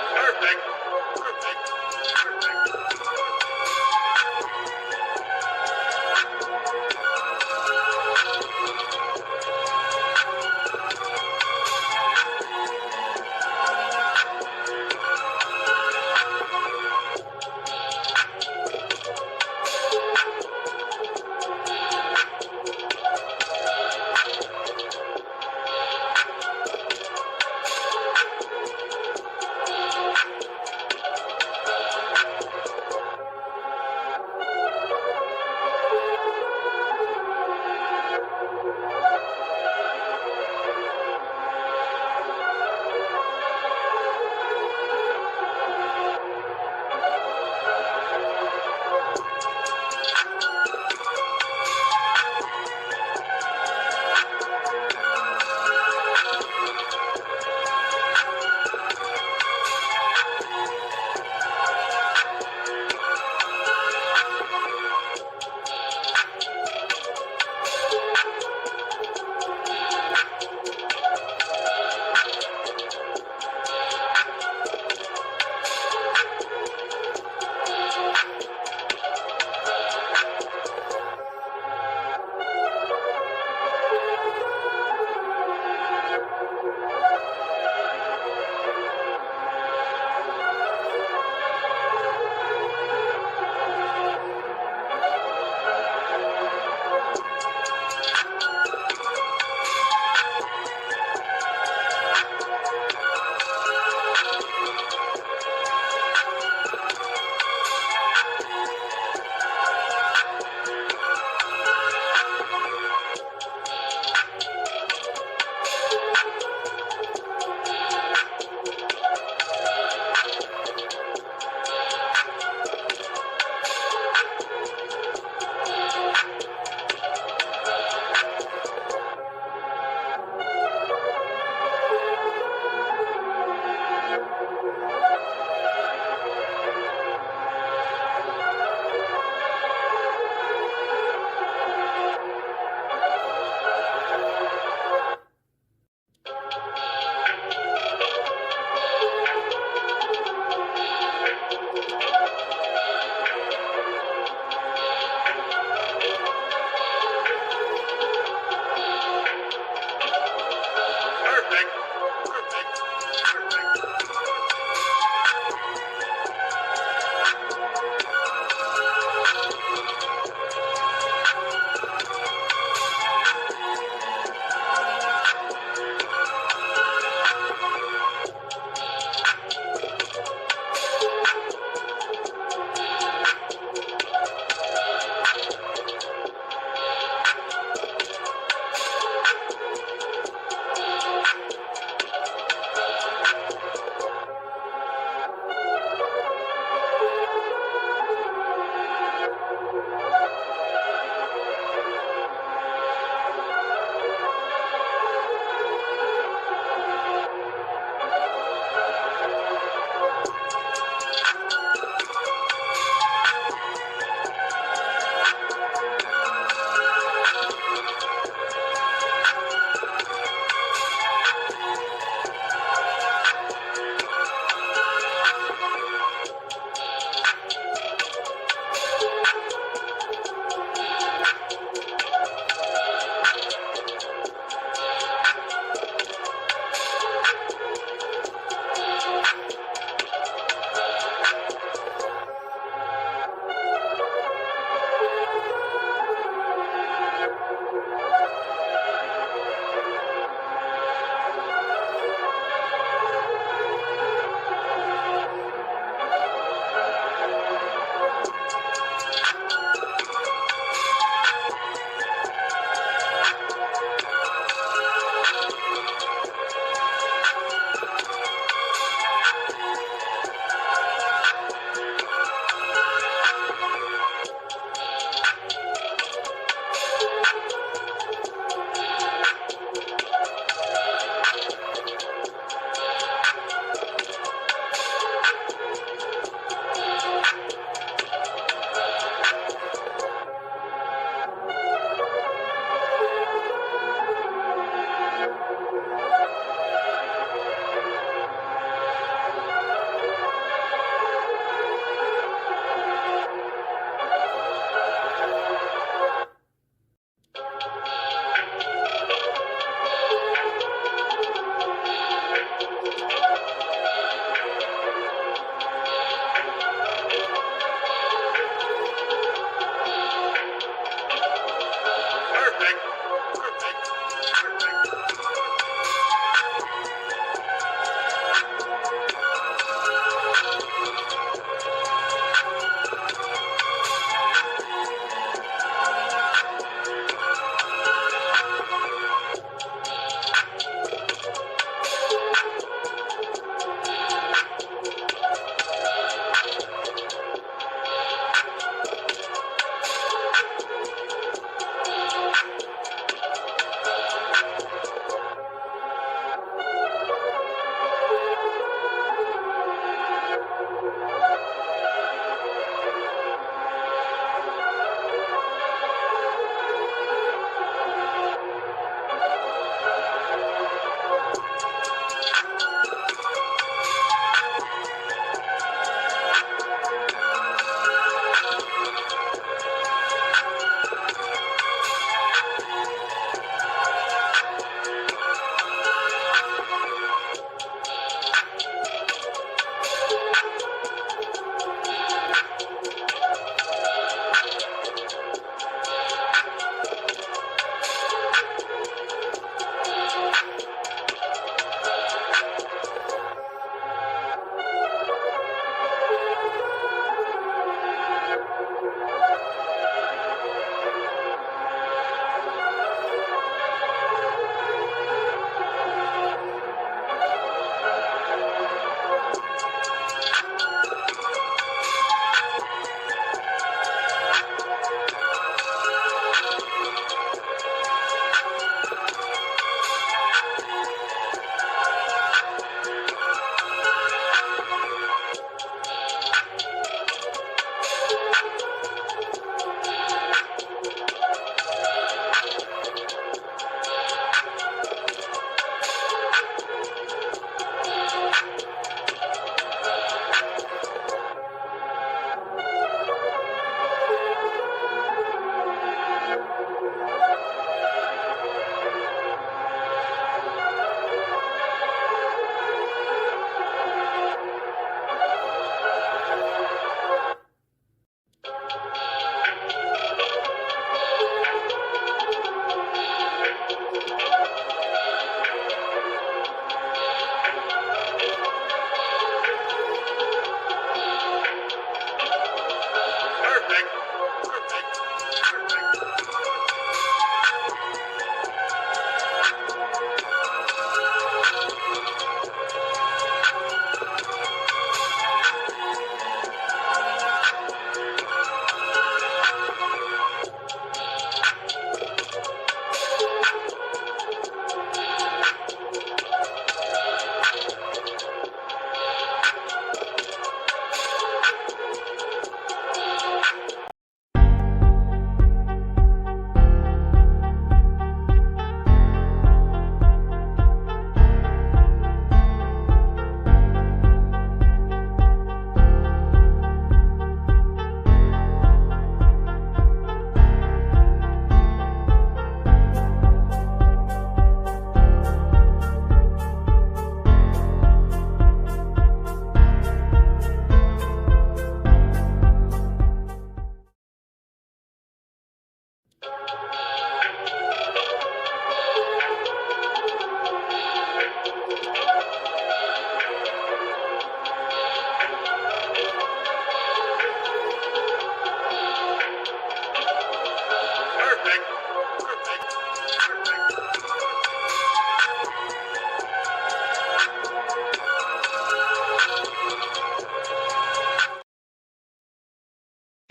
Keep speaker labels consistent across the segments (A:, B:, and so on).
A: Perfect. Perfect. Perfect.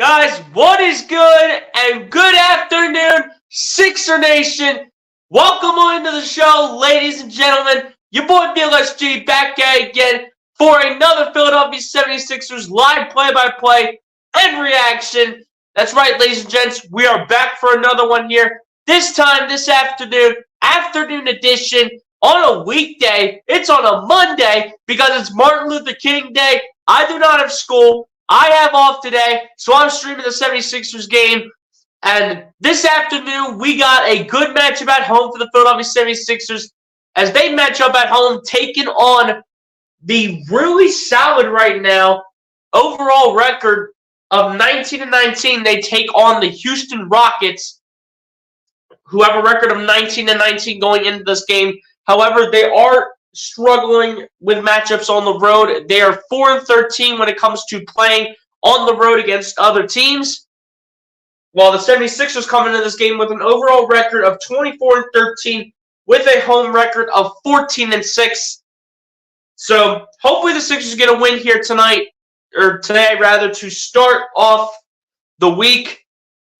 B: Guys, what is good? And good afternoon, Sixer Nation. Welcome into the show, ladies and gentlemen. Your boy BLSG back at again for another Philadelphia 76ers live play-by-play and reaction. That's right, ladies and gents. We are back for another one here. This time, this afternoon edition on a weekday. It's on a Monday because it's Martin Luther King Day. I do not have school. I have off today, so I'm streaming the 76ers game. And this afternoon, we got a good matchup at home for the Philadelphia 76ers as they match up at home, taking on the really solid right now overall record of 19-19. They take on the Houston Rockets, who have a record of 19-19 going into this game. However, they are struggling with matchups on the road. They are 4-13 when it comes to playing on the road against other teams, while the 76ers come into this game with an overall record of 24-13 with a home record of 14-6. So hopefully the Sixers get a win here tonight, or today rather, to start off the week.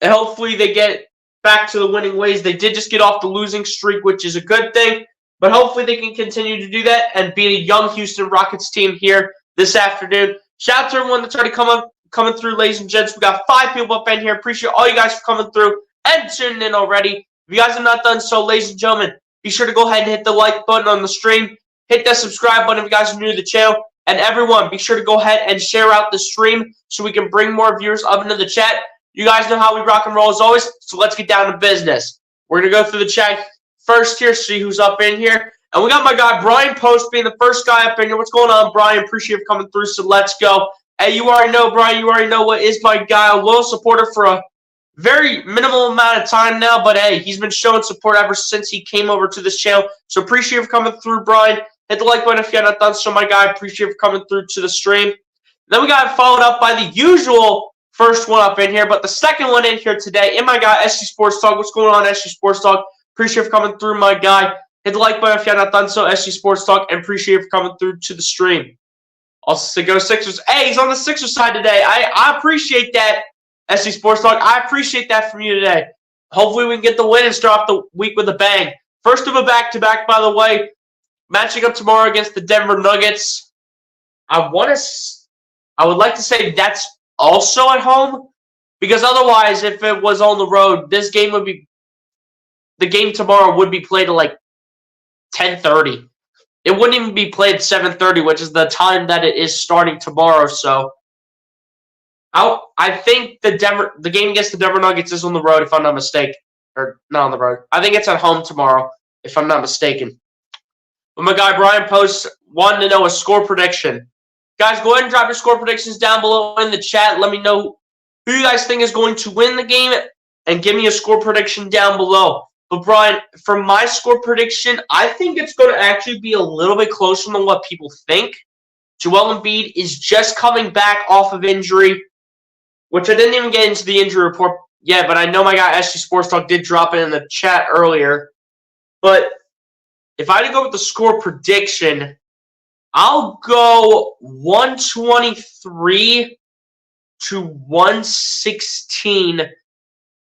B: And hopefully they get back to the winning ways. They did just get off the losing streak, which is a good thing. But hopefully they can continue to do that and beat a young Houston Rockets team here this afternoon. Shout out to everyone that's already coming through, ladies and gents. We got 5 people up in here. Appreciate all you guys for coming through and tuning in already. If you guys have not done so, ladies and gentlemen, be sure to go ahead and hit the like button on the stream. Hit that subscribe button if you guys are new to the channel. And everyone, be sure to go ahead and share out the stream so we can bring more viewers up into the chat. You guys know how we rock and roll as always, so let's get down to business. We're going to go through the chat first here, see who's up in here. And we got my guy Brian Post being the first guy up in here. What's going on, Brian? Appreciate you coming through, so let's go. Hey, you already know, Brian. You already know what is my guy, a loyal supporter for a very minimal amount of time now. But, hey, he's been showing support ever since he came over to this channel. So appreciate you coming through, Brian. Hit the like button if you have not done so, my guy. Appreciate you coming through to the stream. Then we got followed up by the usual first one up in here, but the second one in here today, and my guy, SG Sports Talk. What's going on, SG Sports Talk? Appreciate you coming through, my guy. Hit the like button if you have not done so, SG Sports Talk, and appreciate you coming through to the stream. Also say go Sixers. Hey, he's on the Sixers side today. I appreciate that, SG Sports Talk. I appreciate that from you today. Hopefully we can get the win and start off the week with a bang. First of a back-to-back, by the way, matching up tomorrow against the Denver Nuggets. I would like to say that's also at home, because otherwise, if it was on the road, the game tomorrow would be played at like 10:30. It wouldn't even be played at 7:30, which is the time that it is starting tomorrow. So I think the game against the Denver Nuggets is on the road, if I'm not mistaken. Or not on the road. I think it's at home tomorrow, if I'm not mistaken. But my guy Brian Post wanted to know a score prediction. Guys, go ahead and drop your score predictions down below in the chat. Let me know who you guys think is going to win the game and give me a score prediction down below. But, Brian, for my score prediction, I think it's going to actually be a little bit closer than what people think. Joel Embiid is just coming back off of injury, which I didn't even get into the injury report yet, but I know my guy SG Sports Talk did drop it in the chat earlier. But if I had to go with the score prediction, I'll go 123 to 116.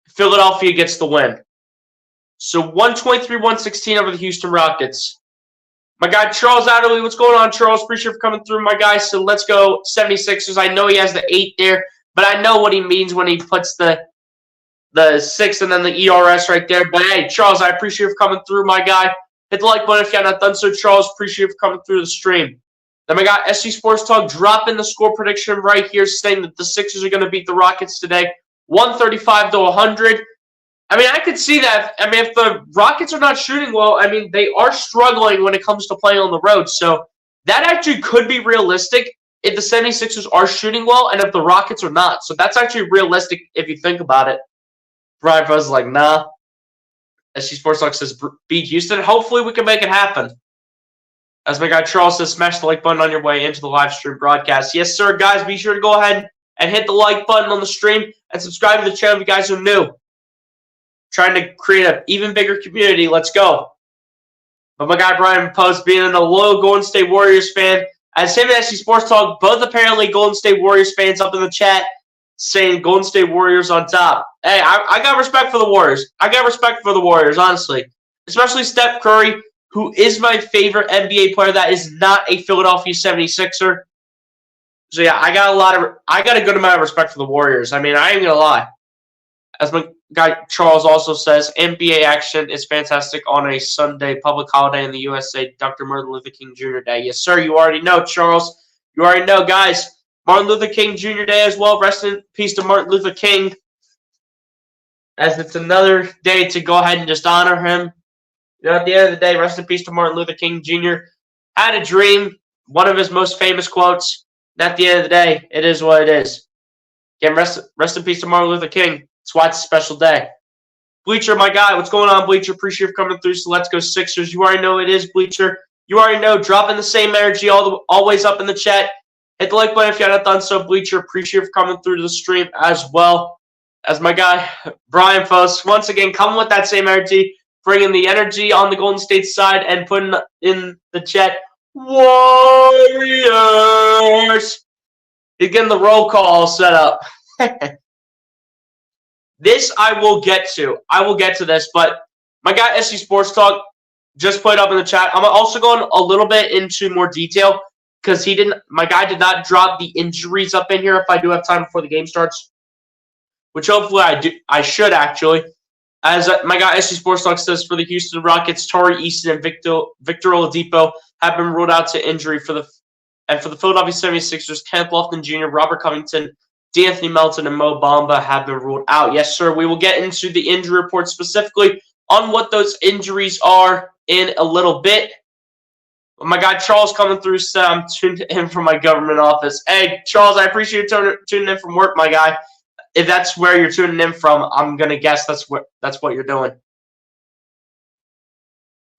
B: Philadelphia gets the win. So 123-116 over the Houston Rockets. My guy Charles Adderley, what's going on, Charles? Appreciate you for coming through, my guy. So let's go 76ers. I know he has the 8 there, but I know what he means when he puts the 6 and then the ERS right there. But hey, Charles, I appreciate you for coming through, my guy. Hit the like button if you have not done so, Charles. Appreciate you for coming through the stream. Then we got SG Sports Talk dropping the score prediction right here, saying that the Sixers are going to beat the Rockets today, 135-100. I mean, I could see that. I mean, if the Rockets are not shooting well, I mean, they are struggling when it comes to playing on the road. So that actually could be realistic if the 76ers are shooting well and if the Rockets are not. So that's actually realistic if you think about it. Brian Buzz is like, nah. SG Sports Talk says beat Houston. Hopefully we can make it happen. As my guy Charles says, smash the like button on your way into the live stream broadcast. Yes, sir, guys. Be sure to go ahead and hit the like button on the stream and subscribe to the channel if you guys are new. Trying to create an even bigger community. Let's go. But my guy Brian Post being a loyal Golden State Warriors fan, as him and SG Sports Talk, both apparently Golden State Warriors fans up in the chat. saying Golden State Warriors on top. Hey, I got respect for the Warriors. I got respect for the Warriors, honestly. Especially Steph Curry, who is my favorite NBA player that is not a Philadelphia 76er. So yeah, I got a good amount of respect for the Warriors. I mean, I ain't gonna lie. As my guy Charles also says, NBA action is fantastic on a Sunday, public holiday in the USA, Dr. Martin Luther King Jr. Day. Yes, sir, you already know, Charles. You already know, guys. Martin Luther King Jr. Day as well. Rest in peace to Martin Luther King. As it's another day to go ahead and just honor him. You know, at the end of the day, rest in peace to Martin Luther King Jr. Had a dream, one of his most famous quotes. And at the end of the day, it is what it is. Again, rest in peace to Martin Luther King. That's why it's a special day. Bleacher, my guy, what's going on, Bleacher? Appreciate you coming through. So let's go Sixers. You already know it is, Bleacher. You already know. Dropping the same energy always up in the chat. Hit the like button if you haven't done so, Bleacher. Appreciate you for coming through to the stream as well. As my guy, Brian Post, once again, coming with that same energy, bringing the energy on the Golden State side and putting in the chat, Warriors. He's getting the roll call all set up. This I will get to. I will get to this, but my guy SC Sports Talk just put it up in the chat. I'm also going a little bit into more detail because my guy did not drop the injuries up in here if I do have time before the game starts, which hopefully I should actually. As my guy SC Sports Talk says, for the Houston Rockets, Tari Eason and Victor Oladipo have been ruled out to injury for the Philadelphia 76ers. Kenneth Lofton Jr., Robert Covington, D'Anthony Melton, and Mo Bamba have been ruled out. Yes, sir. We will get into the injury report specifically on what those injuries are in a little bit. My guy Charles coming through said I'm tuned in from my government office. Hey, Charles, I appreciate you tuning in from work, my guy. If that's where you're tuning in from, I'm gonna guess that's what you're doing.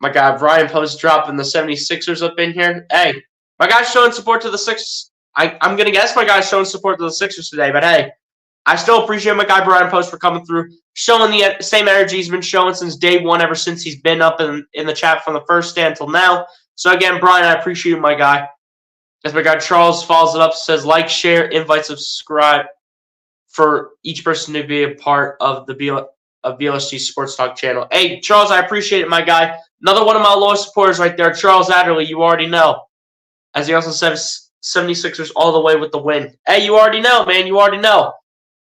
B: My guy Brian Post dropping the 76ers up in here. Hey, my guy's showing support to the Sixers. I'm gonna guess my guy's showing support to the Sixers today, but hey, I still appreciate my guy Brian Post for coming through, showing the same energy he's been showing since day one, ever since he's been up in the chat from the first day until now. So again, Brian, I appreciate you, my guy. As my guy Charles follows it up, says like, share, invite, subscribe for each person to be a part of the BLSG Sports Talk channel. Hey, Charles, I appreciate it, my guy. Another one of my loyal supporters right there, Charles Adderley. You already know. As he also says, 76ers all the way with the win. Hey, you already know, man. You already know.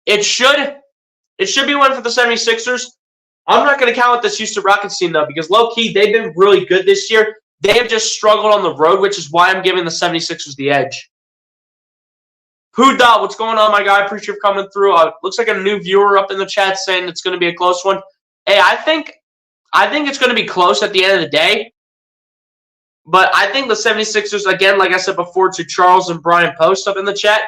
B: It should be a win for the 76ers. I'm not going to count with this Houston Rockets team, though, because low-key, they've been really good this year. They have just struggled on the road, which is why I'm giving the 76ers the edge. Who Dot, what's going on, my guy? Appreciate you coming through. Looks like a new viewer up in the chat saying it's going to be a close one. Hey, I think it's going to be close at the end of the day. But I think the 76ers, again, like I said before to Charles and Brian Post up in the chat,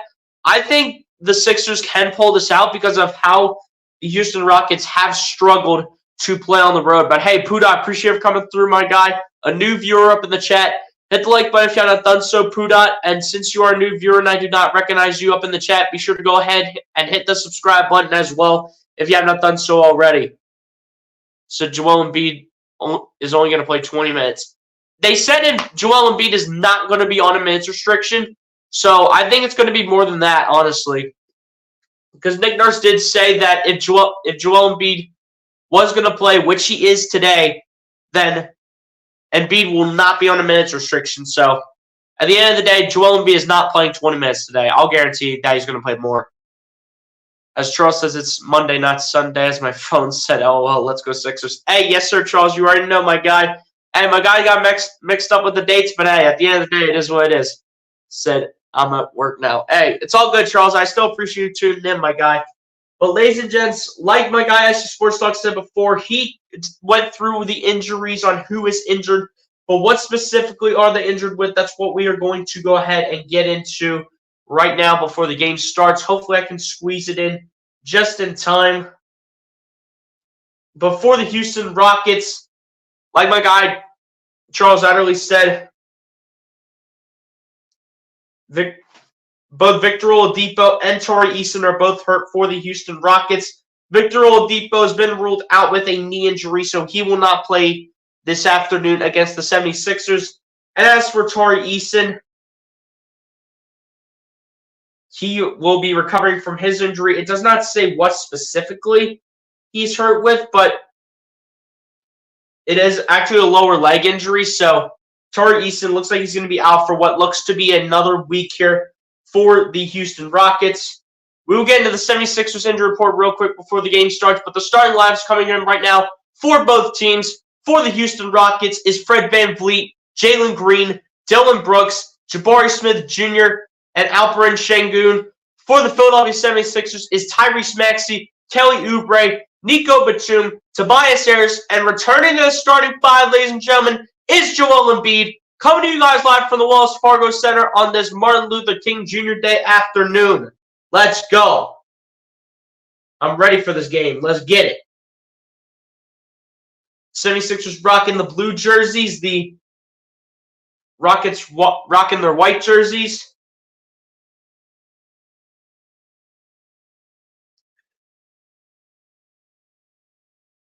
B: I think the Sixers can pull this out because of how the Houston Rockets have struggled to play on the road. But hey, Puda, I appreciate you coming through, my guy. A new viewer up in the chat. Hit the like button if you have not done so, Puda. And since you are a new viewer and I do not recognize you up in the chat, be sure to go ahead and hit the subscribe button as well if you have not done so already. So Joel Embiid is only going to play 20 minutes. They said Joel Embiid is not going to be on a minutes restriction. So I think it's going to be more than that, honestly. Because Nick Nurse did say that if Joel Embiid was going to play, which he is today, then Embiid will not be on a minutes restriction. So at the end of the day, Joel Embiid is not playing 20 minutes today. I'll guarantee that he's going to play more. As Charles says, it's Monday, not Sunday. As my phone said, oh, well, let's go Sixers. Hey, yes, sir, Charles. You already know my guy. Hey, my guy got mixed up with the dates, but hey, at the end of the day, it is what it is. Said, I'm at work now. Hey, it's all good, Charles. I still appreciate you tuning in, my guy. But ladies and gents, like my guy SC Sports Talk said before, he went through the injuries on who is injured. But what specifically are they injured with? That's what we are going to go ahead and get into right now before the game starts. Hopefully I can squeeze it in just in time. Before the Houston Rockets, like my guy Charles Adderley said, both Victor Oladipo and Tari Eason are both hurt for the Houston Rockets. Victor Oladipo has been ruled out with a knee injury, so he will not play this afternoon against the 76ers. And as for Tari Eason, he will be recovering from his injury. It does not say what specifically he's hurt with, but it is actually a lower leg injury. So Tari Eason looks like he's going to be out for what looks to be another week here for the Houston Rockets. We will get into the 76ers injury report real quick before the game starts, but the starting lineups coming in right now for both teams. For the Houston Rockets is Fred VanVleet, Jalen Green, Dylan Brooks, Jabari Smith Jr., and Alperen Sengun. For the Philadelphia 76ers is Tyrese Maxey, Kelly Oubre, Nico Batum, Tobias Harris, and returning to the starting five, ladies and gentlemen, is Joel Embiid. Coming to you guys live from the Wells Fargo Center on this Martin Luther King Jr. Day afternoon. Let's go. I'm ready for this game. Let's get it. 76ers rocking the blue jerseys. The Rockets rocking their white jerseys.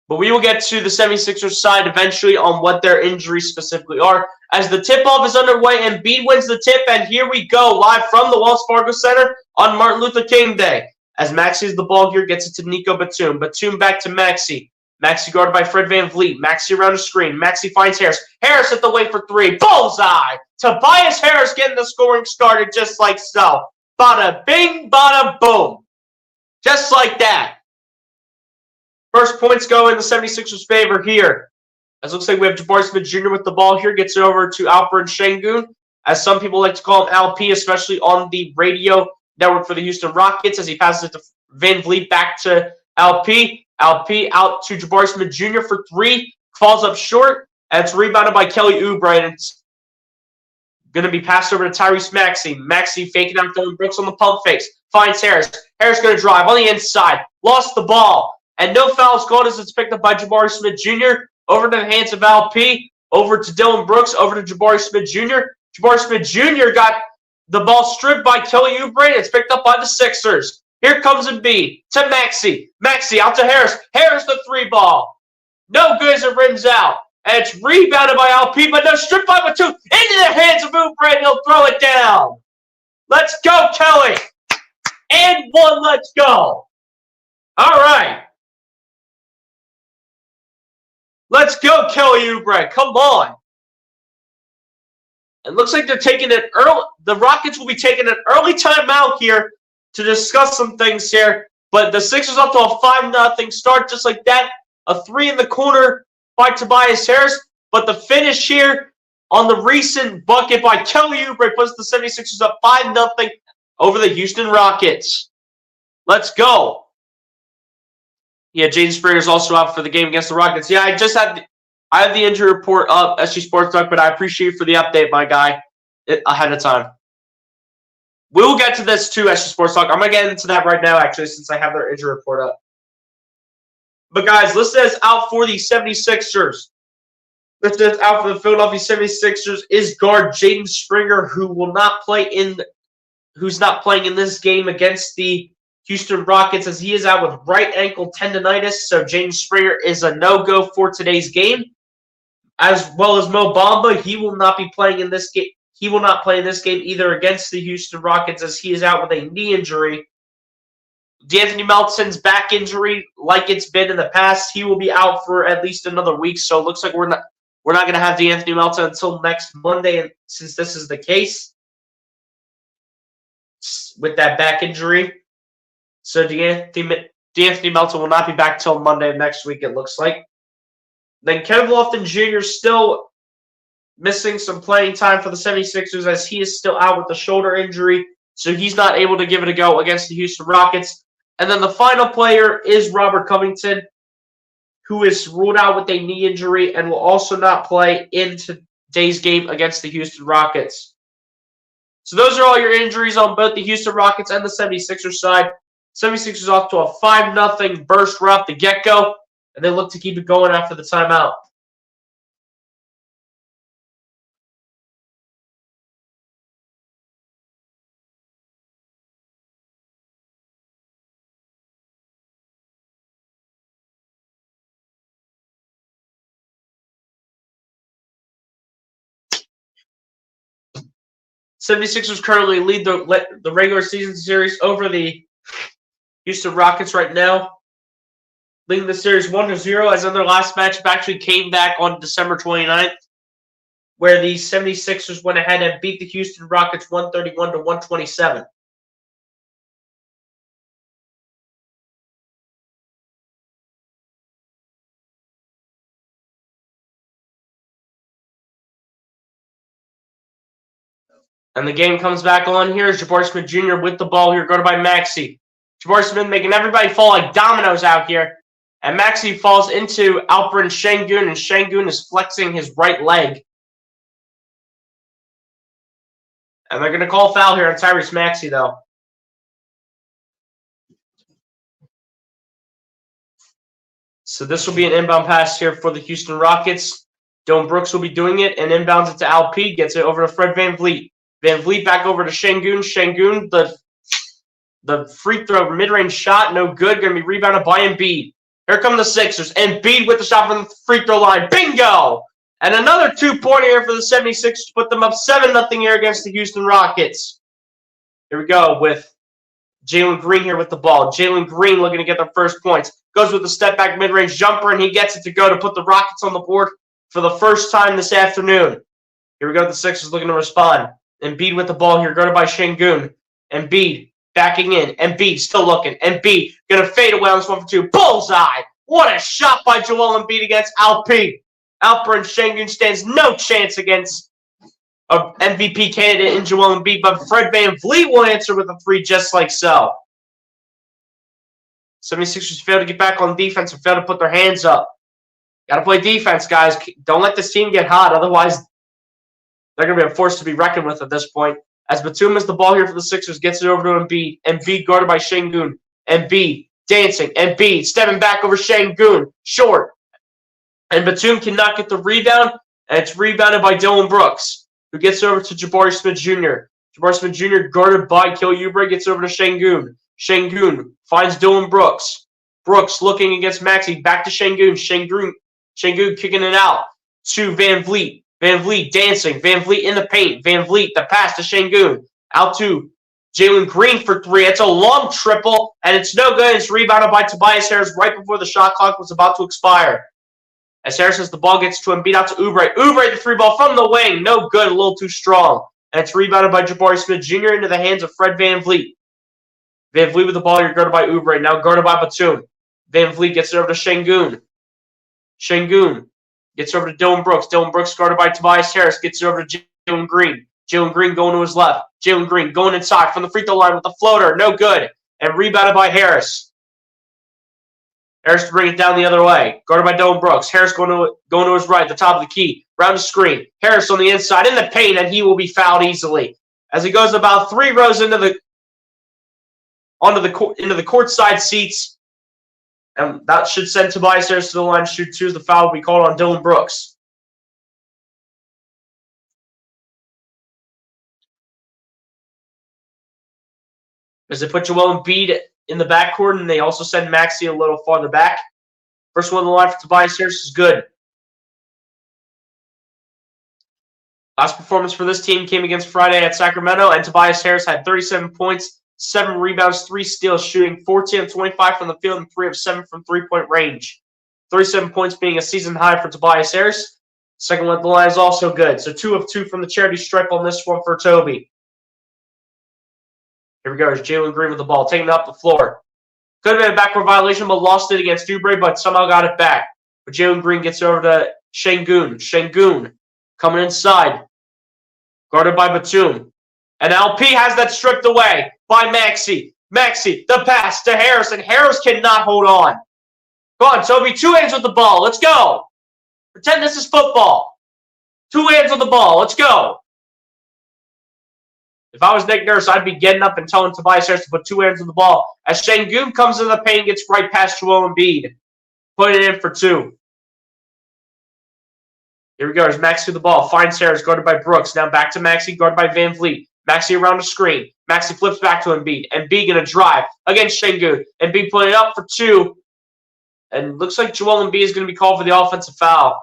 B: But we will get to the 76ers side eventually on what their injuries specifically are. As the tip-off is underway, Embiid wins the tip, and here we go, live from the Wells Fargo Center on Martin Luther King Day. As Maxey is the ball here, gets it to Nico Batum. Batum back to Maxey. Maxey guarded by Fred VanVleet. Maxey around the screen. Maxey finds Harris. Harris at the wing for three. Bullseye! Tobias Harris getting the scoring started just like so. Bada bing, bada boom. Just like that. First points go in the 76ers' favor here. As it looks like we have Jabari Smith Jr. with the ball here. Gets it over to Alperen Sengun, as some people like to call him LP, especially on the radio network for the Houston Rockets, as he passes it to VanVleet back to LP. LP out to Jabari Smith Jr. for three. Falls up short, and it's rebounded by Kelly Oubre, and it's going to be passed over to Tyrese Maxey. Maxey faking out Dylan Brooks on the pump fakes. Finds Harris. Harris going to drive on the inside. Lost the ball. And no fouls called as it's picked up by Jabari Smith Jr. Over to the hands of LP. Over to Dylan Brooks. Over to Jabari Smith Jr. Jabari Smith Jr. got the ball stripped by Kelly Oubre. It's picked up by the Sixers. Here comes Embiid to Maxey. Maxey out to Harris. Harris the three ball. No good as it rims out. And it's rebounded by LP, but no, stripped by Batum. Into the hands of Oubre, and he'll throw it down. Let's go, Kelly. And one, let's go. All right. Let's go, Kelly Oubre. Come on. It looks like they're taking an early. The Rockets will be taking an early timeout here to discuss some things here. But the Sixers up to a 5-0 start, just like that. A three in the corner by Tobias Harris. But the finish here on the recent bucket by Kelly Oubre puts the 76ers up 5-0 over the Houston Rockets. Let's go. Yeah, Jaden Springer is also out for the game against the Rockets. Yeah, I have the injury report up, SG Sports Talk, but I appreciate you for the update, my guy, ahead of time. We will get to this too, SG Sports Talk. I'm going to get into that right now, actually, since I have their injury report up. But, guys, listed as out for the 76ers. Listed as out for the Philadelphia 76ers is guard Jaden Springer, who's not playing in this game against the Houston Rockets, as he is out with right ankle tendonitis. So Jaden Springer is a no-go for today's game. As well as Mo Bamba, he will not be playing in this game. He will not play in this game either against the Houston Rockets, as he is out with a knee injury. D'Anthony Melton's back injury, like it's been in the past, he will be out for at least another week. So it looks like we're not going to have D'Anthony Melton until next Monday, and since this is the case with that back injury. So D'Anthony Melton will not be back till Monday of next week, it looks like. Then Kevin Lofton Jr. still missing some playing time for the 76ers, as he is still out with a shoulder injury, so he's not able to give it a go against the Houston Rockets. And then the final player is Robert Covington, who is ruled out with a knee injury and will also not play in today's game against the Houston Rockets. So those are all your injuries on both the Houston Rockets and the 76ers side. 76ers off to a 5-0 burst right off the get-go, and they look to keep it going after the timeout. 76ers currently lead the regular season series over the Houston Rockets right now, leading the series 1-0, as in their last matchup actually came back on December 29th, where the 76ers went ahead and beat the Houston Rockets 131-127. And the game comes back on here. Jabari Smith Jr. with the ball here, guarded by Maxey. Jabari Smith making everybody fall like dominoes out here. And Maxey falls into Alperen Şengün, and Şengün is flexing his right leg. And they're going to call foul here on Tyrese Maxey, though. So this will be an inbound pass here for the Houston Rockets. Dillon Brooks will be doing it, and inbounds it to Alp, gets it over to Fred VanVleet. VanVleet back over to Şengün. Şengün, the free throw mid-range shot, no good. Going to be rebounded by Embiid. Here come the Sixers. Embiid with the shot from the free throw line. Bingo! And another 2-pointer here for the 76ers to put them up 7-0 here against the Houston Rockets. Here we go with Jalen Green here with the ball. Jalen Green looking to get their first points. Goes with the step-back mid-range jumper, and he gets it to go to put the Rockets on the board for the first time this afternoon. Here we go. The Sixers looking to respond. Embiid with the ball here, guarded by Şengün. Embiid backing in. Embiid still looking. Embiid going to fade away on this one for two. Bullseye! What a shot by Joel Embiid against Alperen Şengün stands no chance against an MVP candidate in Joel Embiid, but Fred VanVleet will answer with a three just like so. 76ers fail to get back on defense and fail to put their hands up. Got to play defense, guys. Don't let this team get hot. Otherwise, they're going to be a force to be reckoned with at this point. As Batum has the ball here for the Sixers, gets it over to Embiid. Embiid guarded by Şengün. Embiid dancing. Embiid stepping back over Şengün. Short. And Batum cannot get the rebound, and it's rebounded by Dillon Brooks, who gets over to Jabari Smith Jr. Jabari Smith Jr. guarded by Kelly Oubre, gets over to Şengün. Şengün finds Dillon Brooks. Brooks looking against Maxey. Back to Şengün. Şengün kicking it out to VanVleet. VanVleet dancing. VanVleet in the paint. VanVleet, the pass to Şengün. Out to Jalen Green for three. It's a long triple, and it's no good. It's rebounded by Tobias Harris right before the shot clock was about to expire. As Harris as the ball gets to him, beat out to Oubre. Oubre, the three ball from the wing. No good, a little too strong. And it's rebounded by Jabari Smith Jr. into the hands of Fred VanVleet. VanVleet with the ball, you're guarded by Oubre. Now guarded by Batum. VanVleet gets it over to Şengün. Şengün gets over to Dillon Brooks. Dillon Brooks guarded by Tobias Harris. Gets it over to Jalen Green. Jalen Green going to his left. Jalen Green going inside from the free throw line with the floater. No good. And rebounded by Harris. Harris to bring it down the other way. Guarded by Dillon Brooks. Harris going to his right, the top of the key. Round the screen. Harris on the inside in the paint, and he will be fouled easily. As he goes about 3 rows into the courtside seats. And that should send Tobias Harris to the line to shoot two. The foul will be called on Dillon Brooks. As they put Joel Embiid in the backcourt, and they also send Maxey a little farther back. First one on the line for Tobias Harris is good. Last performance for this team came against Friday at Sacramento, and Tobias Harris had 37 points, 7 rebounds, 3 steals, shooting 14 of 25 from the field and 3 of 7 from three-point range. 37 points being a season high for Tobias Harris. Second one at the line is also good. So 2 of 2 from the charity stripe on this one for Toby. Here we go. It's Jalen Green with the ball, taking it up the floor. Could have been a backward violation, but lost it against Oubre, but somehow got it back. But Jalen Green gets over to Şengün. Şengün coming inside. Guarded by Batum. And LP has that stripped away by Maxey. Maxey, the pass to Harris, and Harris cannot hold on. Go on, Toby. 2 hands with the ball. Let's go. Pretend this is football. 2 hands on the ball. Let's go. If I was Nick Nurse, I'd be getting up and telling Tobias Harris to put 2 hands on the ball. As Şengün comes in the paint, gets right past Joel Embiid. Put it in for 2. Here we go. There's Maxey with the ball. Finds Harris, guarded by Brooks. Now back to Maxey, guarded by VanVleet. Maxey around the screen. Maxey flips back to Embiid. Embiid going to drive against Şengün. Embiid putting it up for 2. And looks like Joel Embiid is going to be called for the offensive foul.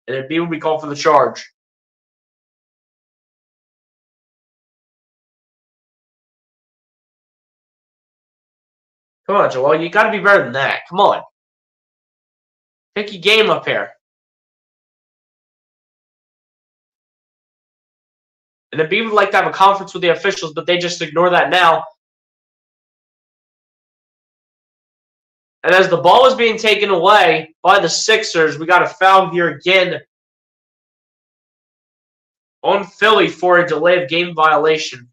B: And Embiid will be called for the charge. Come on, Joel. You got to be better than that. Come on. Pick your game up here. And Embiid would like to have a conference with the officials, but they just ignore that now. And as the ball is being taken away by the Sixers, we got a foul here again on Philly for a delay of game violation.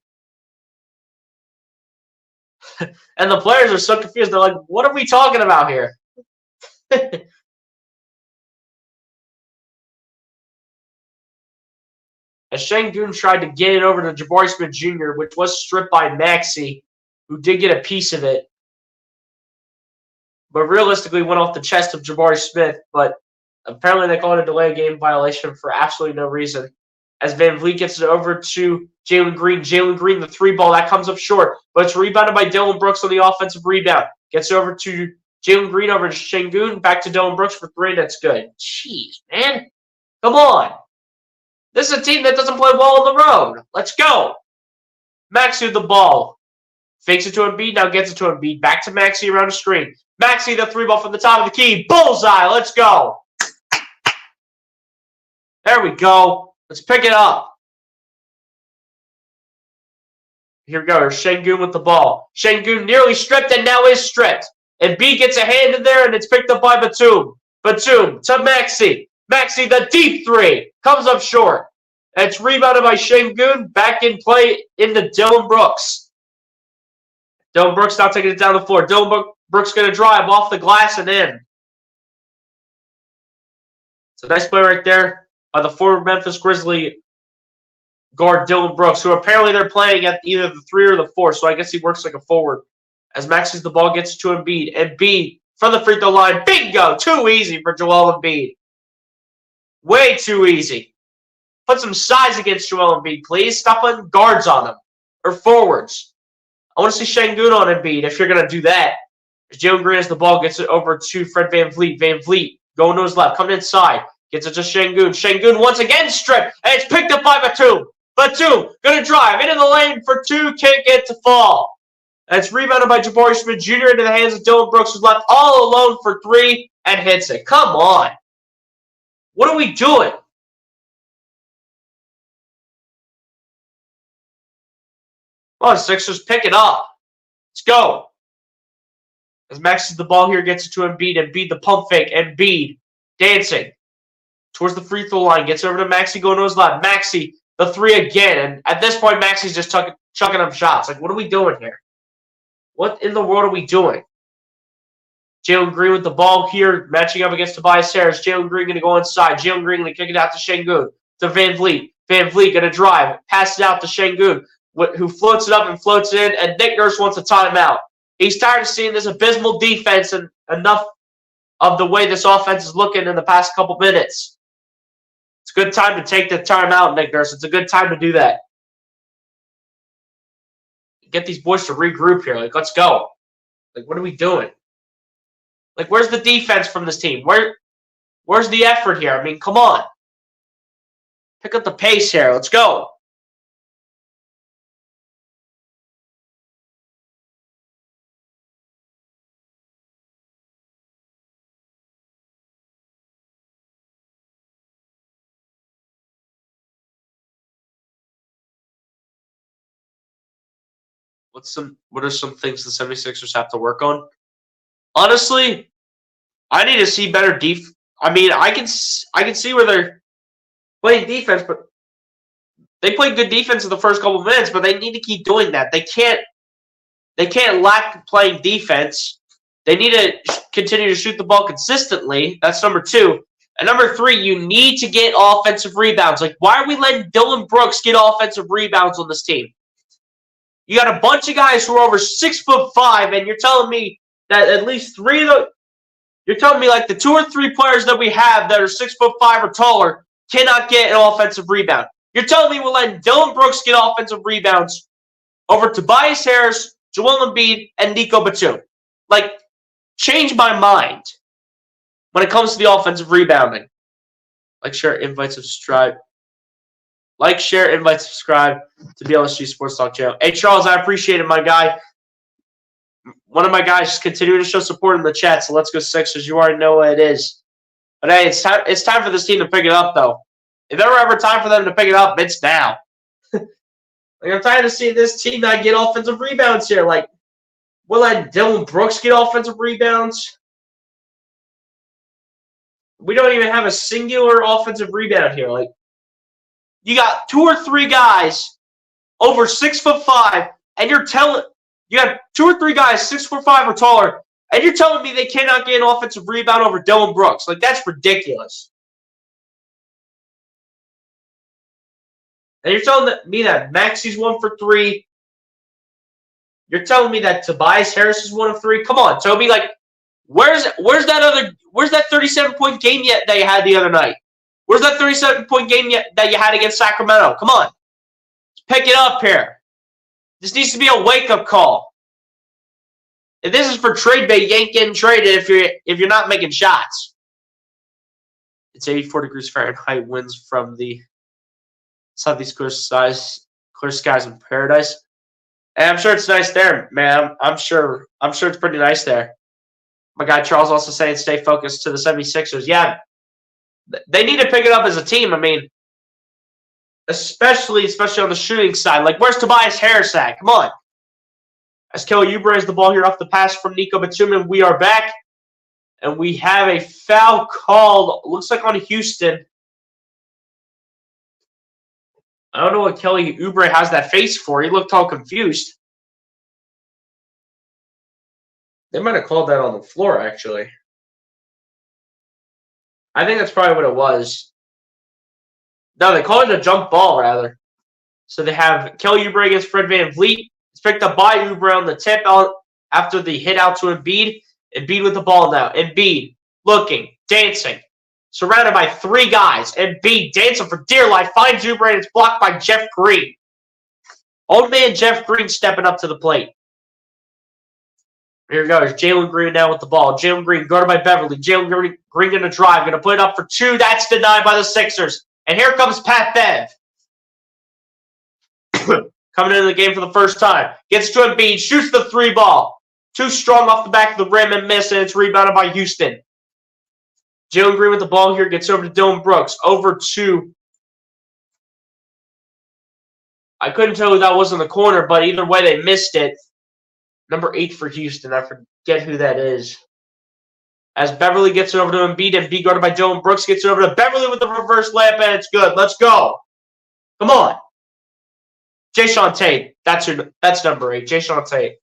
B: And the players are so confused. They're like, what are we talking about here? As Şengün tried to get it over to Jabari Smith Jr., which was stripped by Maxey, who did get a piece of it. But realistically went off the chest of Jabari Smith. But apparently they called it a delay of game violation for absolutely no reason. As Van Vliet gets it over to Jalen Green. Jalen Green, the three ball, that comes up short. But it's rebounded by Dillon Brooks on the offensive rebound. Gets it over to Jalen Green, over to Şengün. Back to Dillon Brooks for three. That's good. Jeez, man. Come on. This is a team that doesn't play well on the road. Let's go. Maxey with the ball. Fakes it to Embiid. Now gets it to Embiid. Back to Maxey around the screen. Maxey, the three ball from the top of the key. Bullseye. Let's go. There we go. Let's pick it up. Here we go. Şengün with the ball. Şengün nearly stripped and now is stripped. Embiid gets a hand in there and it's picked up by Batum. Batum to Maxey. Maxey, the deep three. Comes up short. And it's rebounded by Şengün. Back in play into Dillon Brooks. Dillon Brooks now taking it down the floor. Dillon Brooks going to drive off the glass and in. It's a nice play right there by the former Memphis Grizzly guard Dillon Brooks, who apparently they're playing at either the 3 or the 4, so I guess he works like a forward. As Maxey's the ball gets to Embiid. Embiid from the free throw line. Bingo! Too easy for Joel Embiid. Way too easy. Put some size against Joel Embiid, please. Stop putting guards on him. Or forwards. I want to see Şengün on Embiid if you're going to do that. As Jalen Green has the ball, gets it over to Fred Van Vliet. Van Vliet going to his left, coming inside. Gets it to Şengün. Şengün once again stripped, and it's picked up by Batum. Batum going to drive into the lane for two, can't get to fall. And it's rebounded by Jabari Smith Jr. into the hands of Dillon Brooks, who's left all alone for three and hits it. Come on. What are we doing? Come on, Sixers, pick it up. Let's go. As Max is the ball here, gets it to Embiid. Embiid the pump fake. Embiid dancing towards the free throw line. Gets over to Maxey going to his left. Maxey, the three again. And at this point, Maxey's just chucking up shots. Like, what are we doing here? What in the world are we doing? Jalen Green with the ball here, matching up against Tobias Harris. Jalen Green going to go inside. Jalen Green going to kick it out to Şengün. To Van Vliet. Van Vliet going to drive. Pass it out to Şengün, who floats it up and floats it in. And Nick Nurse wants a timeout. He's tired of seeing this abysmal defense and enough of the way this offense is looking in the past couple minutes. It's a good time to take the timeout, Nick Nurse. It's a good time to do that. Get these boys to regroup here. Like, let's go. Like, what are we doing? Like, where's the defense from this team? Where's the effort here? I mean, come on. Pick up the pace here. Let's go. What are some things the 76ers have to work on? Honestly, I need to see better defense. I mean, I can see where they're playing defense, but they played good defense in the first couple of minutes, but they need to keep doing that. They can't lack playing defense. They need to continue to shoot the ball consistently. That's number 2. And number 3, you need to get offensive rebounds. Like, why are we letting Dillon Brooks get offensive rebounds on this team? You got a bunch of guys who are over 6'5", and you're telling me that at least 3 of the, you're telling me like the 2 or 3 players that we have that are 6'5" or taller cannot get an offensive rebound. You're telling me we're letting Dillon Brooks get offensive rebounds over Tobias Harris, Joel Embiid, and Nico Batum. Like, change my mind when it comes to the offensive rebounding. Like, share, invite, subscribe. Like, share, invite, subscribe to BLSG Sports Talk channel. Hey, Charles, I appreciate it, my guy. One of my guys just continuing to show support in the chat, so let's go Sixers. You already know what it is. But hey, it's time for this team to pick it up, though. If there were ever time for them to pick it up, it's now. Like, I'm tired of seeing this team not get offensive rebounds here. Like, we'll let Dillon Brooks get offensive rebounds. We don't even have a singular offensive rebound here. Like, you got 2 or 3 guys over 6'5", and you're telling you got 2 or 3 guys 6'5" or taller, and you're telling me they cannot get an offensive rebound over Dillon Brooks. Like, that's ridiculous. And you're telling me that Maxi's 1 for 3. You're telling me that Tobias Harris is 1 of 3. Come on, Toby. Like, where's that 37-point game yet that you had the other night? Where's that 37-point game yet that you had against Sacramento? Come on, let's pick it up here. This needs to be a wake-up call. If this is for trade bait, you ain't getting traded if you're not making shots. It's 84 degrees Fahrenheit. Winds from the southeast clear skies in paradise. And I'm sure it's nice there, man. I'm sure it's pretty nice there. My guy Charles also saying stay focused to the 76ers. Yeah, they need to pick it up as a team. I mean, especially on the shooting side. Like, where's Tobias Harris at? Come on. As Kelly Oubre has the ball here off the pass from Nico Batum, and we are back. And we have a foul called, looks like on Houston. I don't know what Kelly Oubre has that face for. He looked all confused. They might have called that on the floor, actually. I think that's probably what it was. No, they called it a jump ball, rather. So they have Kelly Oubre against Fred VanVleet. It's picked up by Oubre on the tip out after the hit out to Embiid. Embiid with the ball now. Embiid looking, dancing. Surrounded by 3 guys. Embiid dancing for dear life. Finds Oubre and it's blocked by Jeff Green. Old man Jeff Green stepping up to the plate. Here goes Jalen Green now with the ball. Jalen Green guarded by Beverly. Jalen Green going to drive. Going to put it up for 2. That's denied by the Sixers. And here comes Pat Bev. Coming into the game for the first time. Gets to Embiid. Shoots the 3 ball. Too strong off the back of the rim and miss. And it's rebounded by Houston. Jalen Green with the ball here. Gets over to Dillon Brooks. Over to... I couldn't tell who that was in the corner, but either way they missed it. Number 8 for Houston. I forget who that is. As Beverly gets it over to Embiid. Embiid guarded by Dillon Brooks. Gets it over to Beverly with the reverse layup, and it's good. Let's go. Come on. Jae'Sean Tate. That's number 8. Jae'Sean Tate.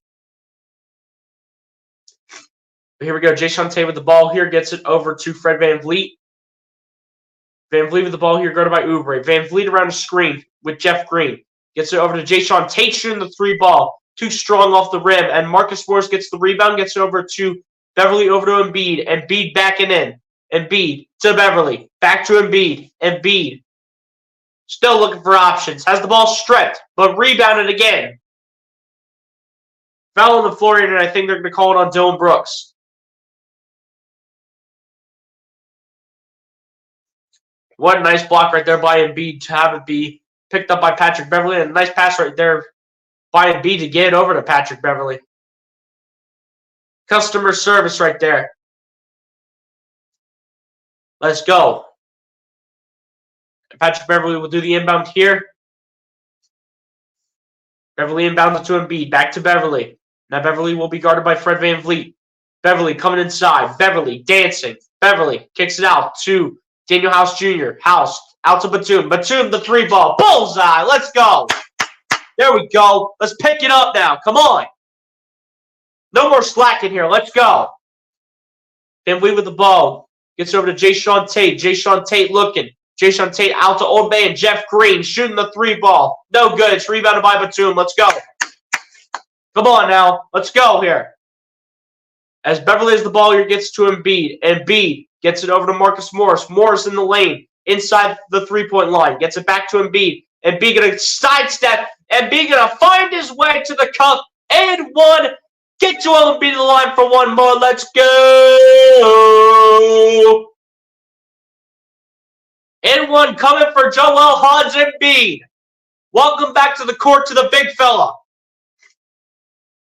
B: Here we go. Jae'Sean Tate with the ball here. Gets it over to Fred VanVleet. VanVleet with the ball here. Guarded by Oubre. VanVleet around the screen with Jeff Green. Gets it over to Jae'Sean Tate shooting the 3 ball. Too strong off the rim. And Marcus Morris gets the rebound. Gets it over to Beverly over to Embiid. Embiid backing in. Embiid to Beverly. Back to Embiid. Embiid. Still looking for options. Has the ball stripped. But rebounded again. Foul on the floor here, and I think they're going to call it on Dillon Brooks. What a nice block right there by Embiid to have it be picked up by Patrick Beverly. And a nice pass right there by Embiid to get it over to Patrick Beverly. Customer service right there. Let's go. Patrick Beverly will do the inbound here. Beverly inbounds it to Embiid. Back to Beverly. Now Beverly will be guarded by Fred VanVleet. Beverly coming inside. Beverly dancing. Beverly kicks it out to Daniel House Jr. House out to Batum. Batum the 3 ball. Bullseye. Let's go. There we go. Let's pick it up now. Come on. No more slacking here. Let's go. VanVleet with the ball. Gets over to Jae'Sean Tate. Jae'Sean Tate looking. Jae'Sean Tate out to old man Jeff Green. Shooting the 3 ball. No good. It's rebounded by Batum. Let's go. Come on now. Let's go here. As Beverly has the ball here, gets to Embiid. Embiid gets it over to Marcus Morris. Morris in the lane. Inside the 3-point line. Gets it back to Embiid. Embiid going to sidestep. Embiid going to find his way to the cup. And 1. Get Joel Embiid to the line for 1 more. Let's go. And one coming for Joel Embiid. Welcome back to the court to the big fella.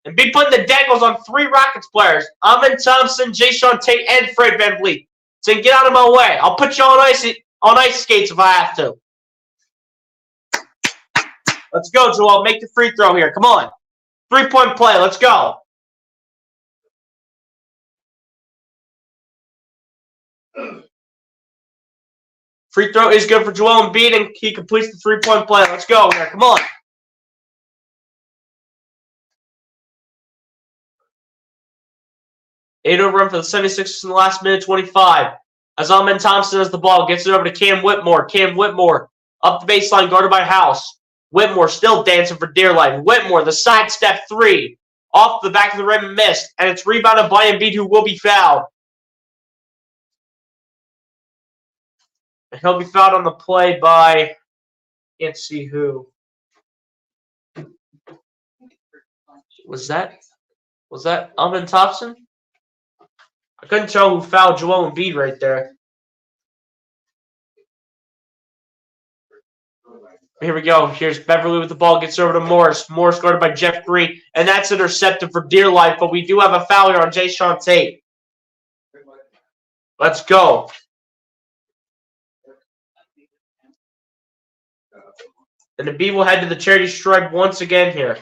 B: And be putting the dangles on 3 Rockets players. Amen Thompson, Jae'Sean Tate, and Fred VanVleet. So get out of my way. I'll put you on ice skates if I have to. Let's go, Joel. Make the free throw here. Come on. 3-point play. Let's go. Free throw is good for Joel Embiid, and he completes the 3-point play. Let's go here. Come on. Eight-0 run for the 76ers in the last minute 25. As Amen Thompson has the ball, gets it over to Cam Whitmore. Cam Whitmore up the baseline, guarded by House. Whitmore still dancing for dear life. Whitmore, the sidestep 3. Off the back of the rim and missed. And it's rebounded by Embiid, who will be fouled. And he'll be fouled on the play by, can't see who. Was that Amen Thompson? I couldn't tell who fouled Joel Embiid right there. Here we go. Here's Beverly with the ball. Gets over to Morris. Morris guarded by Jeff Green. And that's intercepted for dear life. But we do have a foul here on Jae'Sean Tate. Let's go. And the Embiid will head to the charity stripe once again here.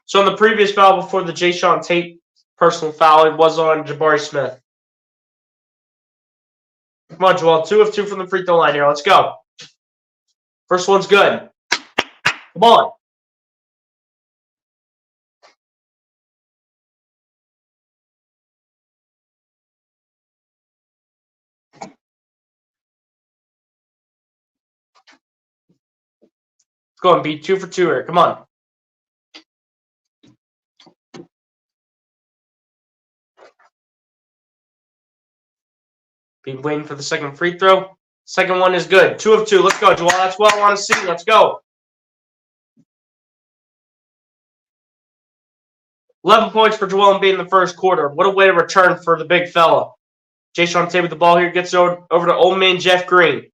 B: So on the previous foul before the Jae'Sean Tate personal foul, it was on Jabari Smith. Come on, Joel. 2 of 2 from the free throw line here. Let's go. First one's good. Come on. Let's go and beat 2 for 2 here. Come on. Be waiting for the second free throw. Second one is good. 2 of 2. Let's go, Joel. That's what I want to see. Let's go. 11 points for Joel Embiid in the first quarter. What a way to return for the big fella. Jae'Sean Tate with the ball here. Gets over to old man Jeff Green.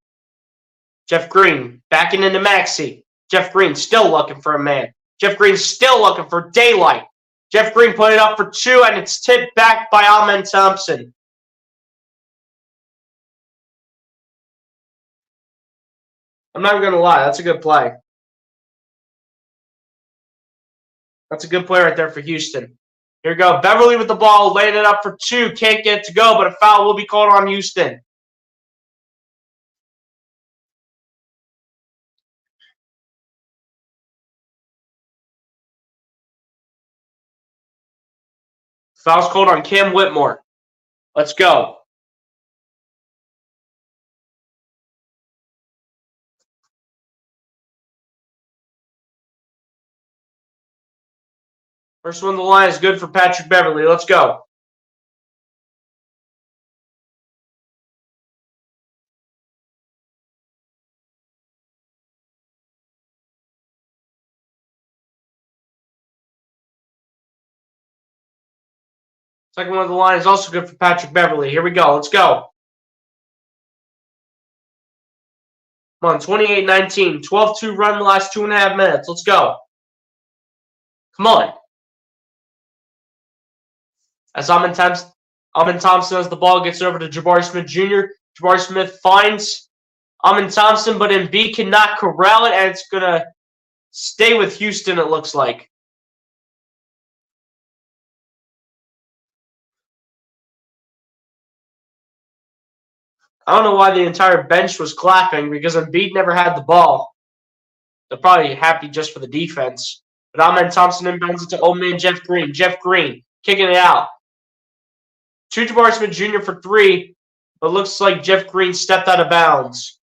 B: Jeff Green backing into Maxey. Jeff Green still looking for a man. Jeff Green still looking for daylight. Jeff Green put it up for 2, and it's tipped back by Amen Thompson. I'm not going to lie. That's a good play. That's a good play right there for Houston. Here we go. Beverly with the ball, laying it up for 2. Can't get it to go, but a foul will be called on Houston. Foul's called on Cam Whitmore. Let's go. First one on the line is good for Patrick Beverly. Let's go. Second one on the line is also good for Patrick Beverly. Here we go. Let's go. Come on, 28-19. 12-2 run the last 2.5 minutes. Let's go. Come on. As Amen Thompson has the ball, gets it over to Jabari Smith Jr. Jabari Smith finds Amen Thompson, but Embiid cannot corral it, and it's going to stay with Houston, it looks like. I don't know why the entire bench was clapping, because Embiid never had the ball. They're probably happy just for the defense. But Amen Thompson inbounds it to old man Jeff Green. Jeff Green kicking it out. To Jabari Smith Jr. for 3, but looks like Jeff Green stepped out of bounds.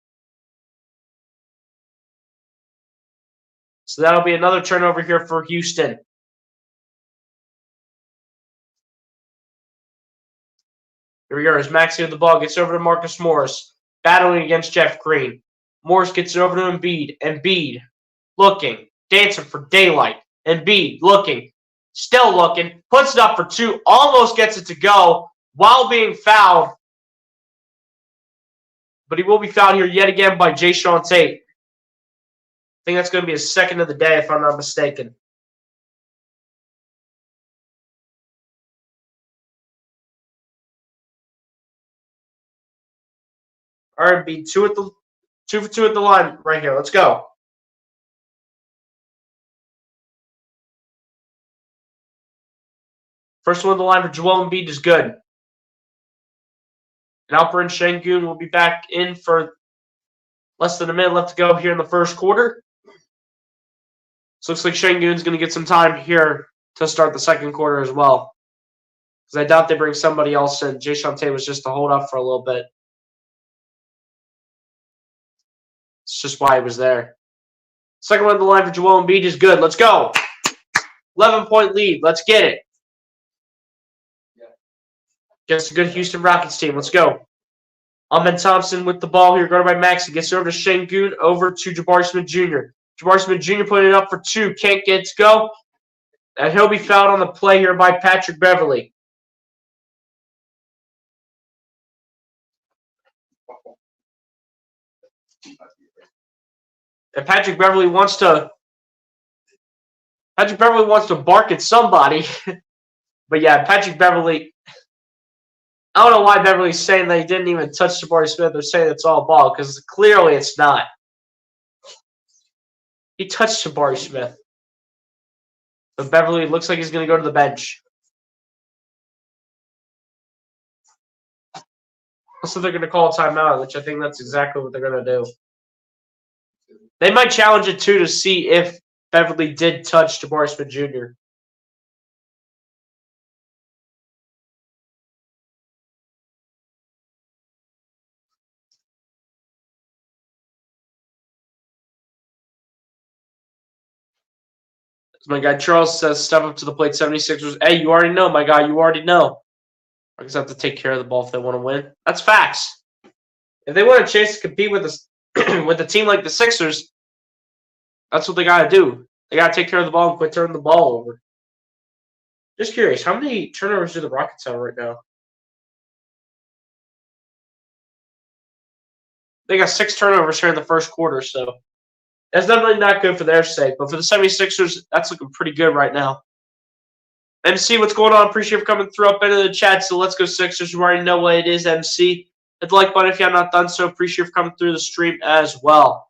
B: So that'll be another turnover here for Houston. Here we go. As Maxey with the ball gets over to Marcus Morris, battling against Jeff Green. Morris gets it over to Embiid. Embiid looking, dancing for daylight. Embiid looking, still looking, puts it up for 2, almost gets it to go, while being fouled. But he will be fouled here yet again by Jae'Sean Tate. I think that's going to be his second of the day, if I'm not mistaken. All right, be 2 for 2 at the line right here. Let's go. First one at the line for Joel Embiid is good. And Alperen Sengun will be back in for less than a minute left to go here in the first quarter. So looks like Sengun's going to get some time here to start the second quarter as well. Because I doubt they bring somebody else in. Jae'Sean Tate was just to hold up for a little bit. It's just why he was there. Second one on the line for Joel Embiid is good. Let's go. 11-point lead. Let's get it. Against a good Houston Rockets team. Let's go. Ahmed Thompson with the ball here, guarded by Maxey. Gets it over to Sengun, over to Jabari Smith Jr. Jabari Smith Jr. putting it up for 2. Can't get to go. And he'll be fouled on the play here by Patrick Beverley. And Patrick Beverley wants to bark at somebody. But yeah, Patrick Beverley, I don't know why Beverly's saying that he didn't even touch Jabari Smith. They're saying it's all ball, because clearly it's not. He touched Jabari Smith. But Beverly looks like he's going to go to the bench. So they're going to call a timeout, which I think that's exactly what they're going to do. They might challenge it, too, to see if Beverly did touch Jabari Smith Jr. My guy Charles says, step up to the plate, 76ers. Hey, you already know, my guy. You already know. I guess I have to take care of the ball if they want to win. That's facts. If they want a chance to compete with with a team like the Sixers, that's what they got to do. They got to take care of the ball and quit turning the ball over. Just curious, how many turnovers do the Rockets have right now? They got 6 turnovers here in the first quarter, so that's definitely not good for their sake. But for the 76ers, that's looking pretty good right now. MC, what's going on? Appreciate you coming through up into the chat. So let's go Sixers. You already know what it is, MC. Hit the like button if you have not done so. Appreciate you coming through the stream as well.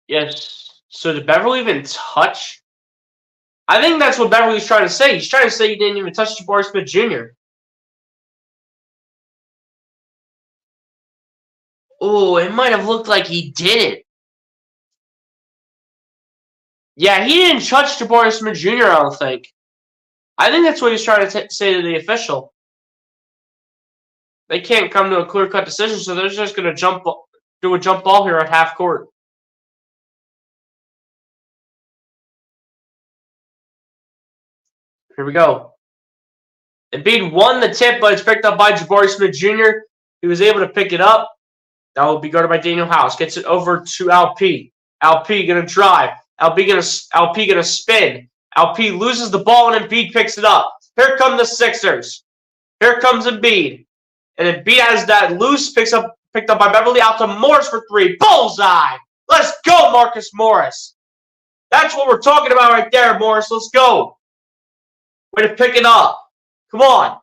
B: Yes. So did Beverly even touch? I think that's what Beverly's trying to say. He's trying to say he didn't even touch Jabari Smith Jr. Oh, it might have looked like he did it. Yeah, he didn't touch Jabari Smith Jr., I don't think. I think that's what he's trying to say to the official. They can't come to a clear-cut decision, so they're just going to do a jump ball here at half court. Here we go. Embiid won the tip, but it's picked up by Jabari Smith Jr. He was able to pick it up. That will be guarded by Daniel House. Gets it over to LP. LP going to drive. LP going to spin. LP loses the ball, and Embiid picks it up. Here come the Sixers. Here comes Embiid. And Embiid has that loose, picked up by Beverly, out to Morris for 3. Bullseye! Let's go, Marcus Morris. That's what we're talking about right there, Morris. Let's go. Way to pick it up. Come on.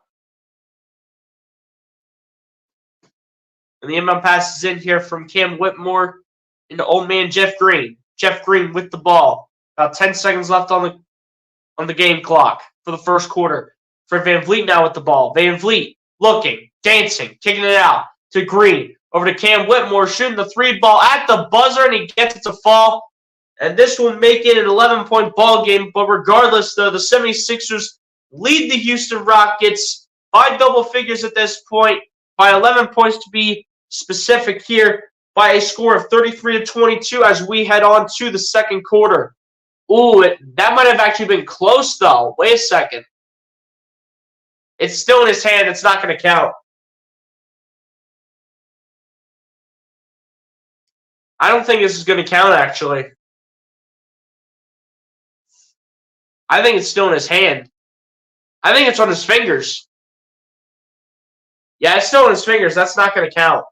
B: And the inbound pass is in here from Cam Whitmore into old man Jeff Green. Jeff Green with the ball. About 10 seconds left on the game clock for the first quarter. Fred VanVleet now with the ball. VanVleet looking, dancing, kicking it out. to Green. Over to Cam Whitmore, shooting the 3 ball at the buzzer, and he gets it to fall. And this will make it an 11-point ball game. But regardless, though, the 76ers lead the Houston Rockets by double figures at this point, by 11 points to be specific here, by a score of 33-22 as we head on to the second quarter. Ooh, that might have actually been close, though. Wait a second. It's still in his hand. It's not going to count. I don't think this is going to count, actually. I think it's still in his hand. I think it's on his fingers. Yeah, it's still in his fingers. That's not going to count.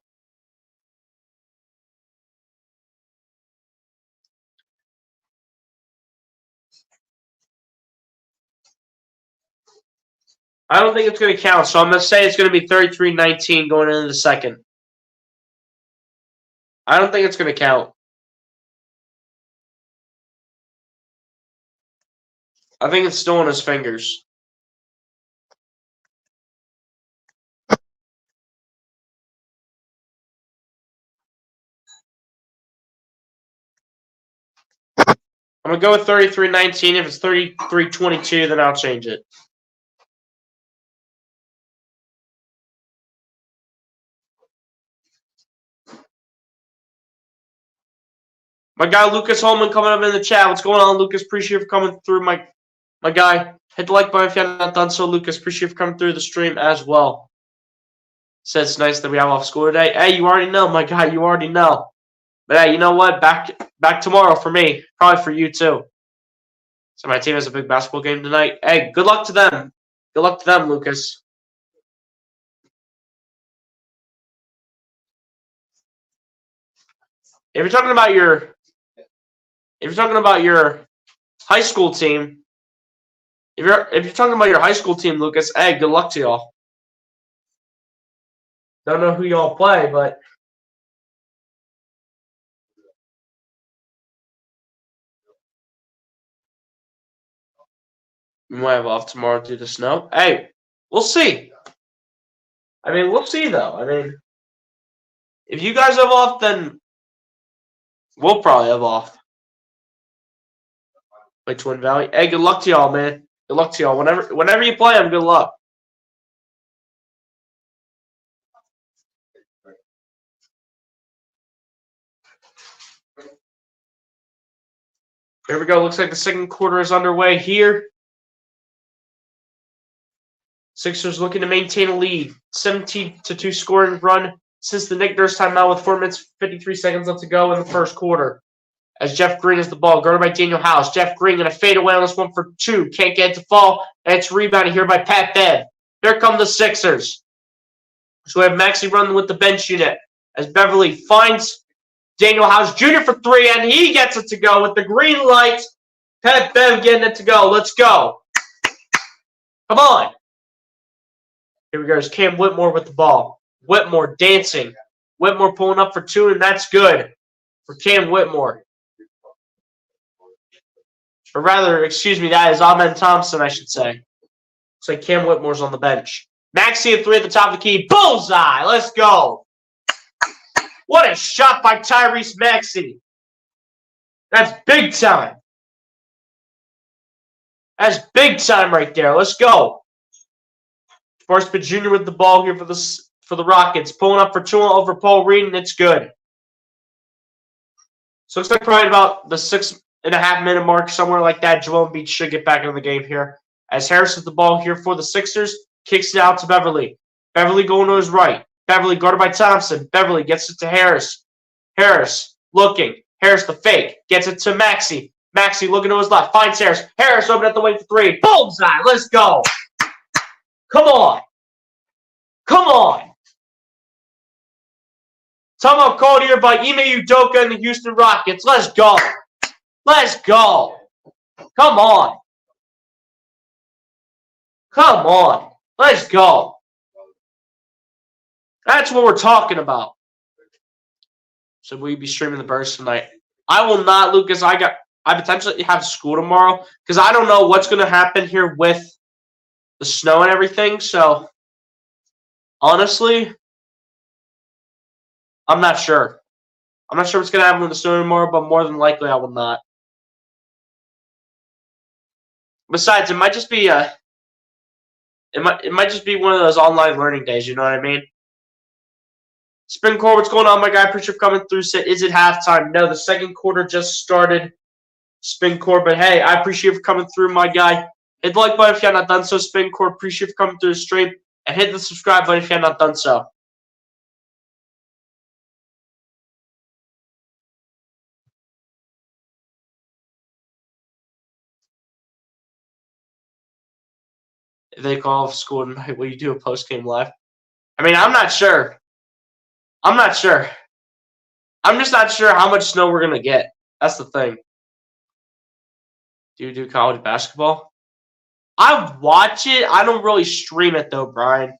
B: I don't think it's going to count, so I'm going to say it's going to be 33-19 going into the second. I don't think it's going to count. I think it's still in his fingers. I'm going to go with 33-19. If it's 33-22, then I'll change it. My guy Lucas Holman coming up in the chat. What's going on, Lucas? Appreciate you for coming through, my guy. Hit the like button if you haven't done so, Lucas. Appreciate you for coming through the stream as well. Says it's nice that we have off school today. Hey, you already know, my guy. You already know. But hey, you know what? Back tomorrow for me. Probably for you too. So my team has a big basketball game tonight. Hey, good luck to them. Good luck to them, Lucas. If you're talking about your high school team, if you're talking about your high school team, Lucas, hey, good luck to y'all. Don't know who y'all play, but we might have off tomorrow due to snow. Hey, we'll see. I mean, we'll see though. I mean, if you guys have off, then we'll probably have off. Play Twin Valley. Hey, good luck to y'all, man. Good luck to y'all. Whenever you play them, good luck. Here we go. Looks like the second quarter is underway here. Sixers looking to maintain a lead. 17-2 scoring run since the Nick Nurse timeout with 4 minutes 53 seconds left to go in the first quarter. As Jeff Green has the ball, guarded by Daniel House. Jeff Green going to fade away on this one for 2. Can't get it to fall, and it's rebounded here by Pat Bev. Here come the Sixers. So we have Maxey running with the bench unit as Beverly finds Daniel House Jr. for 3, and he gets it to go with the green light. Pat Bev getting it to go. Let's go. Come on. Here we go. It's Cam Whitmore with the ball. Whitmore dancing. Whitmore pulling up for 2, and that's good for Cam Whitmore. Or rather, excuse me, that is Amen Thompson, I should say. Looks like Cam Whitmore's on the bench. Maxey at 3 at the top of the key. Bullseye. Let's go. What a shot by Tyrese Maxey. That's big time. That's big time right there. Let's go. Sparksman Jr. with the ball here for the Rockets. Pulling up for 2 over Paul Reed, and it's good. So looks like probably about the 6.5-minute mark, somewhere like that. Joel Embiid should get back into the game here. As Harris with the ball here for the Sixers, kicks it out to Beverly. Beverly going to his right. Beverly guarded by Thompson. Beverly gets it to Harris. Harris looking. Harris the fake. Gets it to Maxey. Maxey looking to his left. Finds Harris. Harris open at the wing for 3. Bullseye. Let's go. Come on. Come on. Timeout called here by Ime Udoka and the Houston Rockets. Let's go. Let's go. Come on. Come on. Let's go. That's what we're talking about. So we'll be streaming the burst tonight. I will not, Lucas. I potentially have school tomorrow because I don't know what's going to happen here with the snow and everything. So honestly, I'm not sure. I'm not sure what's going to happen with the snow anymore, but more than likely I will not. Besides, it might just be it might just be one of those online learning days, you know what I mean? Spin Core, what's going on, my guy? Appreciate you coming through. Is it halftime? No, the second quarter just started. Spin Core, but hey, I appreciate you coming through, my guy. Hit the like button if you have not done so. Spin Core, appreciate you coming through the stream. And hit the subscribe button if you have not done so. If they call off school tonight, will you do a post-game live? I mean, I'm not sure. I'm not sure. I'm just not sure how much snow we're going to get. That's the thing. Do you do college basketball? I watch it. I don't really stream it, though, Brian.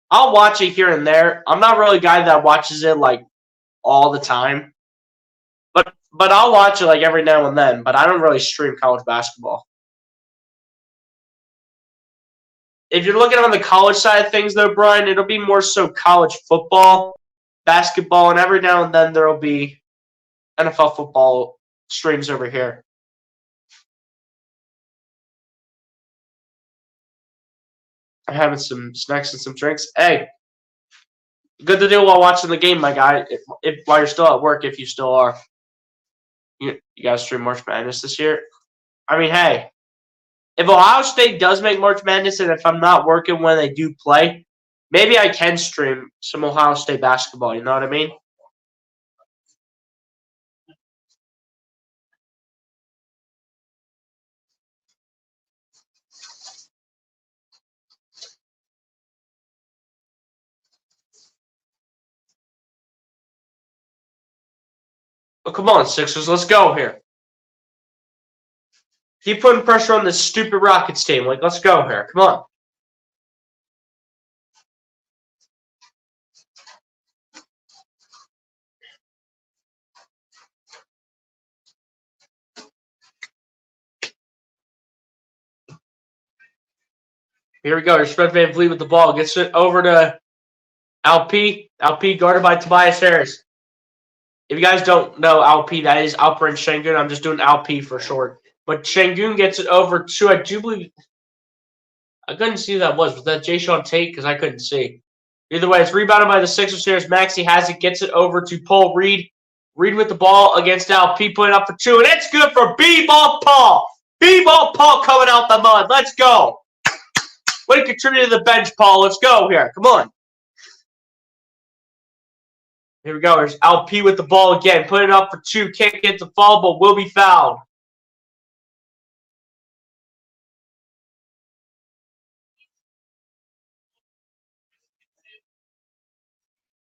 B: I'll watch it here and there. I'm not really a guy that watches it, like, all the time. But I'll watch it, like, every now and then. But I don't really stream college basketball. If you're looking on the college side of things, though, Brian, it'll be more so college football, basketball, and every now and then there will be NFL football streams over here. I'm having some snacks and some drinks. Hey, good to do while watching the game, my guy. If while you're still at work, if you still are. You guys stream March Madness this year? I mean, hey, if Ohio State does make March Madness and if I'm not working when they do play, maybe I can stream some Ohio State basketball. You know what I mean? Oh, come on, Sixers. Let's go here. Keep putting pressure on this stupid Rockets team. Like, let's go here. Come on. Here we go. Here's Fred VanVleet with the ball. Gets it over to LP. LP guarded by Tobias Harris. If you guys don't know LP, that is Alperen Şengün. I'm just doing LP for short. But Şengün gets it over to, I do believe, I couldn't see who that was. Was that Jayshawn Tate? Because I couldn't see. Either way, it's rebounded by the Sixers here. Maxey has it, gets it over to Paul Reed. Reed with the ball against LP, putting up for two. And it's good for B-Ball Paul. B-Ball Paul coming out the mud. Let's go. Way to contribute to the bench, Paul. Let's go here. Come on. Here we go. There's LP with the ball again. Put it up for two. Can't get the foul, but will be fouled.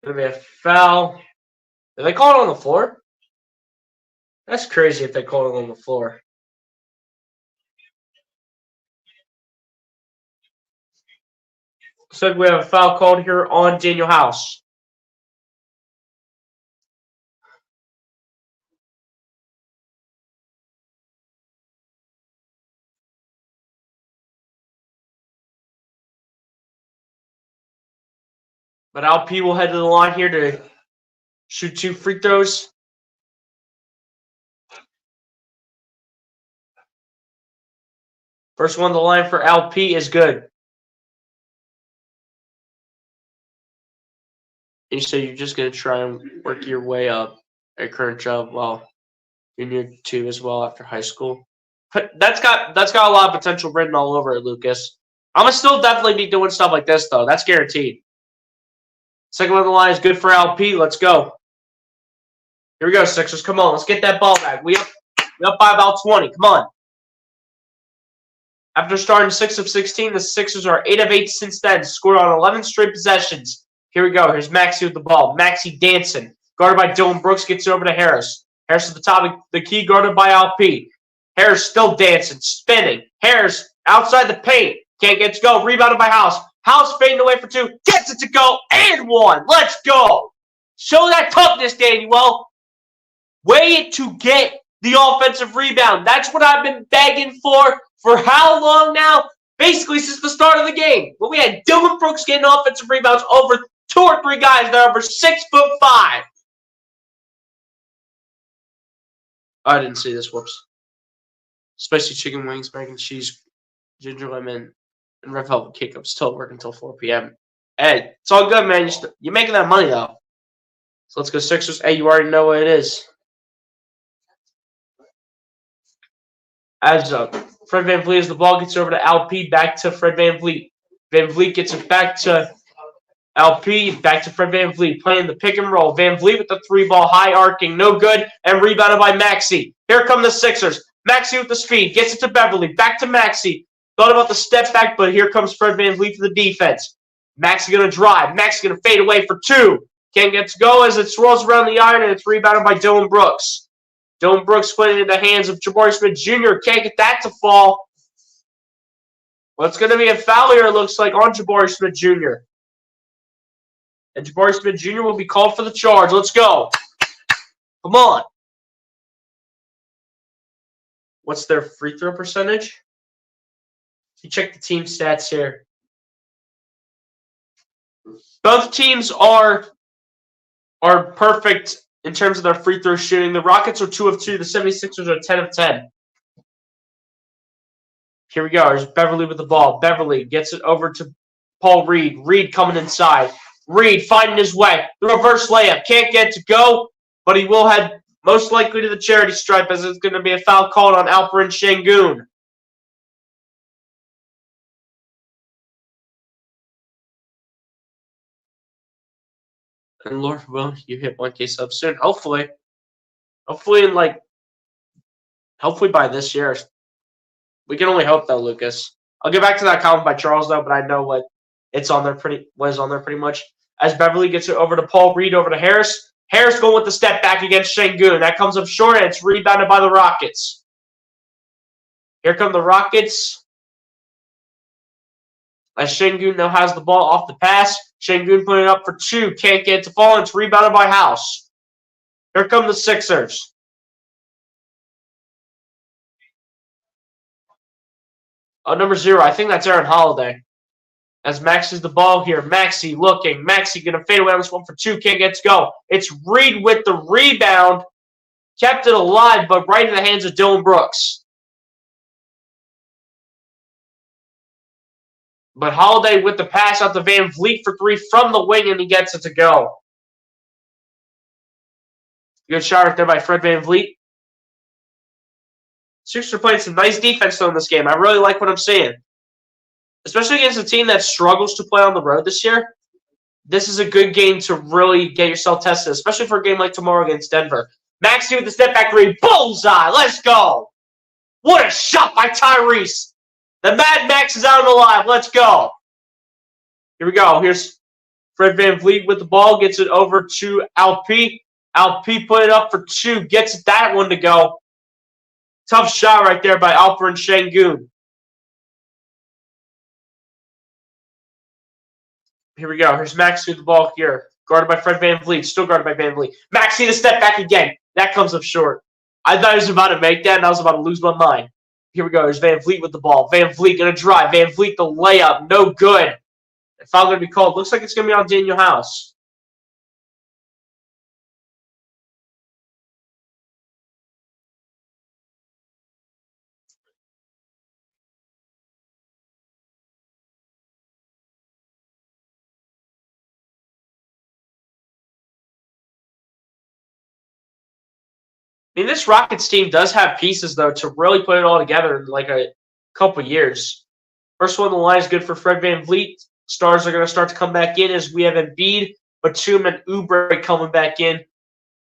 B: Going to be a foul. Did they call it on the floor? That's crazy if they call it on the floor. So we have a foul called here on Daniel House. But LP will head to the line here to shoot 2 free throws. First one on the line for LP is good. You say you're just going to try and work your way up a current job while you're near 2 as well after high school. But that's got a lot of potential written all over it, Lucas. I'm going to still definitely be doing stuff like this, though. That's guaranteed. Second one on the line is good for LP. Let's go. Here we go, Sixers. Come on. Let's get that ball back. We up by about 20. Come on. After starting 6 of 16, the Sixers are 8 of 8 since then. Scored on 11 straight possessions. Here we go. Here's Maxey with the ball. Maxey dancing. Guarded by Dylan Brooks. Gets it over to Harris. Harris at the top of the key. Guarded by LP. Harris still dancing. Spinning. Harris outside the paint. Can't get to go. Rebounded by House. House fading away for 2. Gets it to go. And 1. Let's go. Show that toughness, Daniel. Way to get the offensive rebound. That's what I've been begging for how long now? Basically since the start of the game. When we had Dylan Brooks getting offensive rebounds over 2 or 3 guys that are over 6'5". I didn't see this. Whoops. Spicy chicken wings, mac and cheese, ginger lemon, and red velvet cake. I'm still working until 4 p.m. Hey, it's all good, man. You're making that money, though. So let's go Sixers. Hey, you already know what it is. As Fred VanVleet, as the ball gets over to LP, back to Fred VanVleet. VanVleet gets it back to LP, back to Fred VanVleet, playing the pick and roll. VanVleet with the 3-ball, high arcing, no good, and rebounded by Maxey. Here come the Sixers. Maxey with the speed, gets it to Beverly, back to Maxey. Thought about the step back, but here comes Fred VanVleet for the defense. Maxey going to drive. Maxey going to fade away for 2. Can't get to go as it swirls around the iron, and it's rebounded by Dillon Brooks. Dillon Brooks put it in the hands of Jabari Smith Jr. Can't get that to fall. Well, it's going to be a foul here, it looks like, on Jabari Smith Jr. And Jabari Smith Jr. will be called for the charge. Let's go. Come on. What's their free throw percentage? You check the team stats here. Both teams are perfect in terms of their free throw shooting. The Rockets are 2 of 2. The 76ers are 10 of 10. Here we go. There's Beverly with the ball. Beverly gets it over to Paul Reed. Reed coming inside. Reed finding his way. The reverse layup. Can't get to go, but he will head most likely to the charity stripe as it's going to be a foul called on Alperen Sengun. And Lord willing, you hit 1K subs soon. Hopefully by this year. We can only hope, though, Lucas. I'll get back to that comment by Charles, though, but I know what is on there pretty much. As Beverly gets it over to Paul Reed, over to Harris. Harris going with the step back against Sengun. That comes up short, and it's rebounded by the Rockets. Here come the Rockets. As Sengun now has the ball off the pass. Sengun putting it up for 2. Can't get it to fall, and it's rebounded by House. Here come the Sixers. Oh, number 0. I think that's Aaron Holiday. As Max is the ball here. Maxey looking. Maxey going to fade away on this one for 2. Can't get to go. It's Reed with the rebound. Kept it alive, but right in the hands of Dillon Brooks. But Holiday with the pass out to VanVleet for 3 from the wing, and he gets it to go. Good shot right there by Fred VanVleet. Sixers are playing some nice defense, though, in this game. I really like what I'm seeing. Especially against a team that struggles to play on the road this year. This is a good game to really get yourself tested, especially for a game like tomorrow against Denver. Maxey with the step back 3. Bullseye. Let's go. What a shot by Tyrese. The Mad Max is out on the line. Let's go. Here we go. Here's Fred VanVleet with the ball. Gets it over to LP. LP put it up for 2. Gets that one to go. Tough shot right there by Alperen Sengun. Here we go. Here's Maxey with the ball here. Guarded by Fred VanVleet. Still guarded by VanVleet. Maxey to step back again. That comes up short. I thought he was about to make that, and I was about to lose my mind. Here we go. There's VanVleet with the ball. VanVleet going to drive. VanVleet the layup. No good. Foul going to be called. Looks like it's going to be on Daniel House. I mean, this Rockets team does have pieces, though, to really put it all together in like a couple years. First one on the line is good for Fred VanVleet. Stars are going to start to come back in as we have Embiid, Batum, and Oubre coming back in.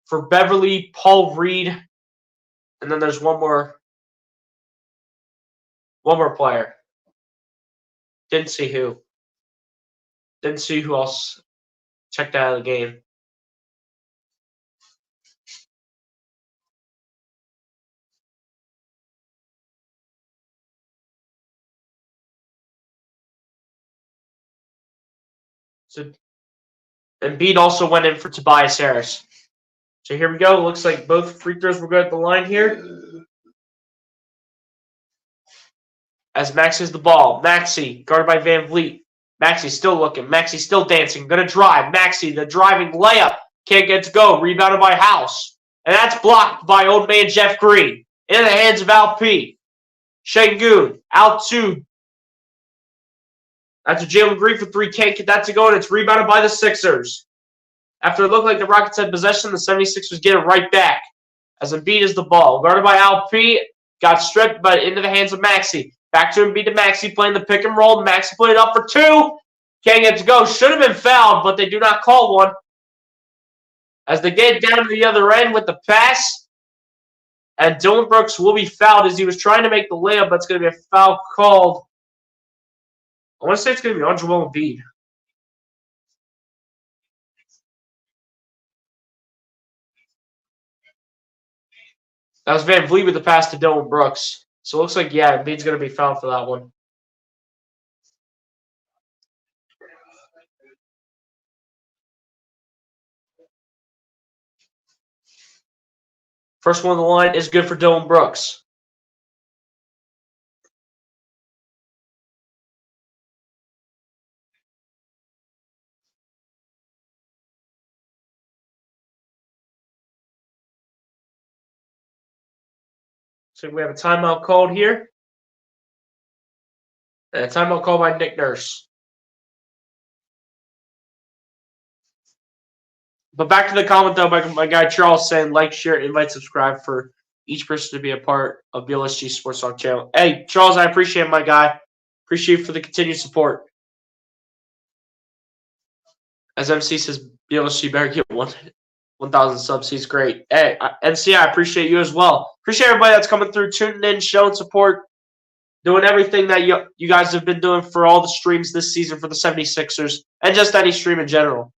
B: For Beverly, Paul Reed, and then there's one more player. Didn't see who. Didn't see who else checked out of the game. So Embiid also went in for Tobias Harris. So here we go. Looks like both free throws were good at the line here. As Max has the ball. Maxey, guarded by VanVleet. Maxey's still looking. Maxey's still dancing. Gonna drive. Maxey, the driving layup. Can't get to go. Rebounded by House. And that's blocked by old man Jeff Green. In the hands of Al P. Sengun. Out to. That's a Jalen Green for three. Can't get that to go. And it's rebounded by the Sixers. After it looked like the Rockets had possession, the 76ers get it right back. As Embiid is the ball. Guarded by Al P. Got stripped, but into the hands of Maxey. Back to Embiid to Maxey playing the pick and roll. Maxey put it up for two. Can't get to go. Should have been fouled, but they do not call one. As they get down to the other end with the pass. And Dillon Brooks will be fouled as he was trying to make the layup, but it's going to be a foul called. I want to say it's going to be on Joel Embiid. That was Van Vliet with the pass to Dillon Brooks. So it looks like, yeah, Embiid's going to be fouled for that one. First one on the line is good for Dillon Brooks. So we have a timeout called here. And a timeout called by Nick Nurse. But back to the comment, though, my guy Charles saying, like, share, invite, subscribe for each person to be a part of BLSG Sports Talk channel. Hey, Charles, I appreciate it, my guy. Appreciate you for the continued support. As MC says, BLSG better get 1,000 subs. He's great. Hey, NC, I appreciate you as well. Appreciate everybody that's coming through, tuning in, showing support, doing everything that you guys have been doing for all the streams this season for the 76ers, and just any stream in general.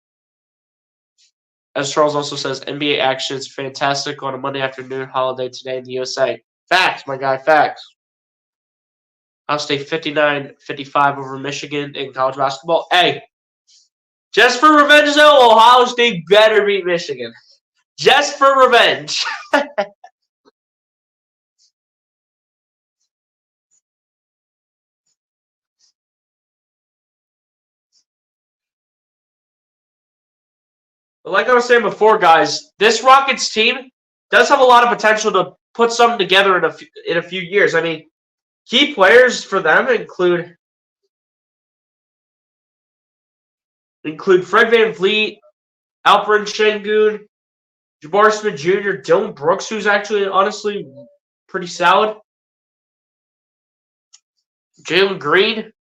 B: As Charles also says, NBA action is fantastic on a Monday afternoon holiday today in the USA. Facts, my guy, facts. Ohio State 59-55 over Michigan in college basketball. Hey, just for revenge, though, Ohio State better beat Michigan. Just for revenge. But like I was saying before, guys, this Rockets team does have a lot of potential to put something together in a few years. I mean, key players for them include Fred VanVleet, Alperen Sengun, Jabari Smith Jr., Dillon Brooks, who's actually honestly pretty solid. Jalen Green.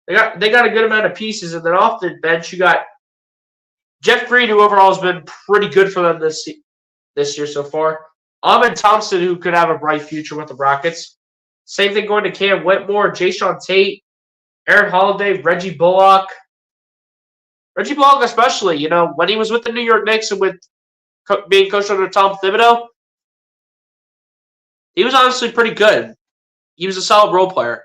B: They got a good amount of pieces, and then off the bench you got Jeff Green, who overall has been pretty good for them this year so far. Ahmed Thompson, who could have a bright future with the Rockets. Same thing going to Cam Whitmore, Jayshawn Tate, Aaron Holiday, Reggie Bullock. Reggie Bullock especially, you know, when he was with the New York Knicks and with being coached under Tom Thibodeau, he was honestly pretty good. He was a solid role player.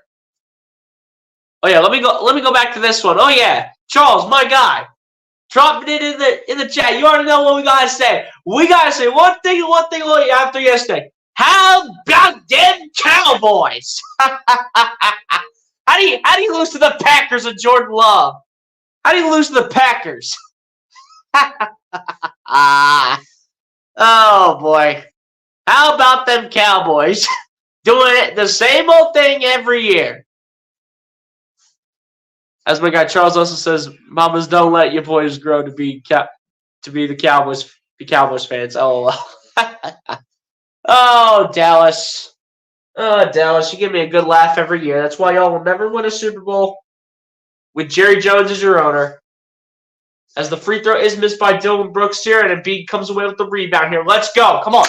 B: Oh yeah, let me go back to this one. Oh yeah, Charles, my guy. Drop it in the chat. You already know what we gotta say. We gotta say one thing after yesterday. How about them Cowboys? How do you lose to the Packers and Jordan Love? How do you lose to the Packers? Oh boy. How about them Cowboys doing it the same old thing every year? As my guy Charles also says, mamas don't let your boys grow to be the Cowboys fans. LOL. Oh, Dallas. Oh, Dallas, you give me a good laugh every year. That's why y'all will never win a Super Bowl with Jerry Jones as your owner. As the free throw is missed by Dillon Brooks here, and Embiid comes away with the rebound here. Let's go. Come on.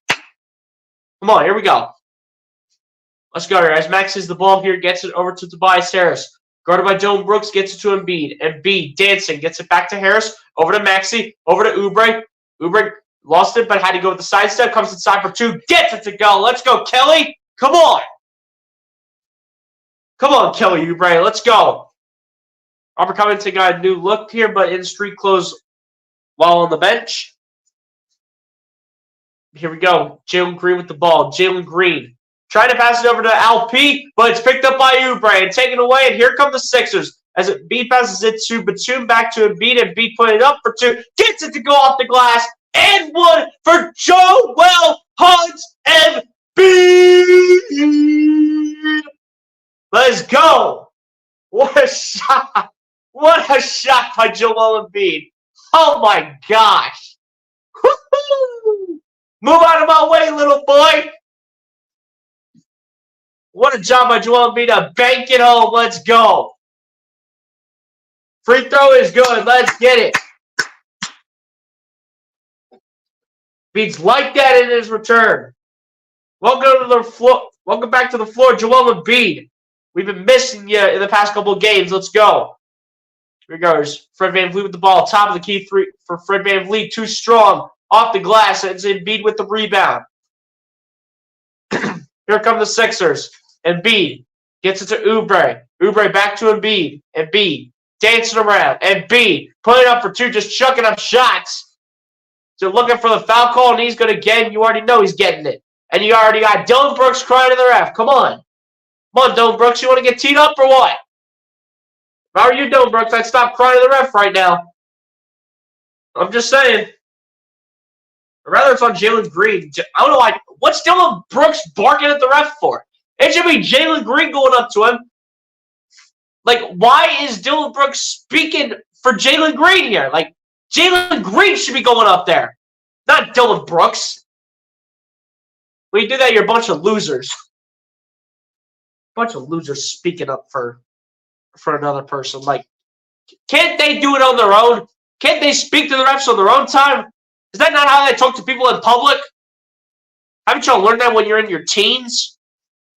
B: Come on, here we go. Let's go here. As Max is the ball here, gets it over to Tobias Harris. Guarded by Dillon Brooks, gets it to Embiid. Embiid dancing, gets it back to Harris. Over to Maxey, over to Oubre. Oubre lost it, but had to go with the sidestep. Comes inside for two, gets it to go. Let's go, Kelly. Come on. Come on, Kelly Oubre. Let's go. Robert Covington got a new look here, but in street clothes while on the bench. Here we go. Jalen Green with the ball. Jalen Green Trying to pass it over to Alp, but it's picked up by Oubre and taken away. And here come the Sixers as Embiid passes it to Batum, back to Embiid. Embiid putting it up for two, gets it to go off the glass, and one for Joel Hunts Embiid. Let's go. What a shot. What a shot by Joel Embiid. Oh my gosh. Woo-hoo. Move out of my way, little boy. What a job by Joel Embiid to bank it home. Let's go. Free throw is good. Let's get it. Embiid's like that in his return. Welcome to the floor. Welcome back to the floor, Joel Embiid. We've been missing you in the past couple of games. Let's go. Here goes Fred VanVleet with the ball. Top of the key three for Fred VanVleet. Too strong. Off the glass. And it's Embiid with the rebound. Here come the Sixers. Embiid gets it to Oubre. Oubre back to Embiid. Embiid dancing around. Embiid putting up for two, just chucking up shots. So looking for the foul call, and he's going to get it. You already know he's getting it. And you already got Dillon Brooks crying to the ref. Come on. Come on, Dillon Brooks. You want to get teed up or what? If I were you, Dillon Brooks, I'd stop crying to the ref right now. I'm just saying. Or rather, it's on Jalen Green. I don't know why. What's Dillon Brooks barking at the ref for? It should be Jalen Green going up to him. Like, why is Dillon Brooks speaking for Jalen Green here? Like, Jalen Green should be going up there, not Dillon Brooks. When you do that, you're a bunch of losers. Bunch of losers speaking up for another person. Like, can't they do it on their own? Can't they speak to the refs on their own time? Is that not how they talk to people in public? Haven't y'all learned that when you're in your teens?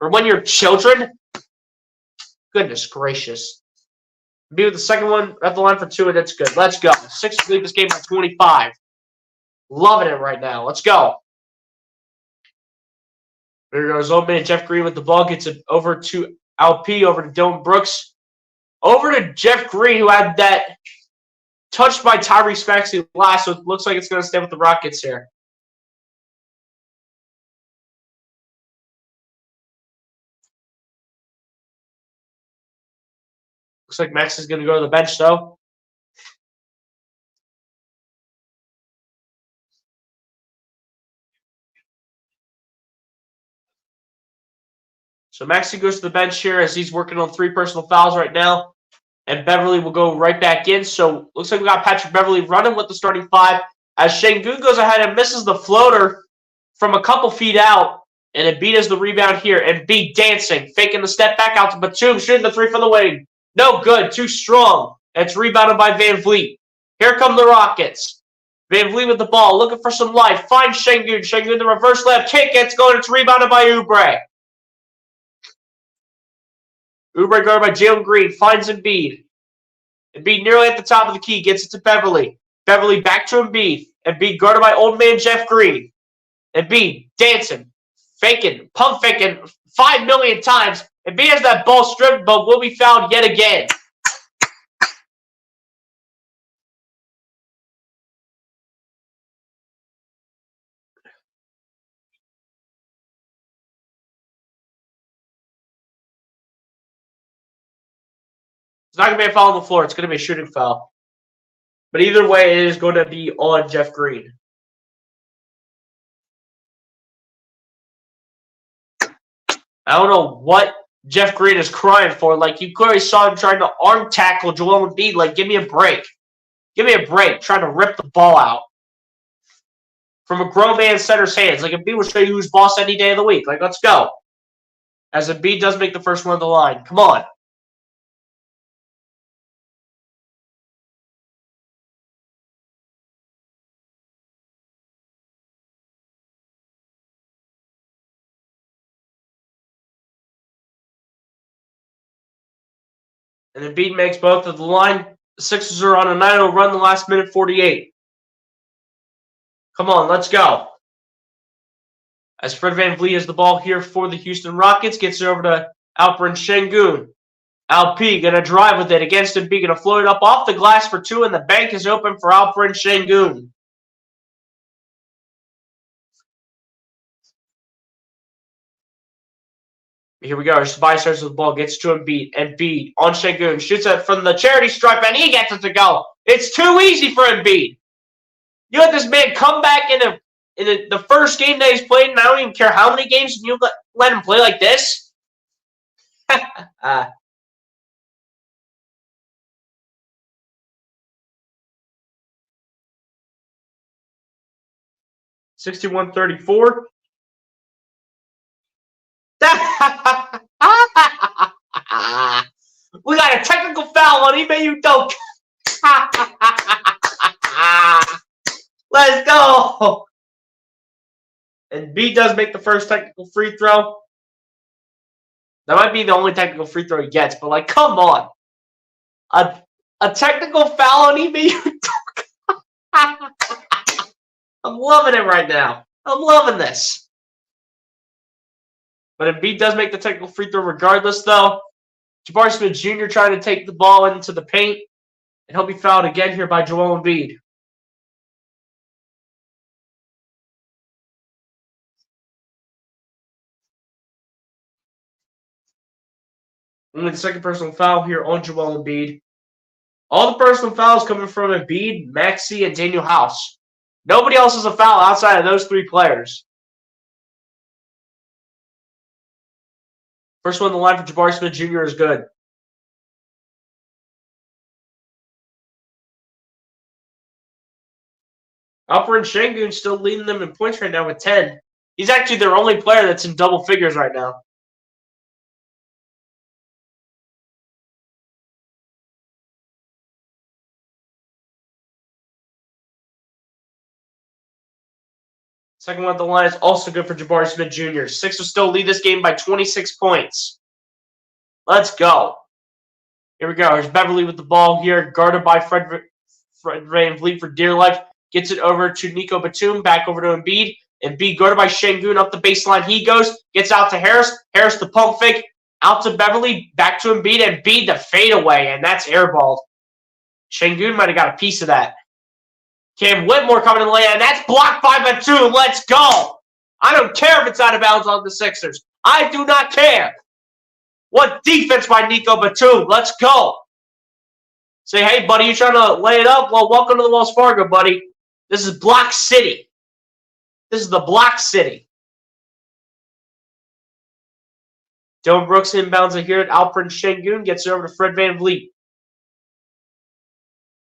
B: Or when you're children? Goodness gracious. Be with the second one at the line for two, and that's good. Let's go. Sixers lead this game by 25. Loving it right now. Let's go. There goes old man Jeff Green with the ball. Gets it over to Alp, over to Dillon Brooks. Over to Jeff Green, who had that touched by Tyrese Maxey last, so it looks like it's going to stay with the Rockets here. Looks like Max is going to go to the bench, though. So Maxey goes to the bench here as he's working on 3 personal fouls right now. And Beverly will go right back in. So looks like we got Patrick Beverly running with the starting 5 as Şengün goes ahead and misses the floater from a couple feet out. And Embiid is the rebound here. Embiid dancing, faking the step back out to Batum, shooting the 3 from the wing. No good, too strong. And it's rebounded by VanVleet. Here come the Rockets. VanVleet with the ball, looking for some life. Finds Şengün. Şengün, the reverse left kick. It's going. It's rebounded by Oubre. Oubre guarded by Jalen Green. Finds Embiid. Embiid nearly at the top of the key. Gets it to Beverly. Beverly back to Embiid. Embiid guarded by old man Jeff Green. Embiid dancing, faking, pump faking 5 million times. Embiid has that ball stripped, but will be fouled yet again. It's not going to be a foul on the floor. It's going to be a shooting foul. But either way, it is going to be on Jeff Green. I don't know what Jeff Green is crying for. Like, you clearly saw him trying to arm tackle Joel Embiid. Like, give me a break. Give me a break. Trying to rip the ball out from a grown man center's hands. Like, Embiid will show you who's boss any day of the week. Like, let's go. As Embiid does make the first one on the line. Come on. And Embiid makes both of the line. The Sixers are on a 9-0 run the last minute 48. Come on, let's go. As Fred VanVleet has the ball here for the Houston Rockets. Gets it over to Alperen Şengün. Alp going to drive with it against Embiid. Going to float it up off the glass for 2, and the bank is open for Alperen Şengün. Here we go. Tobias starts with the ball, gets to Embiid. Embiid on Şengün, shoots it from the charity stripe, and he gets it to go. It's too easy for Embiid. You let this man come back in the first game that he's played, and I don't even care how many games, and you let him play like this? 61-34. We got a technical foul on Ime Udoka. Let's go. And B does make the first technical free throw. That might be the only technical free throw he gets, but like, come on. A technical foul on Ime Udoka. I'm loving it right now. I'm loving this. But Embiid does make the technical free throw regardless, though. Jabari Smith Jr. trying to take the ball into the paint, and he'll be fouled again here by Joel Embiid. Only the second personal foul here on Joel Embiid. All the personal fouls coming from Embiid, Maxey, and Daniel House. Nobody else has a foul outside of those three players. First one on the line for Jabari Smith Jr. is good. Alperen Şengün still leading them in points right now with 10. He's actually their only player that's in double figures right now. Second one at the line is also good for Jabari Smith Jr. Sixers still lead this game by 26 points. Let's go. Here we go. Here's Beverly with the ball here, guarded by Fred VanVleet for dear life. Gets it over to Nico Batum, back over to Embiid. Embiid guarded by Şengün up the baseline. He goes, gets out to Harris. Harris the pump fake, out to Beverly, back to Embiid. Embiid the fadeaway, and that's airballed. Şengün might have got a piece of that. Cam Whitmore coming in the lane, and that's blocked by Batum. Let's go. I don't care if it's out of bounds on the Sixers. I do not care. What defense by Nico Batum. Let's go. Say, hey, buddy, you trying to lay it up? Well, welcome to the Wells Fargo, buddy. This is Block City. This is the Block City. Dillon Brooks inbounds it here at Alperen Şengün. Gets it over to Fred VanVleet.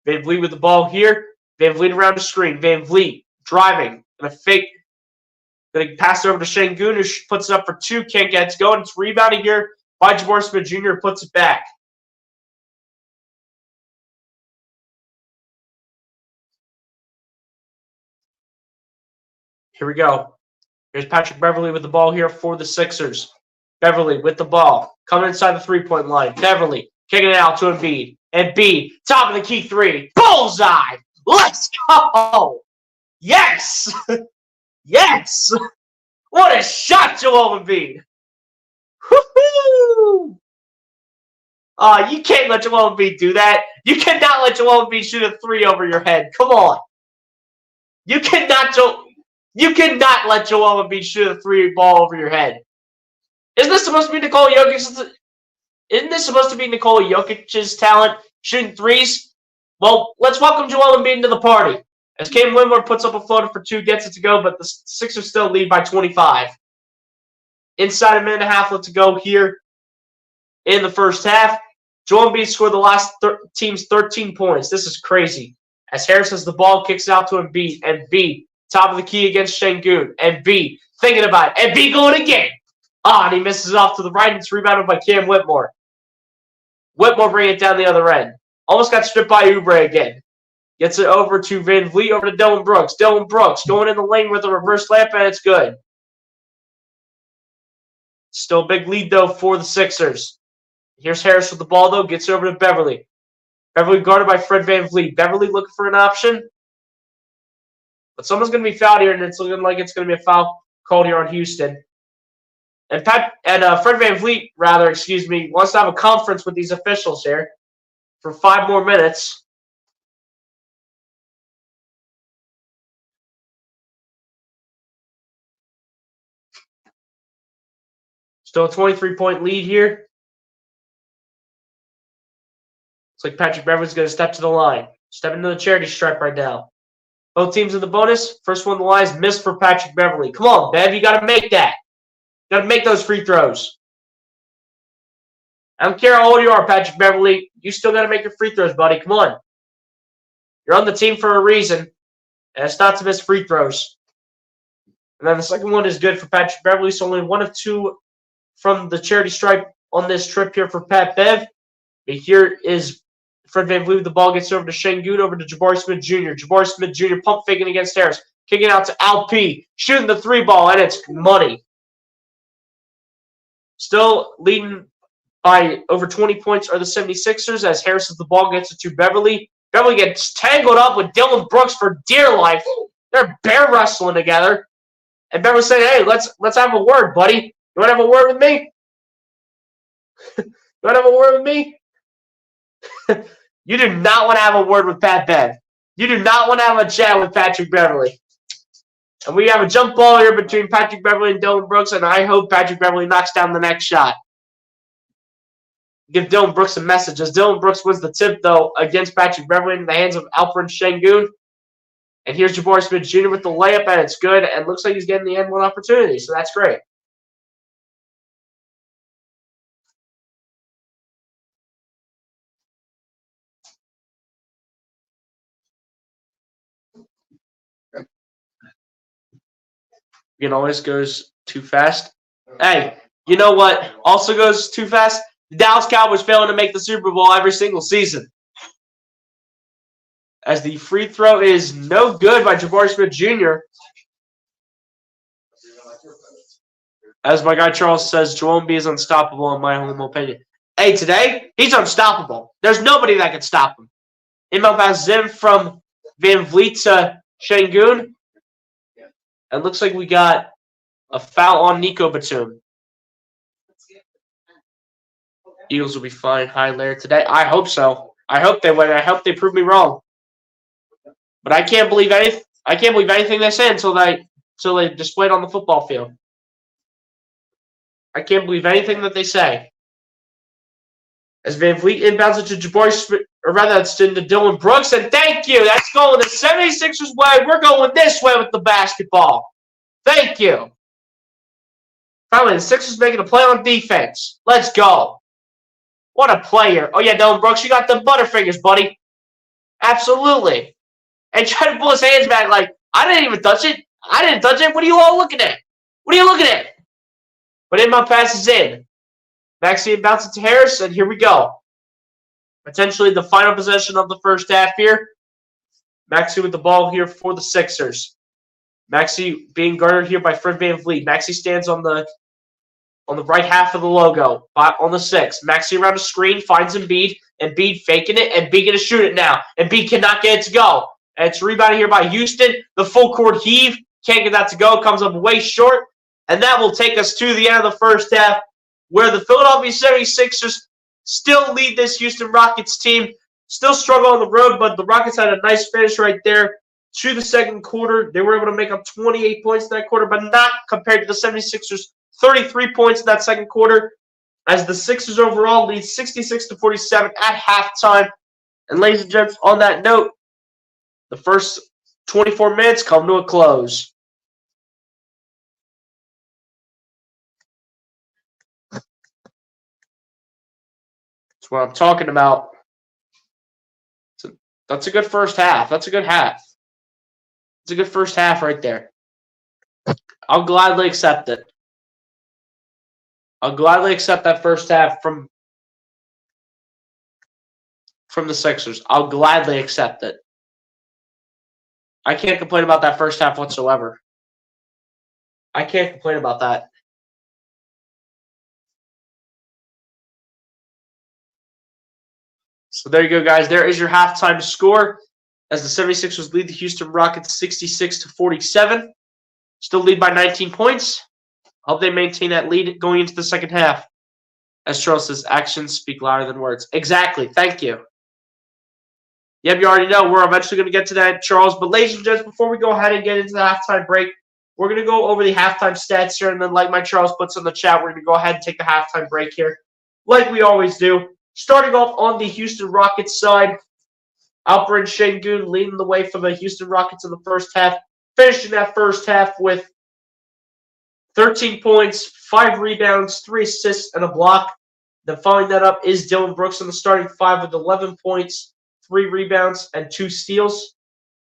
B: VanVleet with the ball here. VanVleet around the screen. VanVleet driving. And a fake. Going to pass it over to Şengün, who puts it up for two. Can't get it going. It's rebounded here by Jabari Smith Jr. Puts it back. Here we go. Here's Patrick Beverly with the ball here for the Sixers. Beverly with the ball. Coming inside the three-point line. Beverly kicking it out to Embiid. Embiid, top of the key three. Bullseye! Let's go! Yes! Yes! What a shot, Joel Embiid! Woo-hoo! You can't let Joel Embiid do that. You cannot let Joel Embiid shoot a three over your head. Come on. You cannot let Joel Embiid shoot a three ball over your head. Isn't this supposed to be Nikola Jokic? Isn't this supposed to be Nikola Jokic's talent, shooting threes? Well, let's welcome Joel Embiid into the party. As Cam Whitmore puts up a floater for two, gets it to go, but the Sixers still lead by 25. Inside a minute and a half left to go here in the first half. Joel Embiid scored the last team's 13 points. This is crazy. As Harris has the ball, kicks it out to Embiid. Embiid, top of the key against Şengün. Embiid, thinking about it. Embiid going again. And he misses off to the right. It's rebounded by Cam Whitmore. Whitmore bringing it down the other end. Almost got stripped by Oubre again. Gets it over to VanVleet, over to Dillon Brooks. Dillon Brooks going in the lane with a reverse layup, and it's good. Still a big lead, though, for the Sixers. Here's Harris with the ball, though. Gets it over to Beverly. Beverly guarded by Fred VanVleet. Beverly looking for an option. But someone's going to be fouled here, and it's looking like it's going to be a foul called here on Houston. And Fred VanVleet, wants to have a conference with these officials here for 5 more minutes. Still a 23-point lead here. Looks like Patrick Beverley's going to step to the line. Step into the charity stripe right now. Both teams in the bonus. First one on the line is missed for Patrick Beverley. Come on, Bev. You got to make that. You got to make those free throws. I don't care how old you are, Patrick Beverley. You still got to make your free throws, buddy. Come on. You're on the team for a reason, and it's not to miss free throws. And then the second one is good for Patrick Beverley. So only one of two from the charity stripe on this trip here for Pat Bev. But here is Fred VanVleet with the ball. Gets over to Sengun, over to Jabari Smith Jr. Jabari Smith Jr. pump faking against Harris. Kicking out to Al P. Shooting the three ball, and it's money. Still leading by over 20 points are the 76ers as Harris with the ball gets it to Beverley. Beverley gets tangled up with Dillon Brooks for dear life. They're bear wrestling together. And Beverley saying, hey, let's have a word, buddy. You want to have a word with me? You want to have a word with me? You do not want to have a word with Pat Bev. You do not want to have a chat with Patrick Beverley. And we have a jump ball here between Patrick Beverley and Dillon Brooks, and I hope Patrick Beverley knocks down the next shot. Give Dillon Brooks a message. As Dillon Brooks wins the tip, though, against Patrick Beverley in the hands of Alperen Sengun. And here's Jabari Smith Jr. with the layup, and it's good. And looks like he's getting the end-one opportunity, so that's great. It always goes too fast. Hey, you know what also goes too fast? The Dallas Cowboys failing to make the Super Bowl every single season. As the free throw is no good by Jabari Smith Jr. As my guy Charles says, Joel Embiid is unstoppable in my humble opinion. Hey, today, he's unstoppable. There's nobody that can stop him. Inbound pass in from VanVleet to Sengun. And looks like we got a foul on Nico Batum. Eagles will be flying high later today. I hope so. I hope they win. I hope they prove me wrong. But I can't believe anything they say until they display it on the football field. I can't believe anything that they say. As VanVleet inbounds it to Jabari Smith, or rather, it's into Dillon Brooks, and thank you. That's going the 76ers way. We're going this way with the basketball. Thank you. Finally, the Sixers making a play on defense. Let's go. What a player. Oh, yeah, Dillon Brooks, you got the butterfingers, buddy. Absolutely. And try to pull his hands back like, I didn't even touch it. I didn't touch it. What are you all looking at? What are you looking at? But inbound pass is in. Maxey bounces to Harris, and here we go. Potentially the final possession of the first half here. Maxey with the ball here for the Sixers. Maxey being guarded here by Fred VanVleet. Maxey stands on the right half of the logo, on the 6. Maxey around the screen, finds Embiid. Embiid faking it, and Embiid going to shoot it now. Embiid cannot get it to go. And it's rebounded here by Houston. The full court heave. Can't get that to go. Comes up way short. And that will take us to the end of the first half, where the Philadelphia 76ers still lead this Houston Rockets team. Still struggle on the road, but the Rockets had a nice finish right there to the second quarter. They were able to make up 28 points in that quarter, but not compared to the 76ers. 33 points in that second quarter, as the Sixers overall lead 66-47 at halftime. And ladies and gents, on that note, the first 24 minutes come to a close. That's what I'm talking about. That's a good first half. That's a good half. It's a good first half right there. I'll gladly accept it. I'll gladly accept that first half from the Sixers. I'll gladly accept it. I can't complain about that first half whatsoever. I can't complain about that. So there you go, guys. There is your halftime score as the 76ers lead the Houston Rockets 66-47. Still lead by 19 points. Hope they maintain that lead going into the second half. As Charles says, actions speak louder than words. Exactly. Thank you. Yep, you already know. We're eventually going to get to that, Charles. But ladies and gents, before we go ahead and get into the halftime break, We're going to go over the halftime stats here, and then like Mike Charles puts in the chat, we're going to go ahead and take the halftime break here, like we always do. Starting off on the Houston Rockets side, Alperen Şengün leading the way for the Houston Rockets in the first half, finishing that first half with 13 points, 5 rebounds, 3 assists, and a block. Then following that up is Dillon Brooks in the starting 5 with 11 points, 3 rebounds, and 2 steals.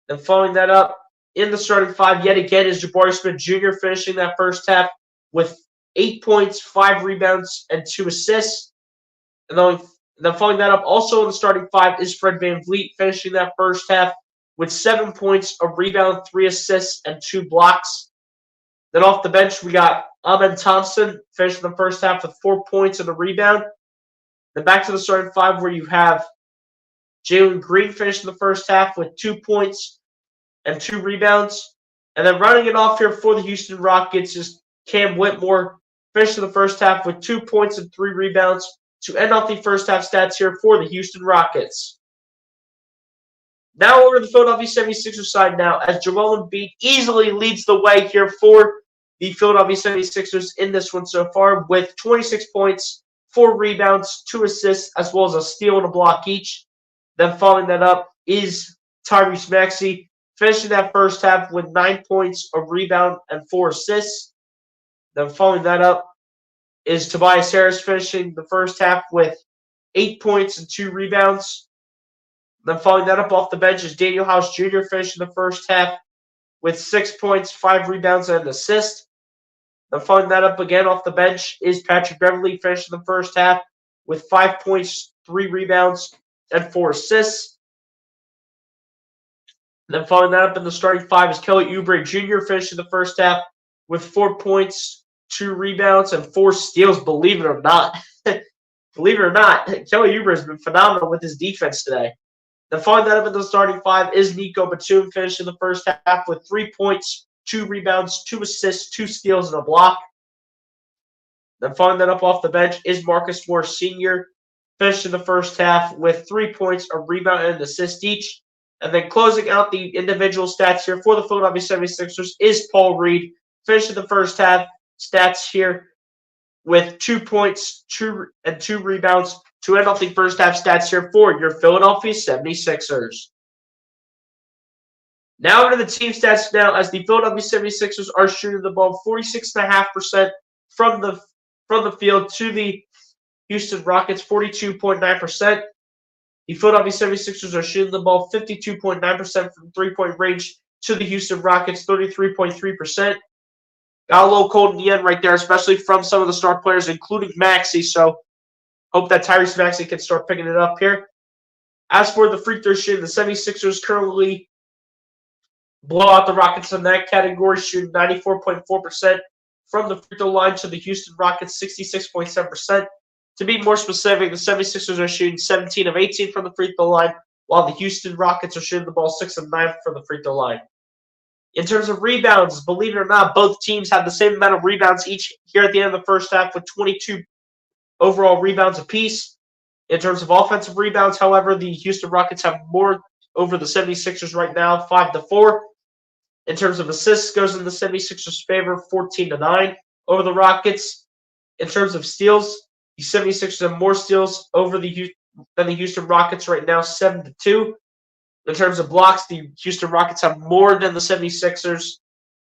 B: Then following that up in the starting 5 yet again is Jabari Smith Jr. finishing that first half with 8 points, 5 rebounds, and 2 assists. And then following that up also in the starting 5 is Fred VanVleet finishing that first half with 7 points, a rebound, 3 assists, and 2 blocks. Then off the bench, we got Amen Thompson finishing the first half with 4 points and a rebound. Then back to the starting 5 where you have Jalen Green finishing the first half with 2 points and 2 rebounds. And then running it off here for the Houston Rockets is Cam Whitmore finishing the first half with 2 points and 3 rebounds to end off the first half stats here for the Houston Rockets. Now over to the Philadelphia 76ers side now, as Joel Embiid easily leads the way here for the Philadelphia 76ers in this one so far with 26 points, 4 rebounds, 2 assists, as well as a steal and a block each. Then following that up is Tyrese Maxey, finishing that first half with 9 points, a rebound, and 4 assists. Then following that up is Tobias Harris finishing the first half with 8 points and 2 rebounds. Then following that up off the bench is Daniel House Jr. finishing the first half with 6 points, 5 rebounds, and an assist. Then following that up again off the bench is Patrick Beverley finishing the first half with 5 points, 3 rebounds, and 4 assists. Then following that up in the starting 5 is Kelly Oubre Jr. finishing the first half with 4 points, 2 rebounds, and 4 steals, believe it or not. Believe it or not, Kelly Oubre has been phenomenal with his defense today. Then following that up in the starting 5 is Nico Batum finishing the first half with 3 points, 2 rebounds, 2 assists, 2 steals, and a block. Then following that up off the bench is Marcus Morris Sr. finishing the first half with 3 points, a rebound, and an assist each. And then closing out the individual stats here for the Philadelphia 76ers is Paul Reed finishing the first half stats here with 2 points, 2 rebounds to end off the first half stats here for your Philadelphia 76ers. Now into the team stats now, as the Philadelphia 76ers are shooting the ball 46.5% from the field to the Houston Rockets 42.9%. The Philadelphia 76ers are shooting the ball 52.9% from three-point range to the Houston Rockets 33.3%. Got a little cold in the end right there, especially from some of the star players, including Maxey. So hope that Tyrese Maxey can start picking it up here. As for the free throw shooting, the 76ers currently blow out the Rockets in that category, shooting 94.4% from the free throw line to the Houston Rockets 66.7%. To be more specific, the 76ers are shooting 17 of 18 from the free throw line, while the Houston Rockets are shooting the ball 6 of 9 from the free throw line. In terms of rebounds, believe it or not, both teams have the same amount of rebounds each here at the end of the first half with 22 overall rebounds apiece. In terms of offensive rebounds, however, the Houston Rockets have more over the 76ers right now, 5-4. In terms of assists, goes in the 76ers' favor, 14-9 over the Rockets. In terms of steals, the 76ers have more steals over than the Houston Rockets right now, 7-2. In terms of blocks, the Houston Rockets have more than the 76ers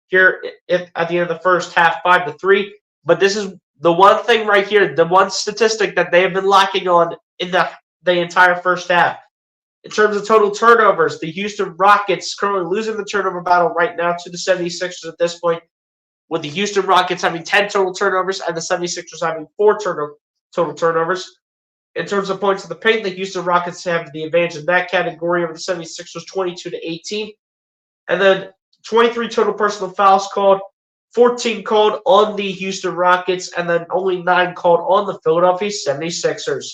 B: here at the end of the first half, 5-3. But this is the one thing right here, the one statistic that they have been lacking on in the entire first half. In terms of total turnovers, the Houston Rockets currently losing the turnover battle right now to the 76ers at this point, with the Houston Rockets having 10 total turnovers and the 76ers having 4 total turnovers. In terms of points in the paint, the Houston Rockets have the advantage in that category over the 76ers, 22-18. And then 23 total personal fouls called, 14 called on the Houston Rockets, and then only 9 called on the Philadelphia 76ers.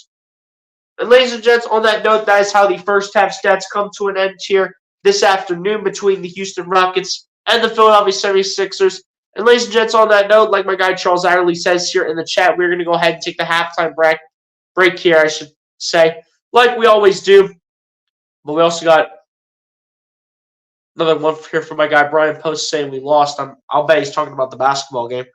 B: And ladies and gents, on that note, that is how the first half stats come to an end here this afternoon between the Houston Rockets and the Philadelphia 76ers. And ladies and gents, on that note, like my guy Charles Adderley says here in the chat, we're going to go ahead and take the halftime break here, I should say, like we always do. But we also got Another one here for my guy Brian Post saying we lost. I'll bet he's talking about the basketball game.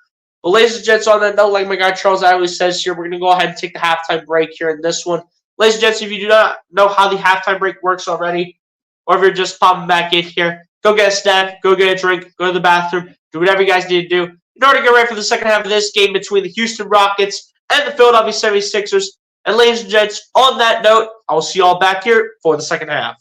B: But ladies and gents, on that note, like my guy Charles Adley says here, we're going to go ahead and take the halftime break here in this one. Ladies and gents, if you do not know how the halftime break works already, or if you're just popping back in here, go get a snack, go get a drink, go to the bathroom, do whatever you guys need to do in order to get ready for the second half of this game between the Houston Rockets and the Philadelphia 76ers. And ladies and gents, on that note, I'll see you all back here for the second half.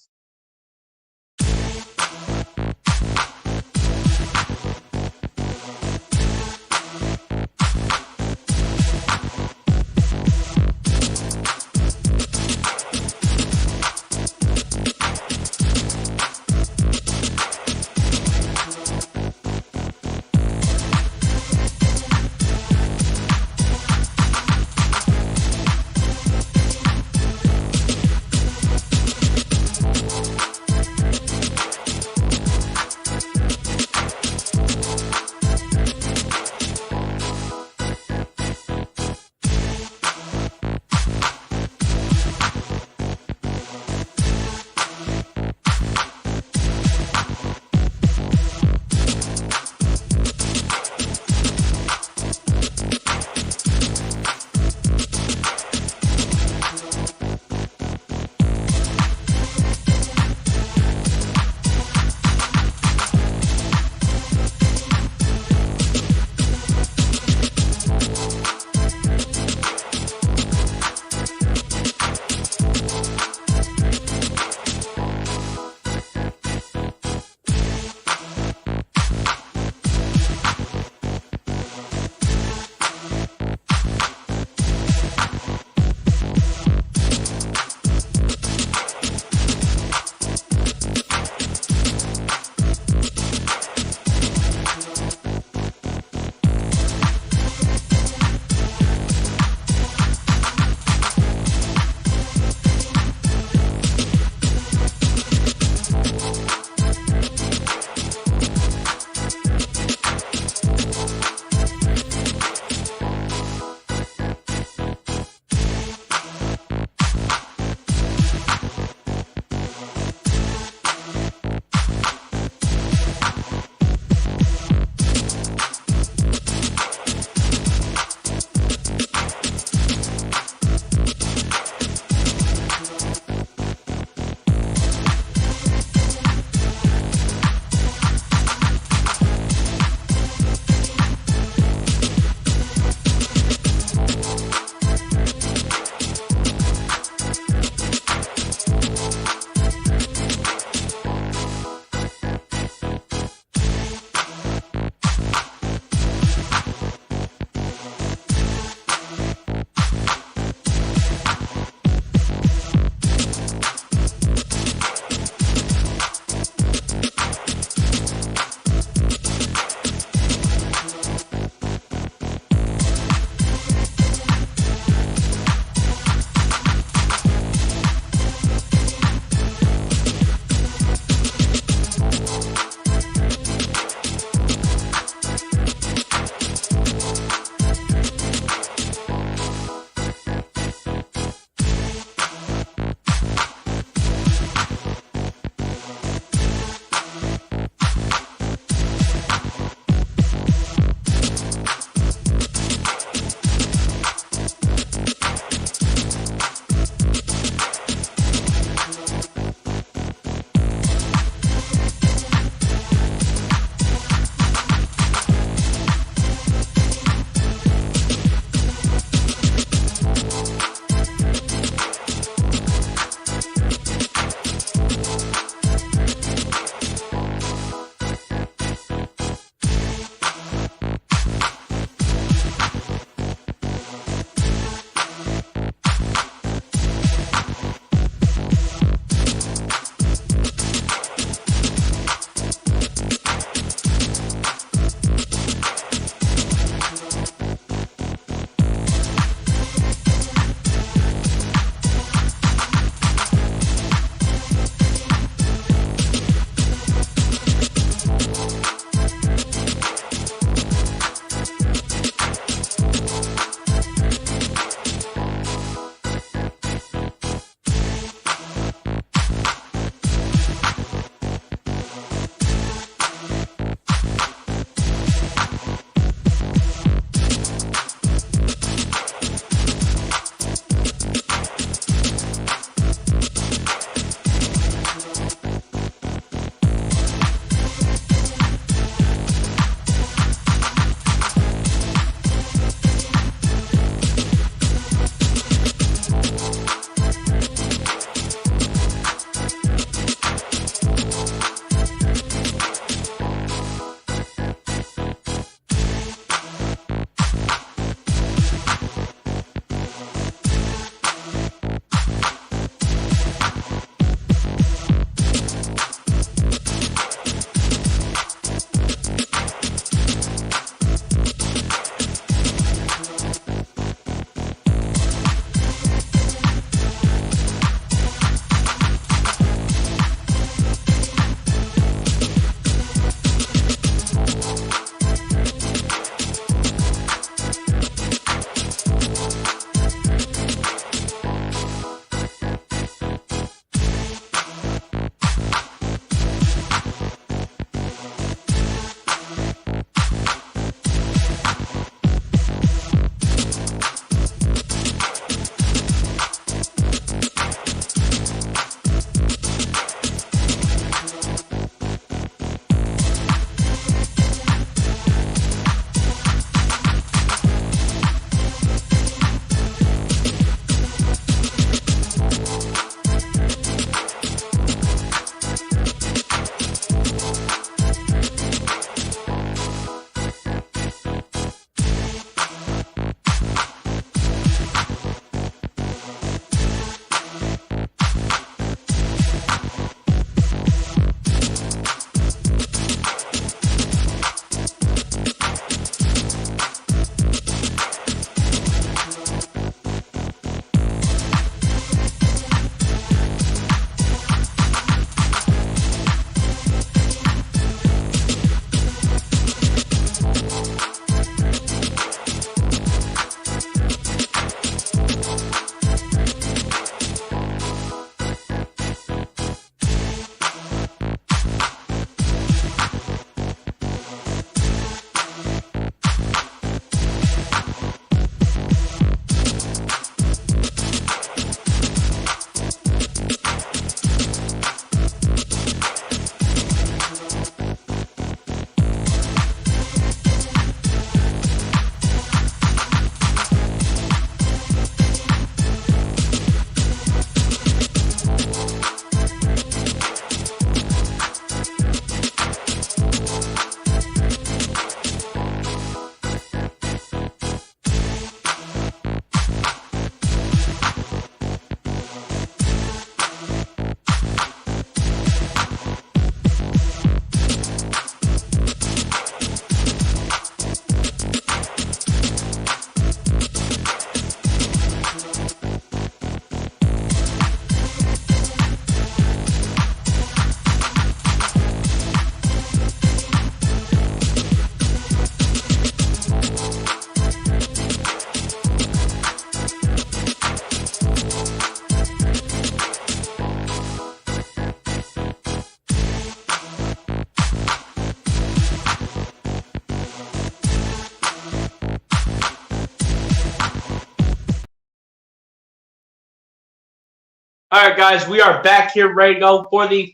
B: All right, guys, we are back here ready to go for the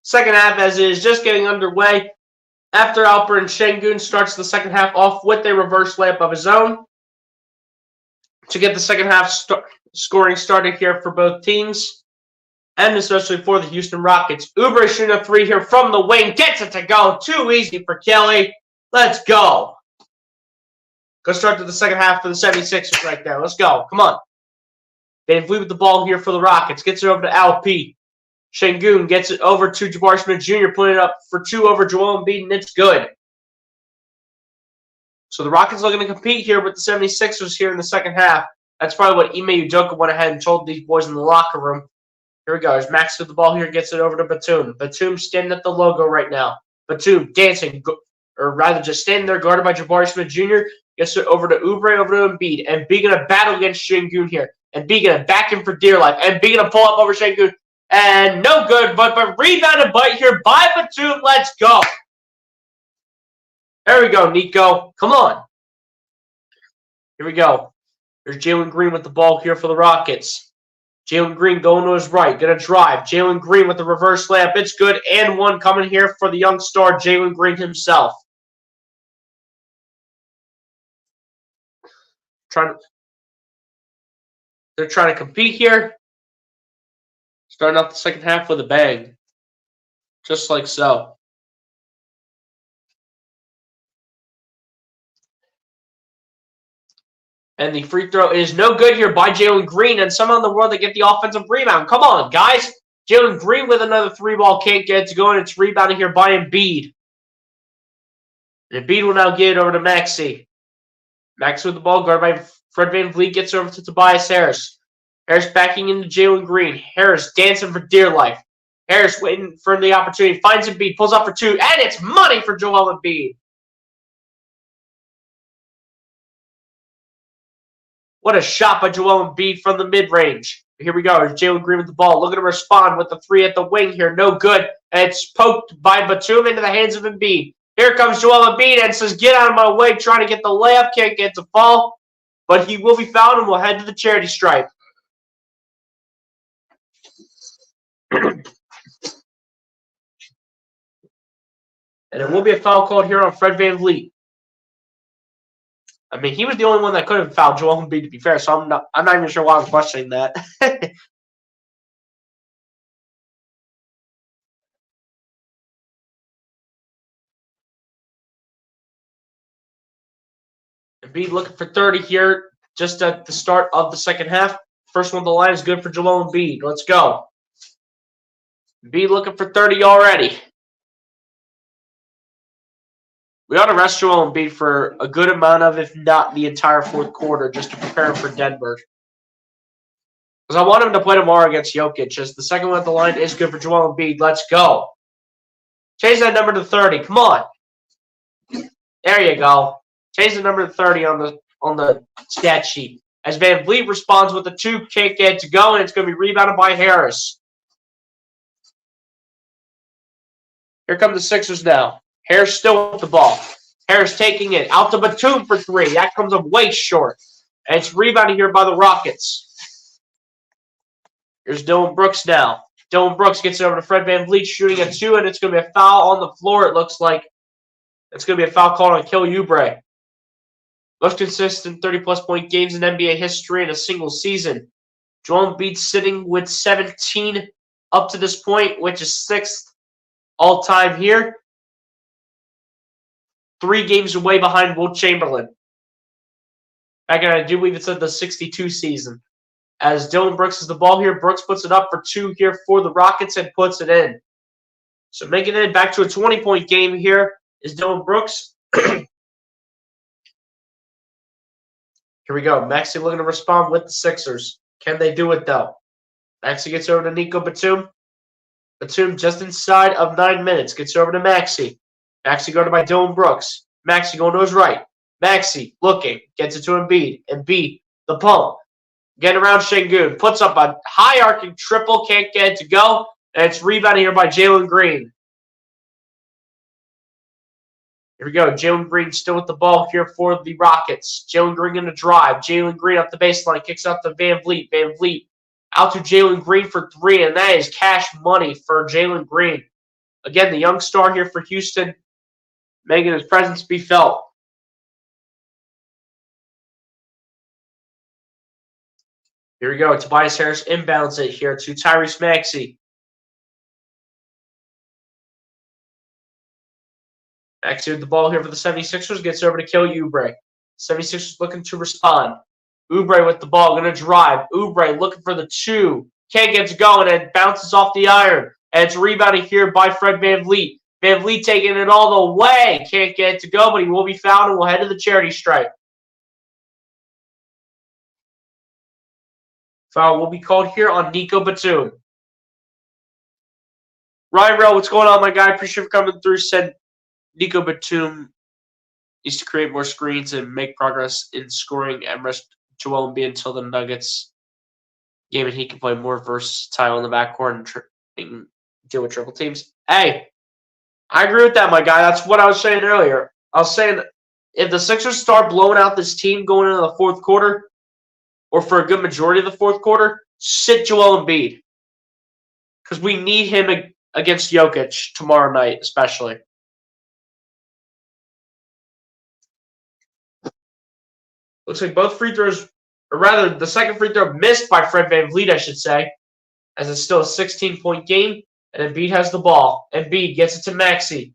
B: second half as it is just getting underway. After Alperen Şengün starts the second half off with a reverse layup of his own to get the second half scoring started here for both teams, and especially for the Houston Rockets. Oubre shooting a three here from the wing, gets it to go. Too easy for Kelly. Let's go. Go start to the second half for the 76ers right there. Let's go. Come on. VanVleet with the ball here for the Rockets. Gets it over to LP. Şengün gets it over to Jabari Smith Jr., putting it up for two over Joel Embiid, and it's good. So the Rockets looking to compete here with the 76ers here in the second half. That's probably what Ime Udoka went ahead and told these boys in the locker room. Here we go. As Max with the ball here, gets it over to Batum. Batum standing at the logo right now. Batum dancing, or rather just standing there, guarded by Jabari Smith Jr., gets it over to Oubre, over to Embiid. Embiid going to battle against Şengün here. Embiid going to back him for dear life. Embiid going to pull up over Şengün. And no good, but rebounded bite here by Batum. Let's go. There we go, Nico. Come on. Here we go. There's Jalen Green with the ball here for the Rockets. Jalen Green going to his right. Going to drive. Jalen Green with the reverse layup. It's good. And one coming here for the young star, Jalen Green himself. They're trying to compete here. Starting off the second half with a bang. Just like so. And the free throw is no good here by Jalen Green. And somehow in the world they get the offensive rebound. Come on, guys. Jalen Green with another three ball. Can't get it to go. And it's rebounded here by Embiid. And Embiid will now get it over to Maxey. Maxey with the ball. Guarded by Fred VanVleet. Gets over to Tobias Harris. Harris backing into Jalen Green. Harris dancing for dear life. Harris waiting for the opportunity. Finds Embiid. Pulls up for two. And it's money for Joel Embiid. What a shot by Joel Embiid from the mid-range. Here we go. There's Jalen Green with the ball. Looking to respond with the three at the wing here. No good. And it's poked by Batum into the hands of Embiid. Here comes Joel Embiid and says, get out of my way. Trying to get the layup. Can't get to fall. But he will be fouled and will head to the charity stripe. And it will be a foul called here on Fred VanVleet. I mean, he was the only one that could have fouled Joel Embiid, to be fair, so I'm not even sure why I'm questioning that. Embiid looking for 30 here just at the start of the second half. First one on the line is good for Joel Embiid. Let's go. Embiid looking for 30 already. We ought to rest Joel Embiid for a good amount of, if not the entire fourth quarter, just to prepare him for Denver. Because I want him to play tomorrow against Jokic, as the second one at the line is good for Joel Embiid. Let's go. Change that number to 30. Come on. There you go. Change the number to 30 on the stat sheet. As VanVleet responds with the two, can't get it to go, and it's going to be rebounded by Harris. Here come the Sixers now. Harris still with the ball. Harris taking it. Out to Batum for three. That comes up way short. And it's rebounded here by the Rockets. Here's Dillon Brooks now. Dillon Brooks gets it over to Fred VanVleet, shooting a two, and it's going to be a foul on the floor, it looks like. It's going to be a foul called on Kelly Oubre. Most consistent 30-plus point games in NBA history in a single season. Joel Embiid sitting with 17 up to this point, which is sixth all-time here. 3 games away behind Wilt Chamberlain. Back in, I do believe it's at the 62 season. As Dillon Brooks has the ball here, Brooks puts it up for 2 here for the Rockets and puts it in. So making it back to a 20-point game here is Dillon Brooks. Here we go. Maxey looking to respond with the Sixers. Can they do it, though? Maxey gets over to Nico Batum. Batum just inside of 9 minutes. Gets over to Maxey. Maxey guarded by Dillon Brooks. Maxey going to his right. Maxey looking. Gets it to Embiid. Embiid, the pump. Getting around Şengün. Puts up a high arcing triple. Can't get it to go. And it's rebounded here by Jalen Green. Here we go. Jalen Green still with the ball here for the Rockets. Jalen Green going to drive. Jalen Green up the baseline. Kicks out to VanVleet. VanVleet out to Jalen Green for 3, and that is cash money for Jalen Green. Again, the young star here for Houston, making his presence be felt. Here we go. Tobias Harris inbounds it here to Tyrese Maxey. Maxey with the ball here for the 76ers. Gets over to Kelly Oubre. 76ers looking to respond. Oubre with the ball. Going to drive. Oubre looking for the 2. Can't get to go, and it bounces off the iron. And it's rebounded here by Fred VanVleet. VanVleet taking it all the way. Can't get it to go, but he will be fouled and will head to the charity stripe. Foul will be called here on Nico Batum. Ryan Rell, what's going on, my guy? Appreciate you for coming through. Said Nico Batum needs to create more screens and make progress in scoring and rest Joel Embiid until the Nuggets game, and he can play more versatile in the backcourt and deal with triple teams. Hey, I agree with that, my guy. That's what I was saying earlier. I was saying if the Sixers start blowing out this team going into the fourth quarter, or for a good majority of the fourth quarter, sit Joel Embiid. Because we need him against Jokic tomorrow night, especially. Looks like both free throws, or rather the second free throw missed by Fred VanVleet, I should say, as it's still a 16-point game, and Embiid has the ball. Embiid gets it to Maxey.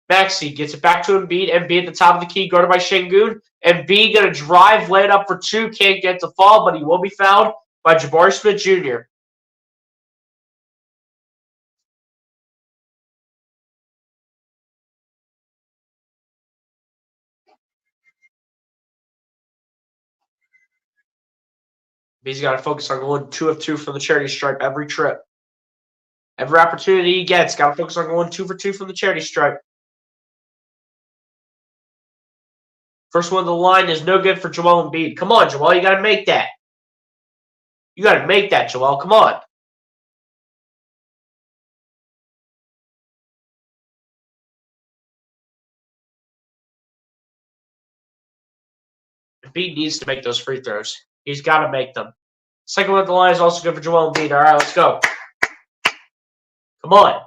B: Maxey gets it back to Embiid. Embiid at the top of the key, guarded by Şengün. Embiid going to drive, lay it up for 2. Can't get to fall, but he will be fouled by Jabari Smith Jr. He's got to focus on going 2 of 2 from the charity stripe every trip. Every opportunity he gets, got to focus on going 2 for 2 from the charity stripe. First one of the line is no good for Joel Embiid. Come on, Joel, you got to make that. You got to make that, Joel. Come on. Embiid needs to make those free throws. He's got to make them. Second one of the line is also good for Joel Embiid. All right, let's go. Come on.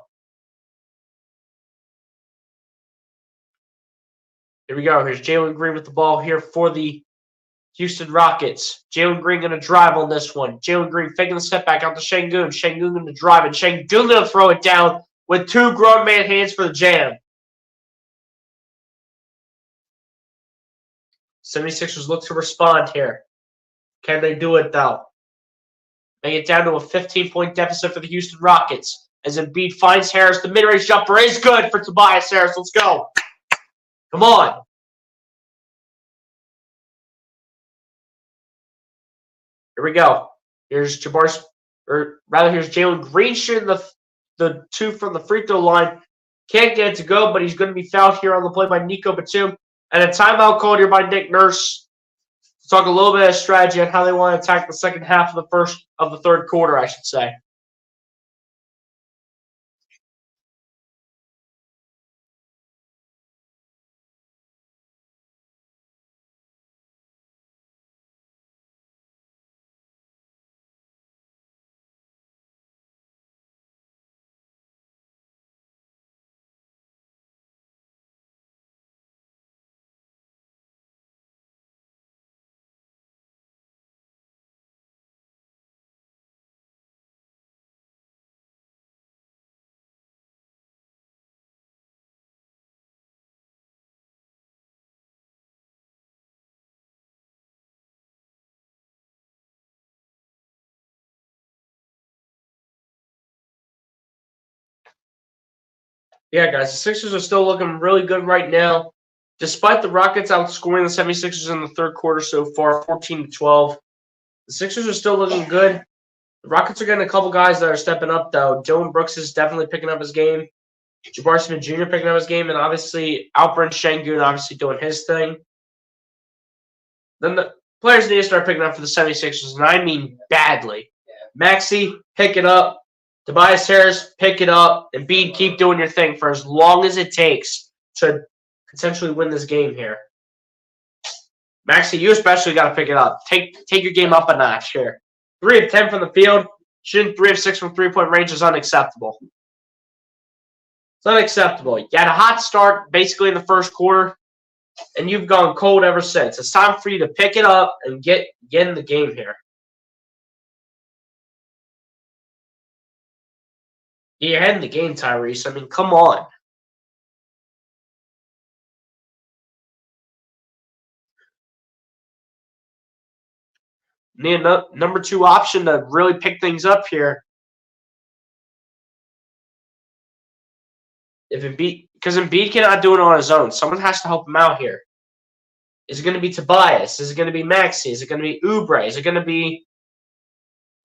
B: Here we go. Here's Jalen Green with the ball here for the Houston Rockets. Jalen Green going to drive on this one. Jalen Green faking the step back out to Şengün. Şengün going to drive, and Şengün going to throw it down with 2 grown man hands for the jam. 76ers look to respond here. Can they do it, though? Make it down to a 15-point deficit for the Houston Rockets. As Embiid finds Harris, the mid-range jumper is good for Tobias Harris. Let's go. Come on. Here we go. Here's Jalen Green shooting the 2 from the free throw line. Can't get it to go, but he's going to be fouled here on the play by Nico Batum. And a timeout called here by Nick Nurse to talk a little bit of strategy on how they want to attack the second half of the third quarter, I should say. Yeah, guys, the Sixers are still looking really good right now. Despite the Rockets outscoring the 76ers in the third quarter so far, 14-12, the Sixers are still looking good. The Rockets are getting a couple guys that are stepping up, though. Dillon Brooks is definitely picking up his game. Jabari Smith Jr. picking up his game, and obviously Alperen Şengün obviously doing his thing. Then the players need to start picking up for the 76ers, and I mean badly. Maxey, pick it up. Tobias Harris, pick it up. Embiid, keep doing your thing for as long as it takes to potentially win this game here. Maxey, you especially got to pick it up. Take your game up a notch here. 3 of 10 from the field. Shooting 3 of 6 from three-point range is unacceptable. It's unacceptable. You had a hot start basically in the first quarter, and you've gone cold ever since. It's time for you to pick it up and get in the game here. You're ahead in the game, Tyrese. I mean, come on. Need a number 2 option to really pick things up here. Because Embiid cannot do it on his own. Someone has to help him out here. Is it going to be Tobias? Is it going to be Maxey? Is it going to be Oubre? Is it going to be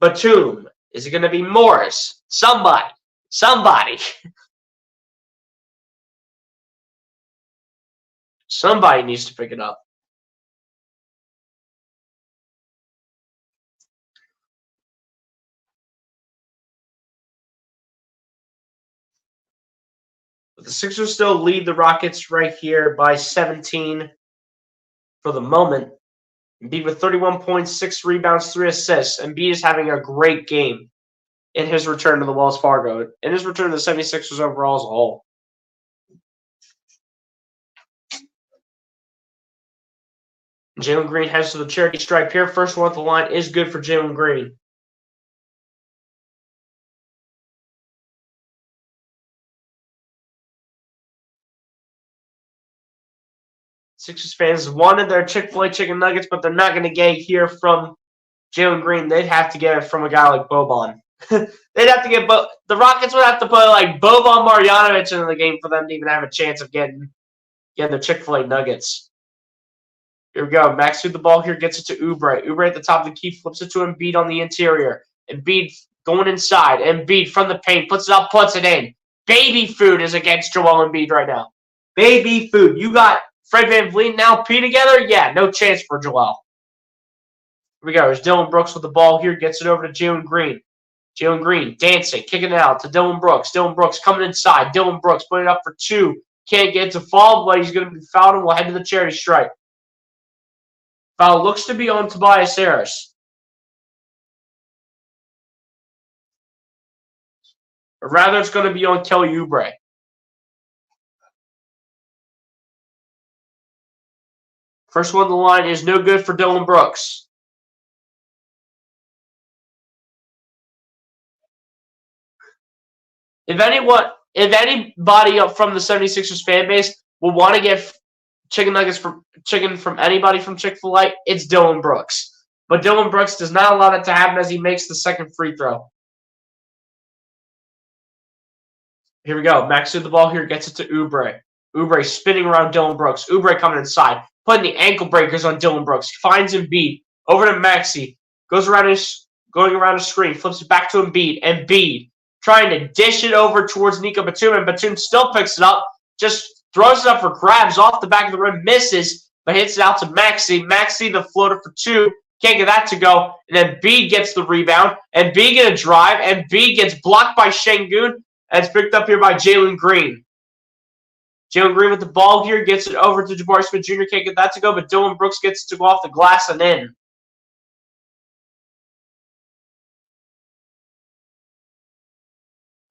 B: Batum? Is it going to be Morris? Somebody. Somebody needs to pick it up. But the Sixers still lead the Rockets right here by 17 for the moment. Embiid with 31 points, 6 rebounds, 3 assists. Embiid is having a great game in his return to the Wells Fargo, in his return to the 76ers overall as a whole. Jalen Green heads to the charity stripe here. First one at the line is good for Jalen Green. Sixers fans wanted their Chick-fil-A chicken nuggets, but they're not going to get it here from Jalen Green. They'd have to get it from a guy like Boban. They'd have to get the Rockets would have to put like Boban Marjanovic into the game for them to even have a chance of getting their Chick-fil-A nuggets. Here we go. Max through the ball here, gets it to Oubre. Oubre at the top of the key, flips it to Embiid on the interior. Embiid going inside. Embiid from the paint, puts it up, puts it in. Baby food is against Joel Embiid right now. Baby food. You got Fred VanVleet and Al P together? Yeah, no chance for Joel. Here we go. There's Dillon Brooks with the ball here, gets it over to Jalen Green. Jalen Green dancing, kicking it out to Dillon Brooks. Dillon Brooks coming inside. Dillon Brooks putting it up for 2. Can't get to fall, but he's going to be fouled and we'll head to the charity stripe. Foul looks to be on Tobias Harris. Or rather, it's going to be on Kelly Oubre. First one on the line is no good for Dillon Brooks. If anybody up from the 76ers fan base will want to get chicken from anybody from Chick-fil-A, it's Dillon Brooks. But Dillon Brooks does not allow that to happen as he makes the second free throw. Here we go. Max through the ball here, gets it to Oubre. Oubre spinning around Dillon Brooks. Oubre coming inside, putting the ankle breakers on Dillon Brooks. Finds Embiid. Over to Maxey. Going around his screen. Flips it back to Embiid. Embiid trying to dish it over towards Nico Batum, and Batum still picks it up. Just throws it up for grabs off the back of the rim. Misses, but hits it out to Maxey. Maxey, the floater for 2. Can't get that to go. And then Embiid gets the rebound. Embiid gonna drive. Embiid gets blocked by Şengün. And it's picked up here by Jalen Green. Jalen Green with the ball here, gets it over to Jabari Smith Jr. Can't get that to go, but Dillon Brooks gets it to go off the glass and in.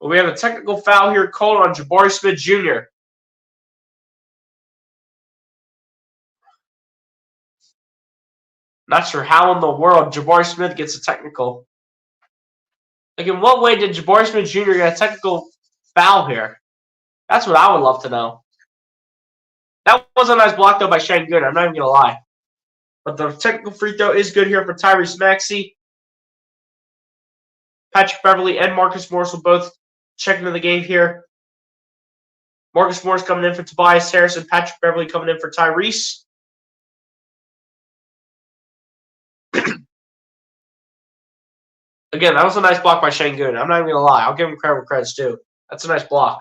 B: Well, we have a technical foul here called on Jabari Smith Jr. Not sure how in the world Jabari Smith gets a technical. Like, in what way did Jabari Smith Jr. get a technical foul here? That's what I would love to know. That was a nice block, though, by Şengün. I'm not even going to lie. But the technical free throw is good here for Tyrese Maxey. Patrick Beverley and Marcus Morris will both check into the game here. Marcus Morris coming in for Tobias Harris and Patrick Beverley coming in for Tyrese. Again, that was a nice block by Şengün. I'm not even going to lie. I'll give him credit where credit's due. That's a nice block.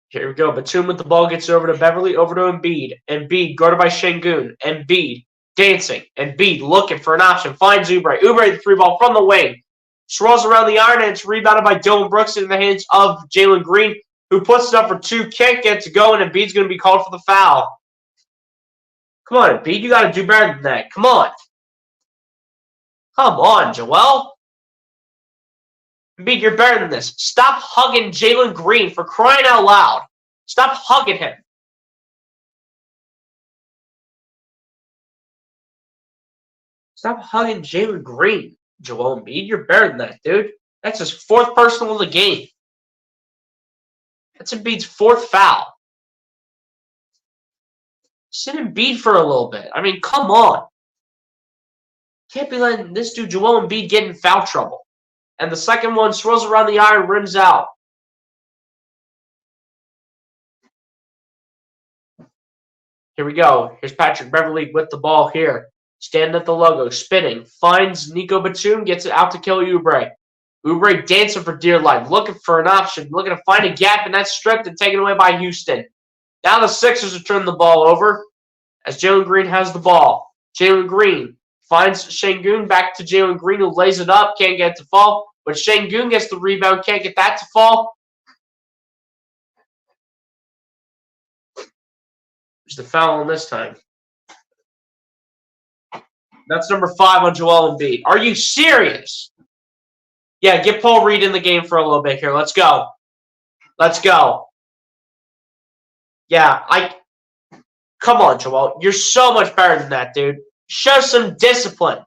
B: Here we go. Batum with the ball, gets it over to Beverley, over to Embiid. Embiid guarded by Şengün. Embiid dancing. Embiid looking for an option. Finds Oubre. Oubre the 3-ball from the wing. Swirls around the iron, and it's rebounded by Dillon Brooks in the hands of Jalen Green, who puts it up for 2. Can't get it to go, and Embiid's going to be called for the foul. Come on, Embiid. You got to do better than that. Come on. Come on, Joel. Embiid, you're better than this. Stop hugging Jalen Green for crying out loud. Stop hugging him. Stop hugging Jalen Green, Joel Embiid. You're better than that, dude. That's his 4th personal in the game. That's Embiid's 4th foul. Sit Embiid for a little bit. I mean, come on. Can't be letting this dude, Joel Embiid, get in foul trouble. And the second one swirls around the iron, rims out. Here we go. Here's Patrick Beverley with the ball here. Standing at the logo, spinning. Finds Nico Batum, gets it out to Kelly Oubre. Oubre dancing for dear life, looking for an option, looking to find a gap, and that's stripped and taken away by Houston. Now the Sixers are turning the ball over as Jalen Green has the ball. Jalen Green finds Şengün, back to Jalen Green, who lays it up, can't get it to fall. But Şengün gets the rebound, can't get that to fall. There's the foul on this time. That's number 5 on Joel Embiid. Are you serious? Yeah, get Paul Reed in the game for a little bit here. Let's go. Let's go. Yeah, come on, Joel. You're so much better than that, dude. Show some discipline.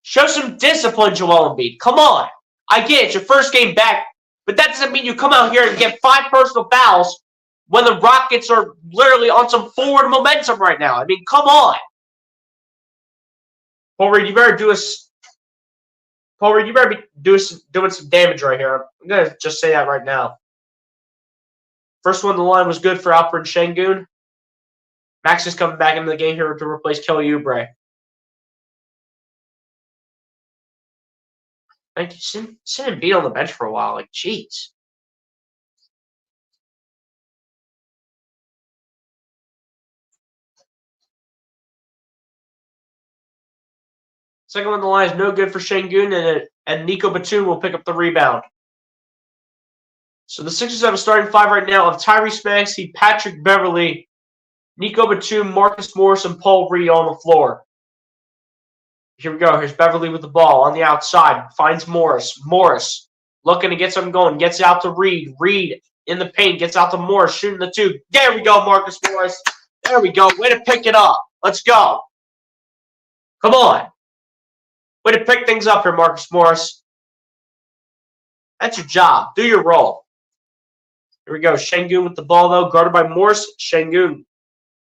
B: Show some discipline, Joel Embiid. Come on. I get it. Your first game back. But that doesn't mean you come out here and get 5 personal fouls when the Rockets are literally on some forward momentum right now. I mean, come on. Paul Reed, you better do us. Paul Reed, you better be doing some damage right here. I'm going to just say that right now. First one on the line was good for Alperen Şengün. Max is coming back into the game here to replace Kelly Oubre. Thank you. Sit and beat on the bench for a while. Like, jeez. Second one on the line is no good for Şengün, and Nico Batum will pick up the rebound. So the Sixers have a starting 5 right now of Tyrese Maxey, Patrick Beverley, Nico Batum, Marcus Morris, and Paul Reed on the floor. Here we go. Here's Beverley with the ball on the outside. Finds Morris. Morris looking to get something going. Gets out to Reed. Reed in the paint. Gets out to Morris. Shooting the 2. There we go, Marcus Morris. There we go. Way to pick it up. Let's go. Come on. Way to pick things up here, Marcus Morris. That's your job. Do your role. Here we go. Şengün with the ball, though. Guarded by Morris. Şengün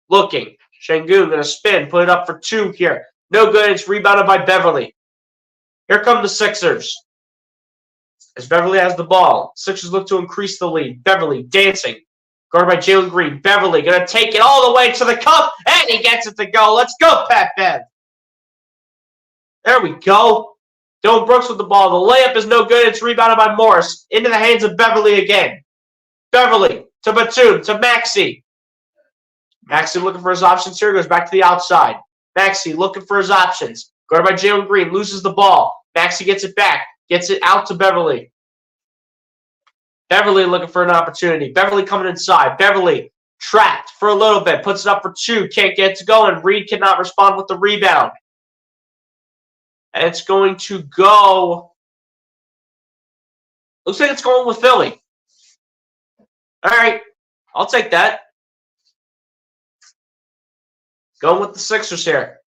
B: looking. Şengün going to spin. Put it up for 2 here. No good. It's rebounded by Beverley. Here come the Sixers. As Beverley has the ball. Sixers look to increase the lead. Beverley dancing. Guarded by Jalen Green. Beverley going to take it all the way to the cup. And he gets it to go. Let's go, Pat Bev. There we go. Dylan Brooks with the ball. The layup is no good. It's rebounded by Morris. Into the hands of Beverley again. Beverley to Batum to Maxey. Maxey looking for his options here. Goes back to the outside. Maxey looking for his options. Guarded by Jalen Green. Loses the ball. Maxey gets it back. Gets it out to Beverley. Beverley looking for an opportunity. Beverley coming inside. Beverley trapped for a little bit. Puts it up for 2. Can't get it to go. And Reed cannot respond with the rebound. And it's going to go. Looks like it's going with Philly. All right. I'll take that. Going with the Sixers here.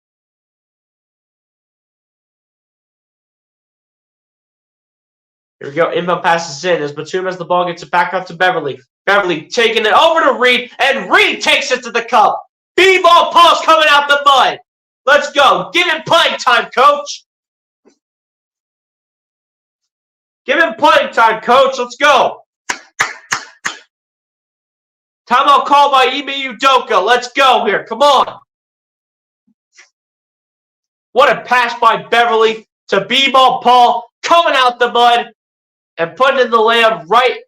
B: Here we go. Inbound passes in as Batum has the ball, gets it back up to Beverley. Beverley taking it over to Reed, and Reed takes it to the cup. B-ball Paul's coming out the mud. Let's go. Give him playing time, coach. Give him playing time, coach. Let's go. Timeout call by Ime Udoka. Let's go here. Come on. What a pass by Beverley to B-ball Paul, coming out the mud and putting in the layup right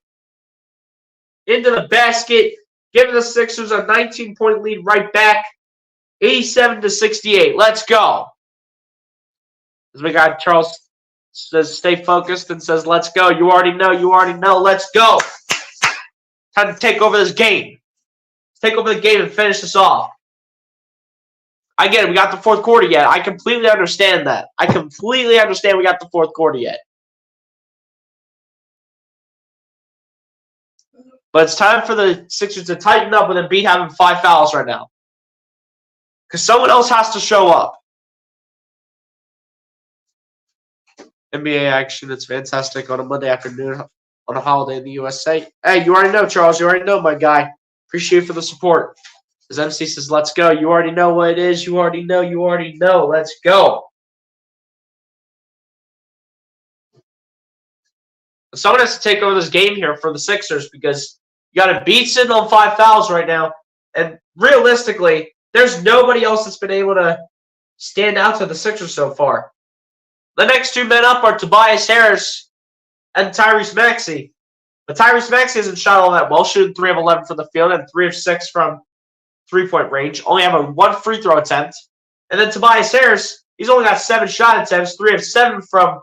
B: into the basket, giving the Sixers a 19-point lead right back, 87-68. Let's go. As we got Charles says, stay focused and says, let's go. You already know. You already know. Let's go. Time to take over this game. Let's take over the game and finish this off. I get it. We got the fourth quarter yet. I completely understand that. I completely understand we got the fourth quarter yet. But it's time for the Sixers to tighten up with Embiid having 5 fouls right now. Because someone else has to show up. NBA action, it's fantastic on a Monday afternoon on a holiday in the USA. Hey, you already know, Charles. You already know, my guy. Appreciate you for the support. As MC says, let's go. You already know what it is. You already know. You already know. Let's go. Someone has to take over this game here for the Sixers because you got Embiid sitting on 5 fouls right now. And realistically, there's nobody else that's been able to stand out to the Sixers so far. The next 2 men up are Tobias Harris and Tyrese Maxey. But Tyrese Maxey hasn't shot all that well, shooting 3 of 11 from the field and 3 of 6 from three-point range. Only having 1 free throw attempt. And then Tobias Harris, he's only got 7 shot attempts, 3 of 7 from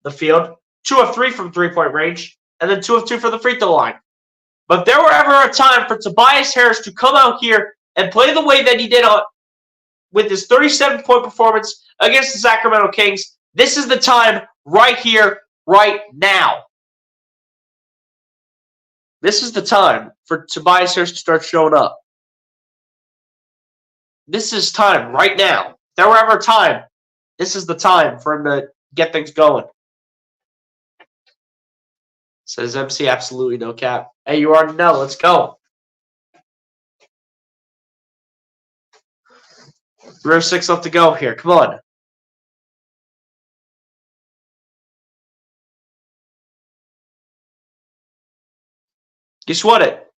B: the field, 2 of 3 from three-point range, and then 2 of 2 for the free throw line. But if there were ever a time for Tobias Harris to come out here and play the way that he did with his 37-point performance against the Sacramento Kings, this is the time right here, right now. This is the time for Tobias Harris to start showing up. This is time right now. If there were ever a time, this is the time for him to get things going. Says MC, absolutely no cap. Hey, you already know. Let's go. 3:06 left to go here. Come on. Guess what?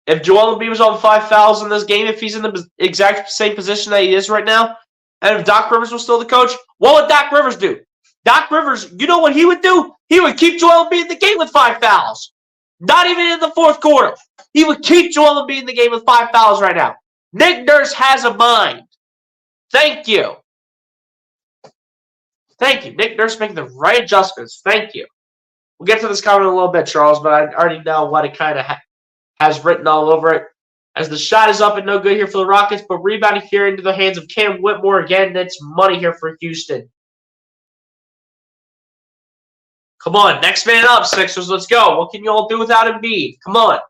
B: If Joel Embiid was on 5 fouls in this game, if he's in the exact same position that he is right now, and if Doc Rivers was still the coach, what would Doc Rivers do? Doc Rivers, you know what he would do? He would keep Joel Embiid in the game with 5 fouls. Not even in the fourth quarter. He would keep Joel Embiid in the game with 5 fouls right now. Nick Nurse has a mind. Thank you. Thank you. Nick Nurse making the right adjustments. Thank you. We'll get to this comment in a little bit, Charles, but I already know what it kind of has written all over it. As the shot is up and no good here for the Rockets, but rebounding here into the hands of Cam Whitmore again. That's money here for Houston. Come on, next man up, Sixers. Let's go. What can you all do without Embiid? Come on.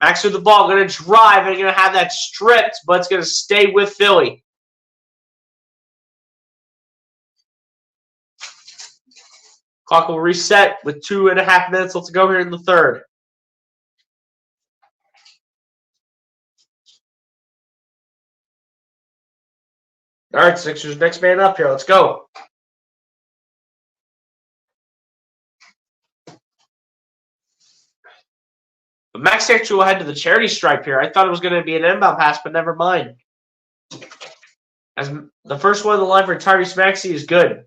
B: Max with the ball, going to drive and going to have that stripped, but it's going to stay with Philly. Clock will reset with 2.5 minutes left to go here in the third. All right, Sixers, next man up here. Let's go. But Max actually will head to the charity stripe here. I thought it was going to be an inbound pass, but never mind. As the first one on the line for Tyrese Maxey is good.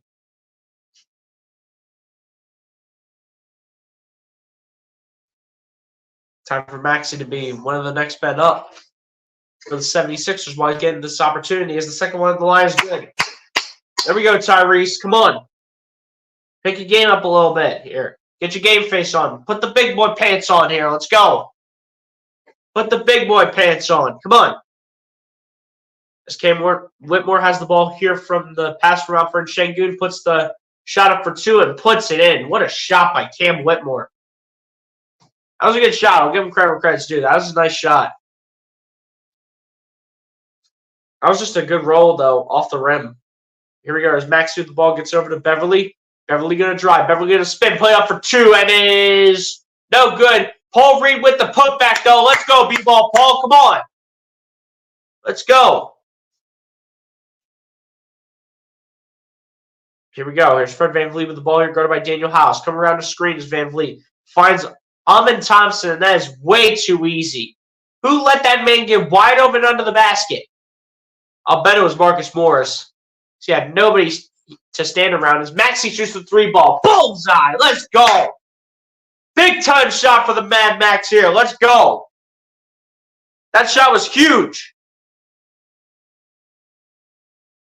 B: Time for Maxey to be one of the next men up for the 76ers while getting this opportunity as the second one on the line is good. There we go, Tyrese. Come on. Pick your game up a little bit here. Get your game face on. Put the big boy pants on here. Let's go. Put the big boy pants on. Come on. As Cam Whitmore has the ball here from the pass from Alfred Şengün, puts the shot up for 2 and puts it in. What a shot by Cam Whitmore. That was a good shot. I'll give him credit where credit's due. That was a nice shot. That was just a good roll, though, off the rim. Here we go. As Max with the ball gets over to Beverly. Beverly going to drive. Beverly going to spin. Play up for 2 and is no good. Paul Reed with the putback, though. Let's go, B-ball, Paul. Come on. Let's go. Here we go. Here's Fred VanVleet with the ball here, guarded by Daniel House. Coming around the screen is VanVleet. Finds Amen Thompson, and that is way too easy. Who let that man get wide open under the basket? I'll bet it was Marcus Morris. So he had nobody to stand around as Maxey shoots the 3-ball. Bullseye. Let's go. Big time shot for the Mad Max here. Let's go. That shot was huge.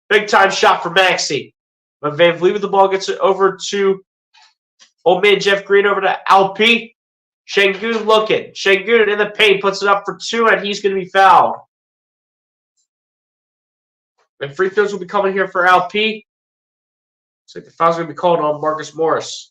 B: Big time shot for Maxey. But VanVleet with the ball gets it over to old man Jeff Green over to LP. Şengün looking. Şengün in the paint puts it up for 2 and he's going to be fouled. And free throws will be coming here for LP. Looks like the foul's going to be called on Marcus Morris.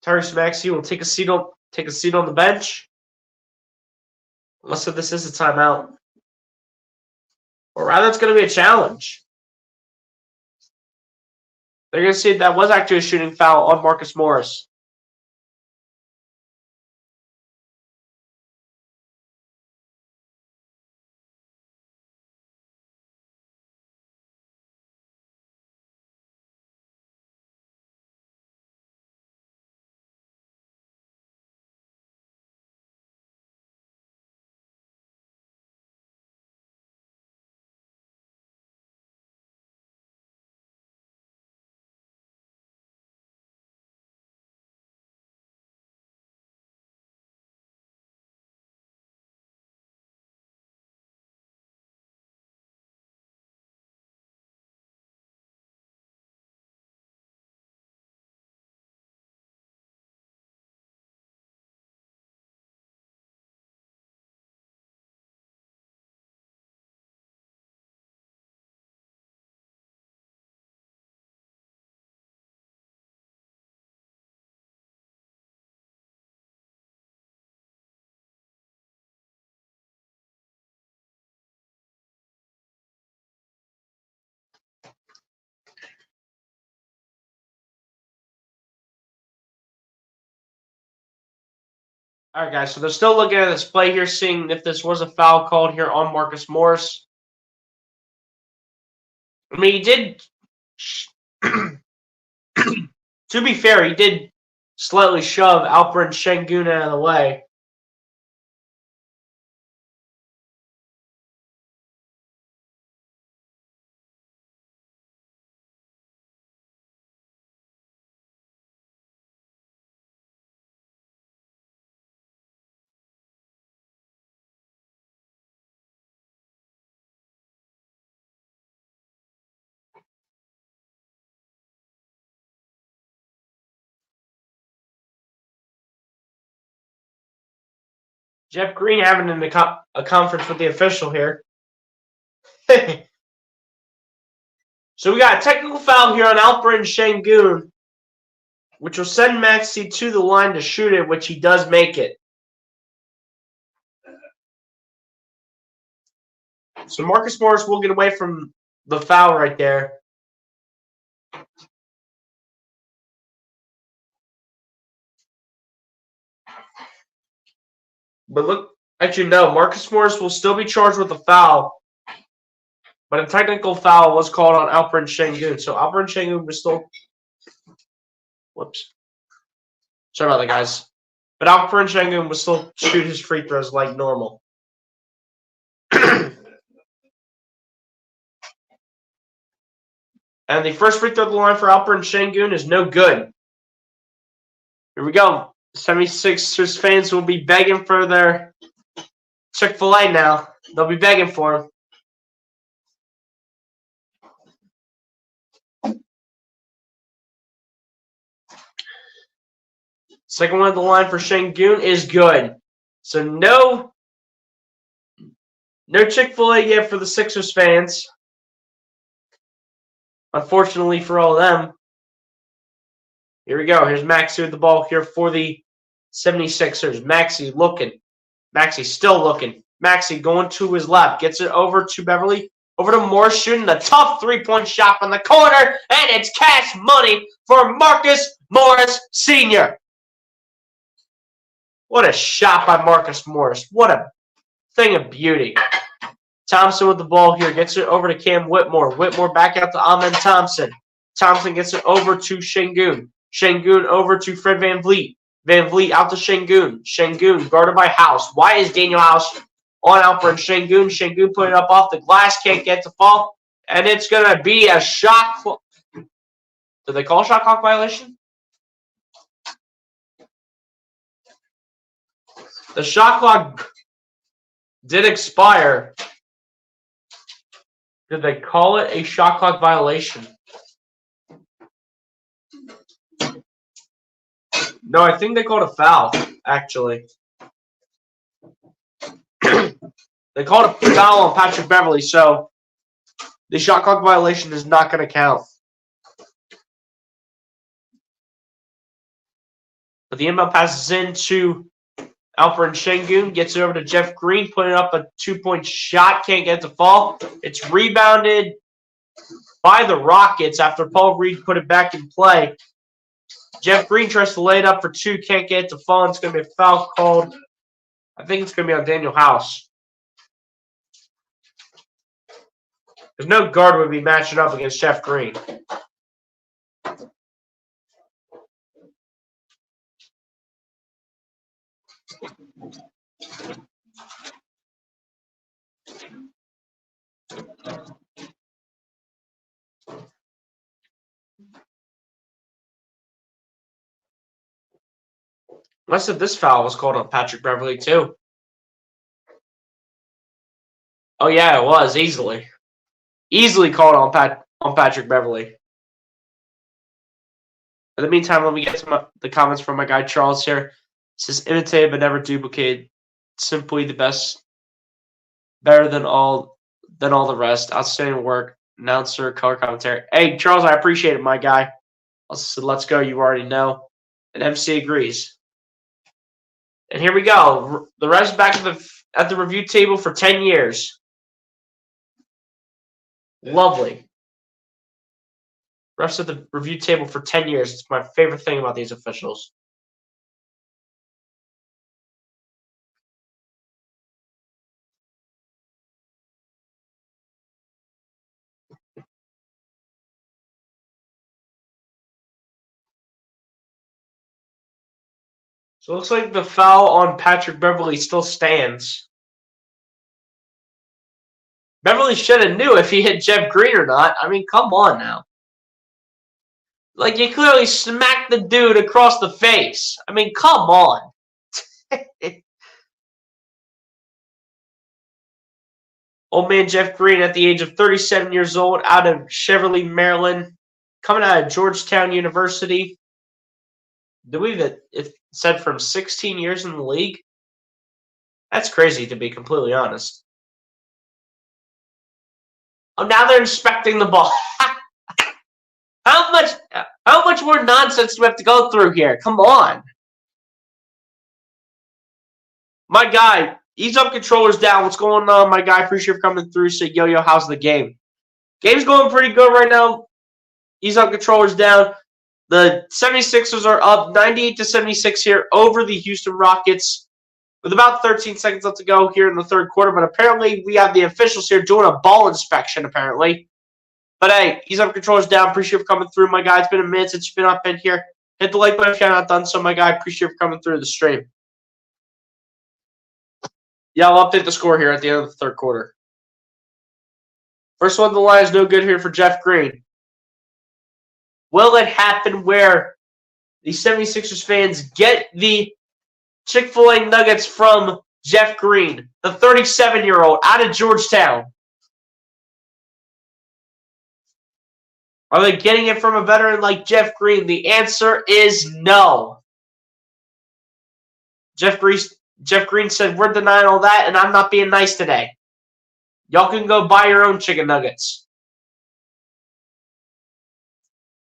B: Tyrese Maxey will take a seat on the bench. Unless this is a timeout. Or rather, it's going to be a challenge. They're going to see that was actually a shooting foul on Marcus Morris. All right, guys, so they're still looking at this play here, seeing if this was a foul called here on Marcus Morris. I mean, he did, to be fair, he did slightly shove Alperen Şengün out of the way. Jeff Green having a conference with the official here. So we got a technical foul here on Alperen Şengün, which will send Maxey to the line to shoot it, which he does make it. So Marcus Morris will get away from the foul right there. But look, actually no, Marcus Morris will still be charged with a foul. But a technical foul was called on Alperen Şengün. So Alperen Şengün was still... Whoops. Sorry about that, guys. But Alperen Şengün will still shoot his free throws like normal. And the first free throw at the line for Alperen Şengün is no good. Here we go. 76ers fans will be begging for their Chick-fil-A now. They'll be begging for him. Second one at the line for Şengün is good. So no Chick-fil-A yet for the Sixers fans. Unfortunately for all of them. Here we go. Here's Maxey with the ball here for the 76ers. Maxey looking. Maxey still looking. Maxey going to his left. Gets it over to Beverly. Over to Morris shooting a tough three-point shot from the corner. And it's cash money for Marcus Morris Sr. What a shot by Marcus Morris. What a thing of beauty. Thompson with the ball here. Gets it over to Cam Whitmore. Whitmore back out to Amen Thompson. Thompson gets it over to Şengün. Şengün over to Fred VanVleet. VanVleet out to Şengün. Şengün guarded by House. Why is Daniel House on Alperen Şengün? Şengün put it up off the glass. Can't get to fall. And it's going to be a shot clock. Did they call a shot clock violation? The shot clock did expire. Did they call it a shot clock violation? No, I think they called a foul, actually. They called a foul on Patrick Beverley, so the shot clock violation is not going to count. But the inbound passes into Alperen Şengün, gets it over to Jeff Green, putting up a 2-point shot, can't get the fall. It's rebounded by the Rockets after Paul Reed put it back in play. Jeff Green tries to lay it up for two, can't get it to fall. It's going to be a foul called. I think it's going to be on Daniel House. Because no guard would be matching up against Jeff Green. Unless if this foul was called on Patrick Beverley too. Oh yeah, it was easily. Easily called on Patrick Beverley. In the meantime, let me get to the comments from my guy Charles here. It says, imitated but never duplicated. Simply the best. Better than all the rest. Outstanding work. Announcer, color commentary. Hey, Charles, I appreciate it, my guy. I said, let's go. You already know. And MC agrees. And here we go. The refs back at the review table for 10 years. Lovely. Refs at the review table for 10 years. It's my favorite thing about these officials. So it looks like the foul on Patrick Beverley still stands. Beverley should have knew if he hit Jeff Green or not. I mean, come on now. Like, you clearly smacked the dude across the face. I mean, come on. Old man Jeff Green, at the age of 37 years old, out of Cheverly, Maryland, coming out of Georgetown University. I believe it said from 16 years in the league. That's crazy, to be completely honest. Oh, now they're inspecting the ball. How much more nonsense do we have to go through here? Come on. My guy, ease up, controllers down. What's going on, my guy? Appreciate you coming through. Say, yo, how's the game? Game's going pretty good right now. Ease up, controllers down. The 76ers are up 98-76 here over the Houston Rockets with about 13 seconds left to go here in the third quarter. But apparently we have the officials here doing a ball inspection, apparently. But hey, ease up, controllers down. Appreciate you for coming through, my guy. It's been a minute since you've been up in here. Hit the like button if you're not done so, my guy. Appreciate you for coming through the stream. Yeah, I'll update the score here at the end of the third quarter. First one on the line is no good here for Jeff Green. Will it happen where the 76ers fans get the Chick-fil-A nuggets from Jeff Green, the 37-year-old out of Georgetown? Are they getting it from a veteran like Jeff Green? The answer is no. Jeff Green said, we're denying all that, and I'm not being nice today. Y'all can go buy your own chicken nuggets.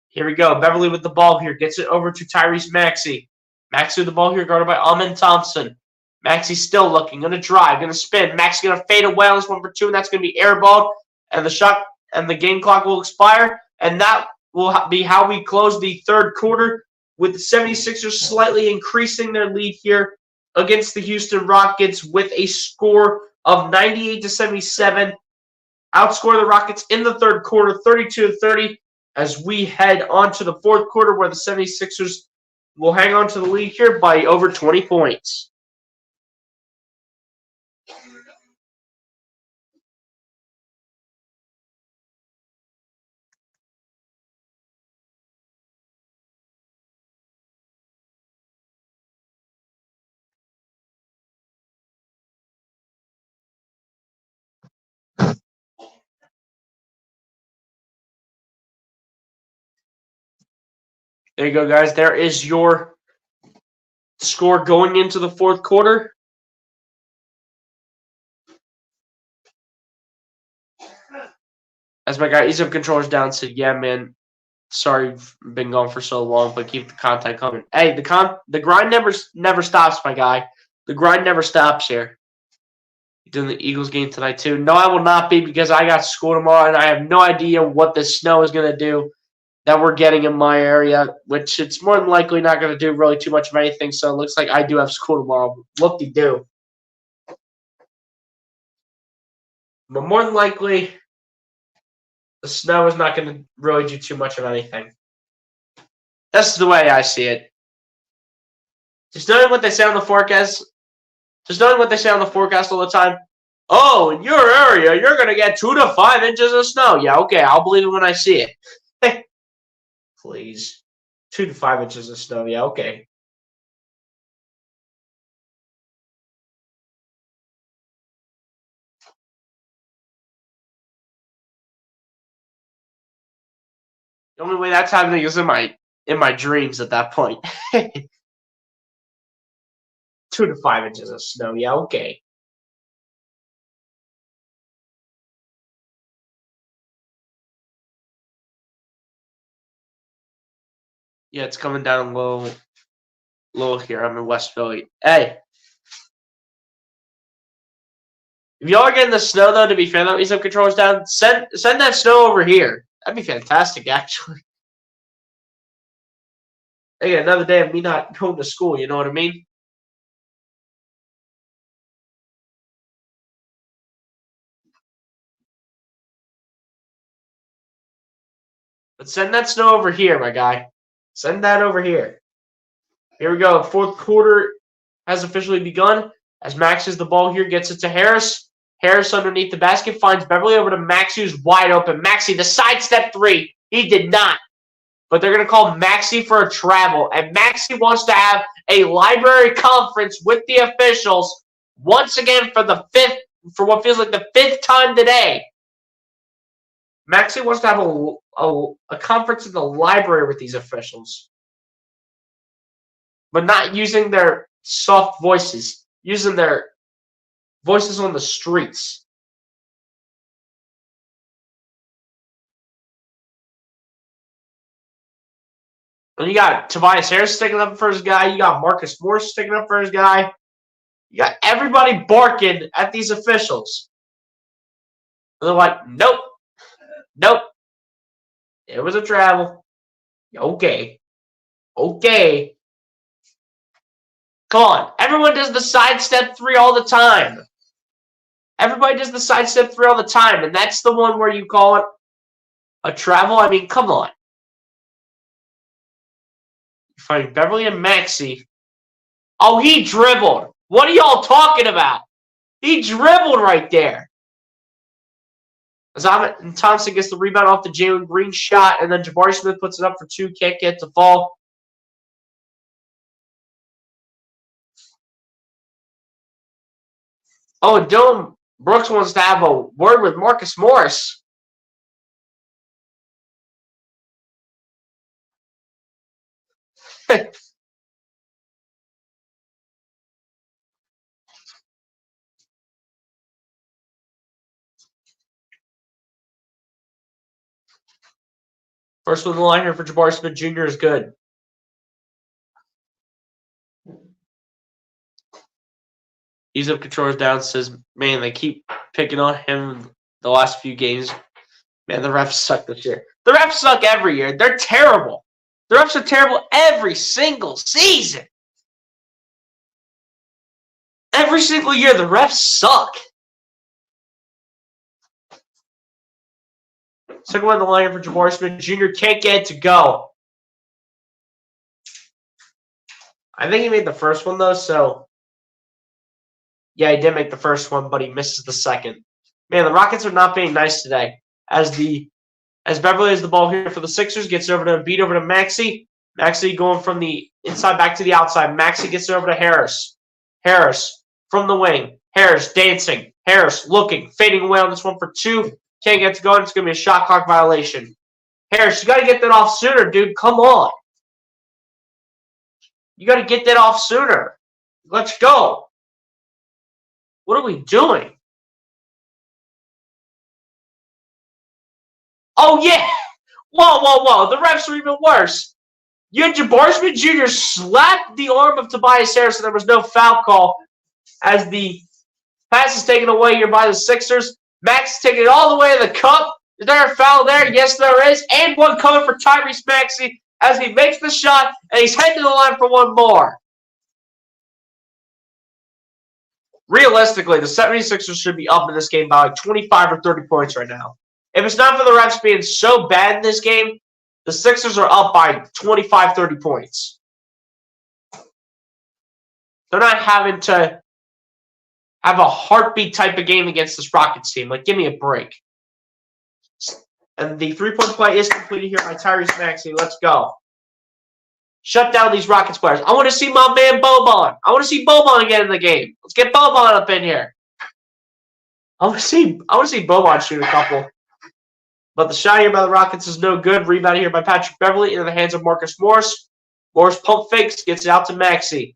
B: Here we go. Beverley with the ball here. Gets it over to Tyrese Maxey. Maxey with the ball here, guarded by Amen Thompson. Maxey still looking. Going to drive. Going to spin. Maxey going to fade away on this one for two, and that's going to be airballed. And the shot and the game clock will expire. And that will be how we close the third quarter, with the 76ers slightly increasing their lead here against the Houston Rockets with a score of 98-77. Outscore the Rockets in the third quarter, 32-30, as we head on to the fourth quarter, where the 76ers will hang on to the lead here by over 20 points. There you go, guys. There is your score going into the fourth quarter. As my guy Ease Up Controllers down said, yeah, man, sorry you've been gone for so long, but keep the content coming. Hey, the grind never stops, my guy. The grind never stops here. You doing the Eagles game tonight too? No, I will not be because I got school tomorrow and I have no idea what the snow is going to do that we're getting in my area, which it's more than likely not going to do really too much of anything. So it looks like I do have school tomorrow. Whoop-de-doo. But more than likely, the snow is not going to really do too much of anything. That's the way I see it. Just knowing what they say on the forecast. Just knowing what they say on the forecast all the time. Oh, in your area, you're going to get 2 to 5 inches of snow. Yeah, okay, I'll believe it when I see it. Please. 2 to 5 inches of snow. Yeah, okay. The only way that's happening is in my dreams at that point. 2 to 5 inches of snow. Yeah, okay. Yeah, it's coming down low here. I'm in West Philly. Hey. If y'all are getting the snow, though, to be fair, though, Ease Up Controllers down, send that snow over here. That'd be fantastic, actually. Hey, another day of me not going to school, you know what I mean? But send that snow over here, my guy. Send that over here. Here we go. Fourth quarter has officially begun. As Max has the ball here, gets it to Harris. Harris underneath the basket finds Beverly over to Maxi, who's wide open. Maxi, the sidestep three. He did not. But they're going to call Maxi for a travel. And Maxi wants to have a library conference with the officials once again for what feels like the fifth time today. Maxi wants to have a conference in the library with these officials. But not using their soft voices. Using their voices on the streets. And you got Tobias Harris sticking up for his guy. You got Marcus Morris sticking up for his guy. You got everybody barking at these officials. And they're like, nope. Nope. It was a travel. Okay. Okay. Come on. Everyone does the sidestep three all the time. Everybody does the sidestep three all the time. And that's the one where you call it a travel. I mean, come on. You find Beverly and Maxi. Oh, he dribbled. What are y'all talking about? He dribbled right there. As Thompson gets the rebound off the Jalen Green shot, and then Jabari Smith puts it up for two. Can't get to fall. Oh, and Dylan Brooks wants to have a word with Marcus Morris. First one in the line here for Jabari Smith Jr. is good. Ease Up Controllers down, says, man, they keep picking on him the last few games. Man, the refs suck this year. The refs suck every year. They're terrible. The refs are terrible every single season. Every single year, the refs suck. Second one in the line for Jabari Smith Jr. Can't get it to go. I think he made the first one, though, so... Yeah, he did make the first one, but he misses the second. Man, the Rockets are not being nice today. As Beverly has the ball here for the Sixers, gets over to Embiid, over to Maxi. Maxi going from the inside back to the outside. Maxi gets it over to Harris. Harris from the wing. Harris dancing. Harris looking, fading away on this one for two. Can't get to go, and it's going to be a shot clock violation. Harris, you got to get that off sooner, dude. Come on. You got to get that off sooner. Let's go. What are we doing? Oh, yeah. Whoa. The refs are even worse. You had Jabari Smith Jr. slap the arm of Tobias Harris, and there was no foul call as the pass is taken away here by the Sixers. Max taking it all the way to the cup. Is there a foul there? Yes, there is. And one coming for Tyrese Maxey as he makes the shot, and he's heading to the line for one more. Realistically, the 76ers should be up in this game by like 25 or 30 points right now. If it's not for the refs being so bad in this game, the Sixers are up by 25, 30 points. They're not having to have a heartbeat type of game against this Rockets team. Like, give me a break. And the three-point play is completed here by Tyrese Maxey. Let's go. Shut down these Rockets players. I want to see my man Boban. I want to see Boban again in the game. Let's get Boban up in here. I want to see Boban shoot a couple. But the shot here by the Rockets is no good. Rebound here by Patrick Beverley into the hands of Marcus Morris. Morris pump fakes, gets it out to Maxey.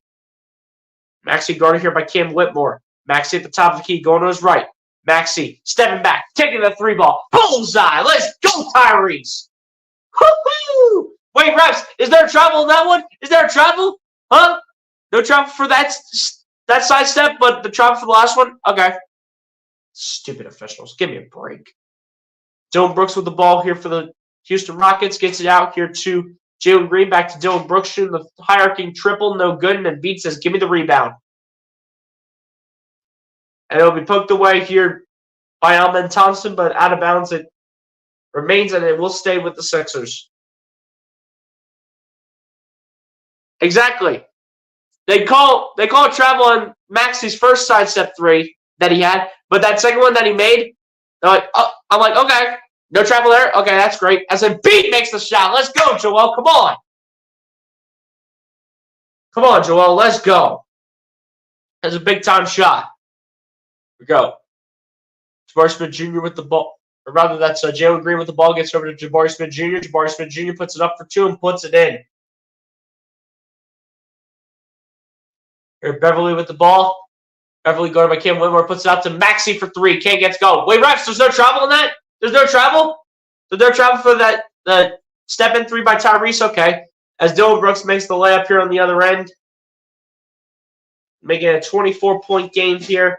B: Maxey guarded here by Cam Whitmore. Maxey at the top of the key, going to his right. Maxey stepping back, taking the three ball. Bullseye! Let's go, Tyrese! Woo-hoo! Wait, refs, is there travel in that one? Is there a travel? Huh? No travel for that side step, but the travel for the last one? Okay. Stupid officials. Give me a break. Dillon Brooks with the ball here for the Houston Rockets. Gets it out here to Jalen Green. Back to Dillon Brooks shooting the high-arcing triple. No good. And then Embiid says, give me the rebound. And it'll be poked away here by Amen Thompson, but out of bounds it remains, and it will stay with the Sixers. Exactly. They call travel on Maxey's first sidestep three that he had, but that second one that he made, they're like, oh, I'm like, okay, no travel there. Okay, that's great. As Embiid makes the shot. Let's go, Joel. Come on. Come on, Joel. Let's go. That's a big-time shot. Here we go. Jabari Smith Jr. with the ball. Or rather, that's Jalen Green with the ball. Gets over to Jabari Smith Jr. Jabari Smith Jr. puts it up for two and puts it in. Here, Beverley with the ball. Beverley guarded by Cam Whitmore. Puts it out to Maxey for three. Can't get to go. Wait, refs, there's no travel in that? There's no travel? There's no travel for that the step-in three by Tyrese? Okay. As Dillon Brooks makes the layup here on the other end. Making a 24-point game here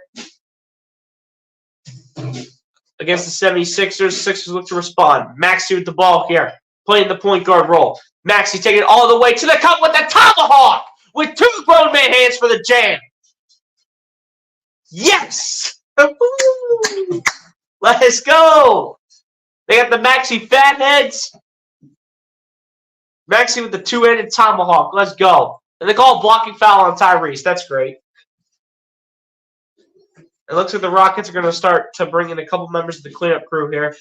B: against the 76ers. Sixers look to respond. Maxey with the ball here, playing the point guard role. Maxey taking it all the way to the cup with the tomahawk with two grown man hands for the jam. Yes! Let's go! They got the Maxey fatheads. Maxey with the two-handed tomahawk. Let's go. And they call a blocking foul on Tyrese. That's great. It looks like the Rockets are going to start to bring in a couple members of the cleanup crew here.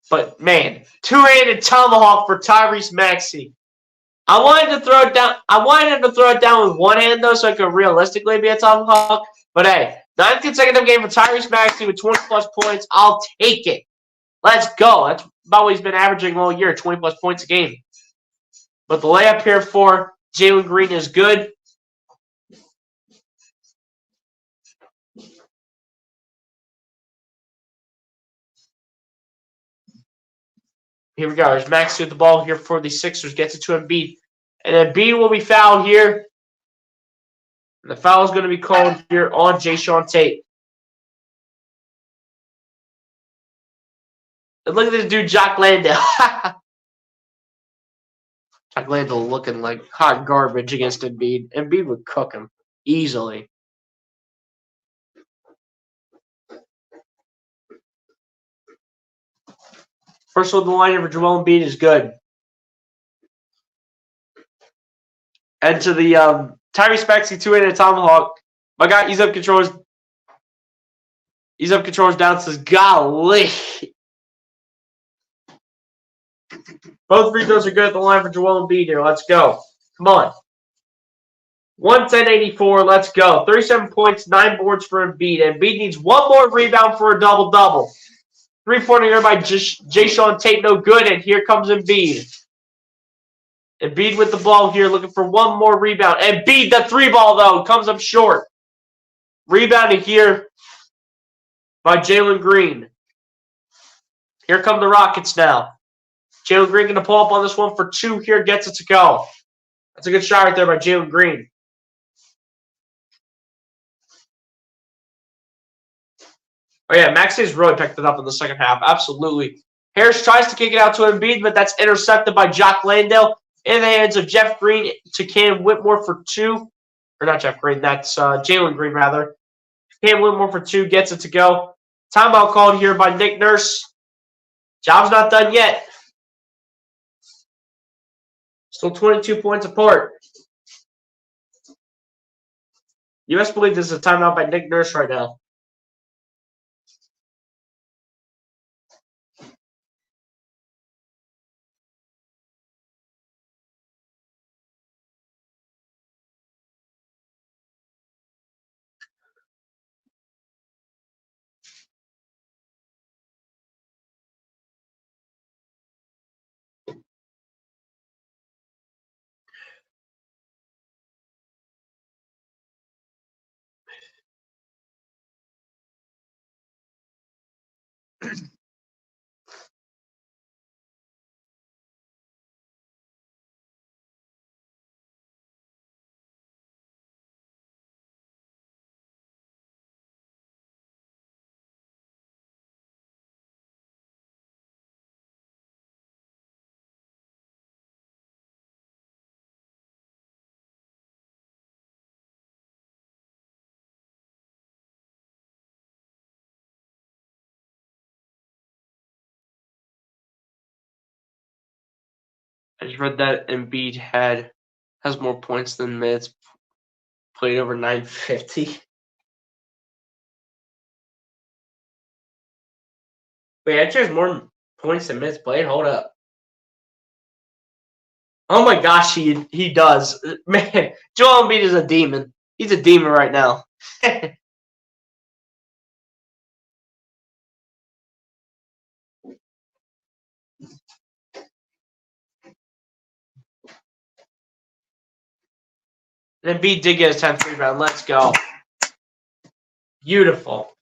B: But, man, two-handed tomahawk for Tyrese Maxey. I wanted to throw it down. I wanted him to throw it down with one hand, though, so it could realistically be a tomahawk. But, hey, 9th consecutive game for Tyrese Maxey with 20-plus points. I'll take it. Let's go. That's about what he's been averaging all year, 20-plus points a game. But the layup here for Jalen Green is good. Here we go. There's Maxey with the ball here for the Sixers. Gets it to Embiid. And Embiid will be fouled here. And the foul is going to be called here on Jae'Sean Tate. And look at this dude, Jock Landale. Jock Landale looking like hot garbage against Embiid. Embiid would cook him easily. First one, the line for Joel Embiid is good. And to the Tyrese Maxey two-handed tomahawk, my guy, he's up controls down, says, golly. Both free throws are good at the line for Joel Embiid here. Let's go. Come on. 110-84. Let's go. 37 points, 9 boards for Embiid. Embiid needs one more rebound for a double-double. 3-pointer here by Jae'Sean Tate, no good, and here comes Embiid. Embiid with the ball here, looking for one more rebound. Embiid, the 3-ball, though, comes up short. Rebounded here by Jalen Green. Here come the Rockets now. Jalen Green going to pull up on this one for 2 here, gets it to go. That's a good shot right there by Jalen Green. Oh, yeah, Maxey's really picked it up in the second half. Absolutely. Harris tries to kick it out to Embiid, but that's intercepted by Jock Landale in the hands of Jeff Green to Cam Whitmore for 2. Or not Jeff Green, that's Jalen Green, rather. Cam Whitmore for 2, gets it to go. Timeout called here by Nick Nurse. Job's not done yet. Still 22 points apart. You best believe this is a timeout by Nick Nurse right now. I just read that Embiid has more points than minutes played over 950. Wait, actually has more points than minutes played? Hold up. Oh my gosh, he does. Man, Joel Embiid is a demon. He's a demon right now. And Embiid did get his 10th rebound. Let's go. Beautiful.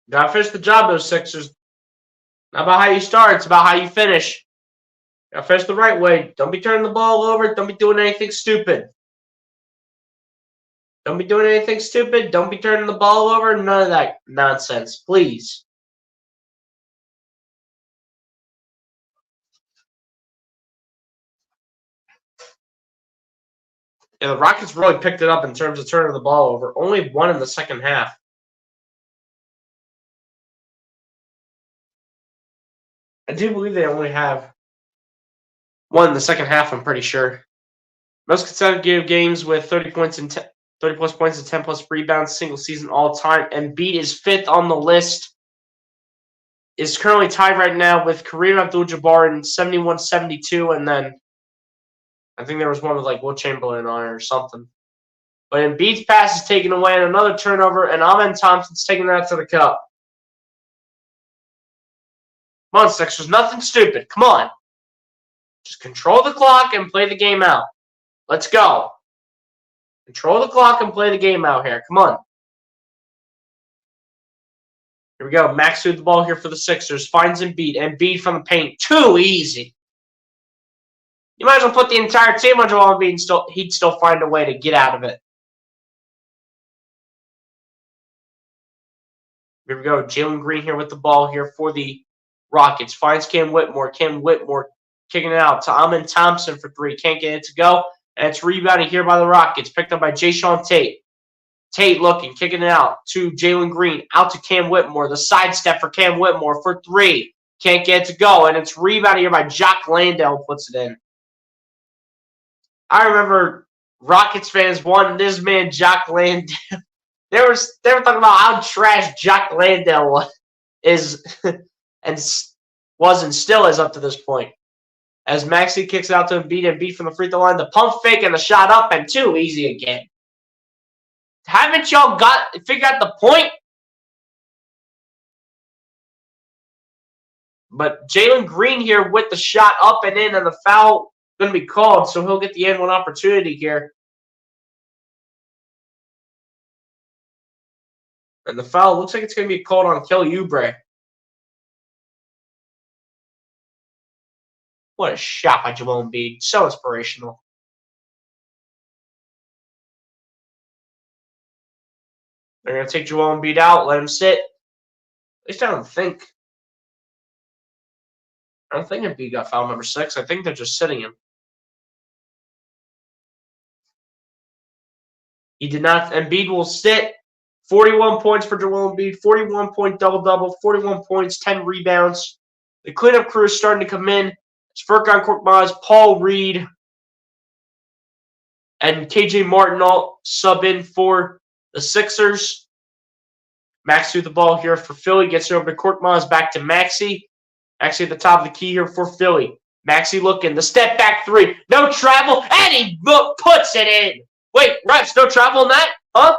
B: Gotta finish the job, those Sixers. Not about how you start, it's about how you finish. Gotta finish the right way. Don't be turning the ball over. Don't be doing anything stupid. Don't be doing anything stupid. Don't be turning the ball over. None of that nonsense, please. Yeah, the Rockets really picked it up in terms of turning the ball over. Only 1 in the second half. I do believe they only have 1 in the second half, I'm pretty sure. Most consecutive games with 30 points and 30 plus points and 10 plus rebounds single season all time. Embiid is 5th on the list. Is currently tied right now with Kareem Abdul-Jabbar in 71-72, and then I think there was one with like Will Chamberlain on it or something. But Embiid's pass is taken away and another turnover, and Amen Thompson's taking that to the cup. Come on, Sixers, nothing stupid. Come on. Just control the clock and play the game out. Let's go. Control the clock and play the game out here. Come on. Here we go. Max threw the ball here for the Sixers. Finds Embiid. Embiid from the paint. Too easy. You might as well put the entire team on Joel Embiid and he'd still find a way to get out of it. Here we go. Jalen Green here with the ball here for the Rockets. Finds Cam Whitmore. Cam Whitmore kicking it out to Amen Thompson for 3. Can't get it to go. And it's rebounded here by the Rockets. Picked up by Jae'Sean Tate. Tate looking, kicking it out to Jalen Green. Out to Cam Whitmore. The sidestep for Cam Whitmore for 3. Can't get it to go. And it's rebounded here by Jock Landale. Puts it in. I remember Rockets fans wanting this man, Jock Landale. They were talking about how trash Jock Landale is and still is up to this point. As Maxey kicks out to Embiid from the free throw line, the pump fake and the shot up and too easy again. Haven't y'all figured out the point? But Jalen Green here with the shot up and in, and the foul going to be called, so he'll get the and one opportunity here. And the foul looks like it's going to be called on Kelly Oubre. What a shot by Joel Embiid. So inspirational. They're going to take Joel Embiid out, let him sit. At least I don't think Embiid got foul number 6. I think they're just sitting him. He did not. Embiid will sit. 41 points for Joel Embiid. 41-point double-double. 41 points, 10 rebounds. The cleanup crew is starting to come in. It's Furkan Korkmaz, Paul Reed, and KJ Martin all sub in for the Sixers. Maxey with the ball here for Philly. Gets it over to Korkmaz. Back to Maxey. Maxey at the top of the key here for Philly. Maxey looking. The step back three. No travel. And he puts it in. Wait, refs, no travel on that? Huh?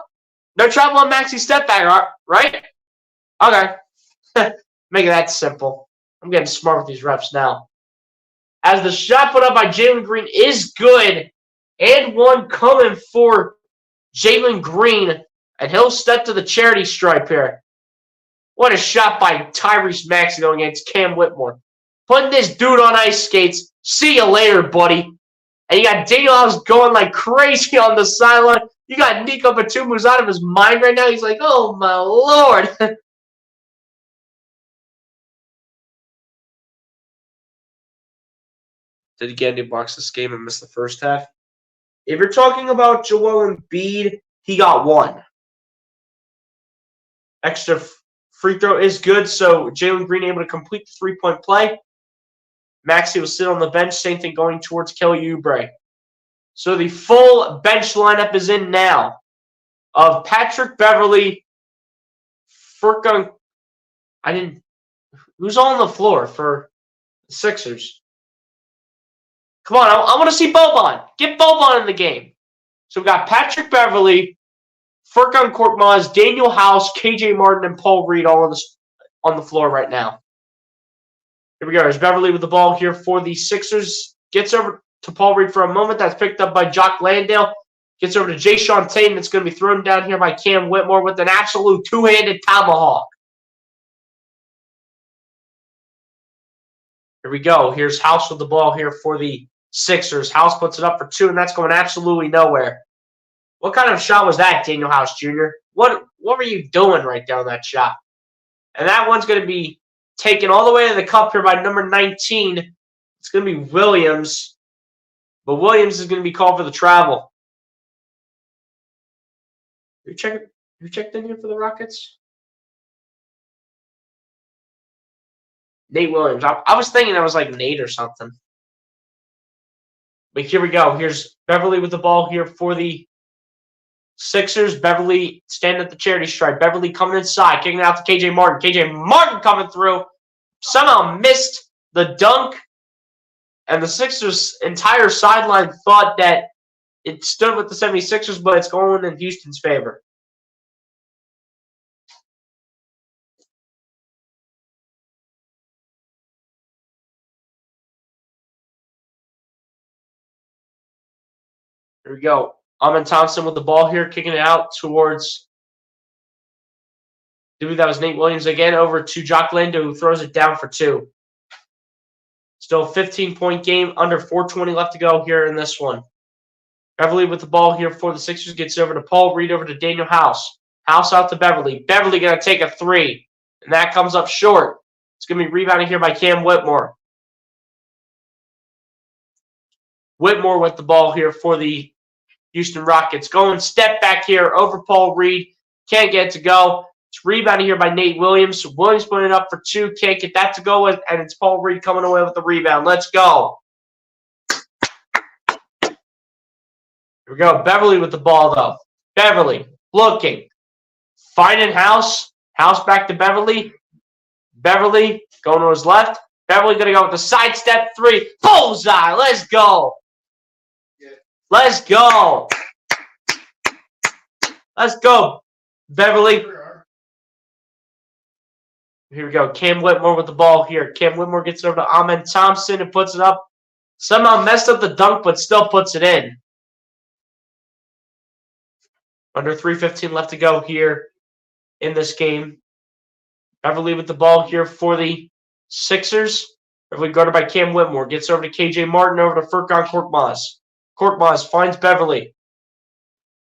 B: No travel on Maxey's step back, right? Okay. Make it that simple. I'm getting smart with these refs now. As the shot put up by Jalen Green is good. And one coming for Jalen Green. And he'll step to the charity stripe here. What a shot by Tyrese Maxey going against Cam Whitmore. Putting this dude on ice skates. See you later, buddy. And you got Daniel House going like crazy on the sideline. You got Nico Batum who's out of his mind right now. He's like, oh my Lord. Did he get any blocks this game and miss the first half? If you're talking about Joel Embiid, he got 1. Extra free throw is good, so Jalen Green able to complete the 3-point play. Maxey will sit on the bench, same thing going towards Kelly Oubre. So the full bench lineup is in now of Patrick Beverly, Furkan. Who's on the floor for the Sixers? Come on, I want to see Boban. Get Boban in the game. So we got Patrick Beverly, Furkan Korkmaz, Daniel House, KJ Martin, and Paul Reed all on the floor right now. Here we go. There's Beverly with the ball here for the Sixers. Gets over to Paul Reed for a moment. That's picked up by Jock Landale. Gets over to Jae'Sean Tate. It's going to be thrown down here by Cam Whitmore with an absolute two-handed tomahawk. Here we go. Here's House with the ball here for the Sixers. House puts it up for 2, and that's going absolutely nowhere. What kind of shot was that, Daniel House Jr.? What were you doing right down that shot? And that one's going to be taken all the way to the cup here by number 19. It's going to be Williams. But Williams is going to be called for the travel. You checked in here for the Rockets? Nate Williams. I was thinking that was like Nate or something. But here we go. Here's Beverly with the ball here for the Sixers. Beverly standing at the charity stripe. Beverly coming inside, kicking it out to KJ Martin. KJ Martin coming through. Somehow missed the dunk. And the Sixers' entire sideline thought that it stood with the 76ers, but it's going in Houston's favor. Here we go. Amen Thompson with the ball here, kicking it out towards, I believe that was Nate Williams again, over to Jock Landale, who throws it down for 2. Still a 15-point game, under 4:20 left to go here in this one. Beverly with the ball here for the Sixers, gets over to Paul Reed, over to Daniel House. House out to Beverly. Beverly going to take a 3, and that comes up short. It's going to be rebounded here by Cam Whitmore. Whitmore with the ball here for the Houston Rockets. Going step back here over Paul Reed. Can't get it to go. It's rebounded here by Nate Williams. Williams putting it up for 2. Can't get that to go, and it's Paul Reed coming away with the rebound. Let's go. Here we go. Beverly with the ball, though. Beverly looking. Finding House. House back to Beverly. Beverly going to his left. Beverly going to go with the sidestep 3. Bullseye. Let's go. Let's go. Let's go, Beverly. Here we go. Cam Whitmore with the ball here. Cam Whitmore gets it over to Amen Thompson and puts it up. Somehow messed up the dunk, but still puts it in. Under 3:15 left to go here in this game. Beverly with the ball here for the Sixers. Beverly guarded by Cam Whitmore. Gets over to KJ Martin, over to Furkan Korkmaz. Korkmaz finds Beverly.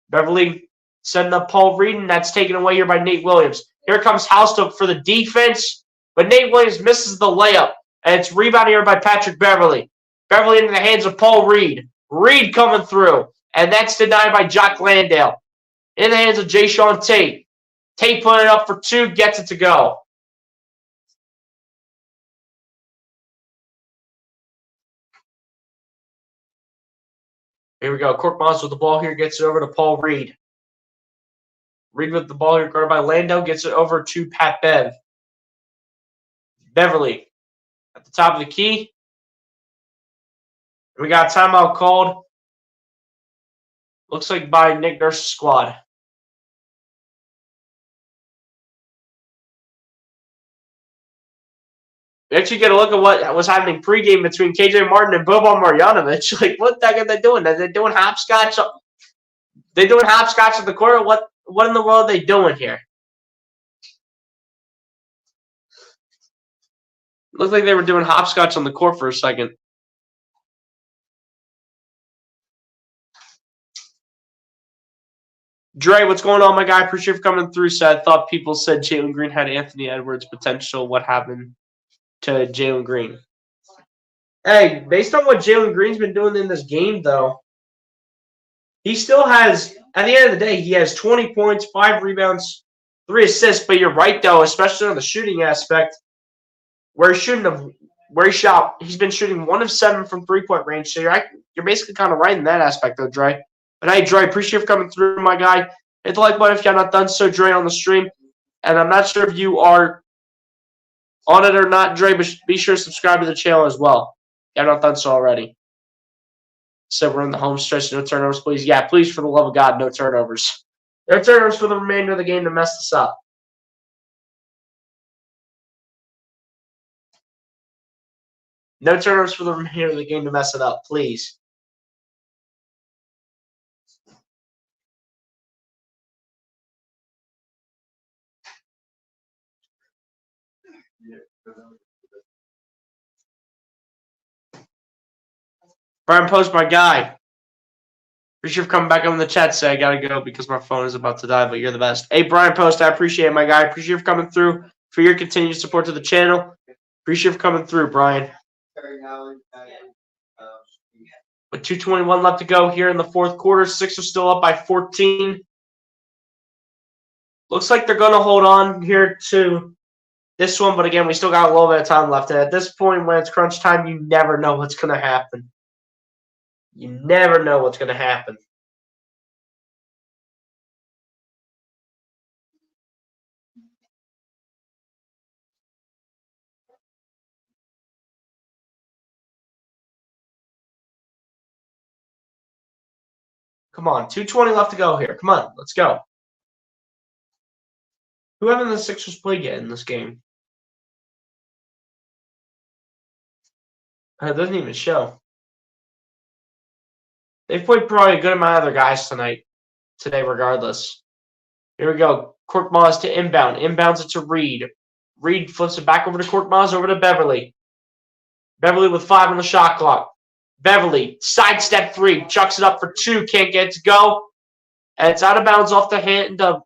B: Beverly setting up Paul Reed, and that's taken away here by Nate Williams. Here comes Houston for the defense, but Nate Williams misses the layup, and it's rebounded here by Patrick Beverly. Beverly into the hands of Paul Reed. Reed coming through, and that's denied by Jock Landale. In the hands of Jayshawn Tate. Tate putting it up for two, gets it to go. Here we go. Korkmaz with the ball here, gets it over to Paul Reed. Reed with the ball here, guarded by Lando, gets it over to Pat Bev. Beverly at the top of the key. We got a timeout called. Looks like by Nick Nurse's squad. We actually get a look at what was happening pregame between KJ Martin and Boban Marjanovic. Like, what the heck are they doing? Are they doing hopscotch? They doing hopscotch at the court? What in the world are they doing here? Looked like they were doing hopscotch on the court for a second. Dre, what's going on, my guy? Appreciate you for coming through. So I thought people said Jalen Green had Anthony Edwards potential. What happened to Jalen Green? Hey, based on what Jalen Green's been doing in this game, though, he still has, at the end of the day, he has 20 points, 5 rebounds, 3 assists. But you're right, though, especially on the shooting aspect, where he shot, he's been shooting 1 of 7 from 3-point range. So you're basically kind of right in that aspect, though, Dre. But hey, Dre, appreciate you for coming through, my guy. Hit the like button if you're not done so, Dre, on the stream. And I'm not sure if you are on it or not, Dre, but be sure to subscribe to the channel as well. If you're not done so already. So we're in the home stretch. No turnovers, please. Yeah, please, for the love of God, no turnovers. No turnovers for the remainder of the game to mess this up. No turnovers for the remainder of the game to mess it up, please. Brian Post, my guy. Appreciate you for coming back up in the chat. Say I gotta go because my phone is about to die, but you're the best. Hey, Brian Post, I appreciate it, my guy. Appreciate you for coming through, for your continued support to the channel. Appreciate you for coming through, Brian. With 2:21 left to go here in the fourth quarter, Sixers still up by 14. Looks like they're gonna hold on here to this one, but again, we still got a little bit of time left. And at this point, when it's crunch time, you never know what's gonna happen. You never know what's going to happen. Come on, 2:20 left to go here. Come on, let's go. Who haven't the Sixers played yet in this game? It doesn't even show. They've played probably a good amount of other guys today, regardless. Here we go. Korkmaz to inbound. Inbounds it to Reed. Reed flips it back over to Korkmaz, over to Beverly. Beverly with 5 on the shot clock. Beverly, sidestep 3, chucks it up for 2, can't get it to go. And it's out of bounds off the hand of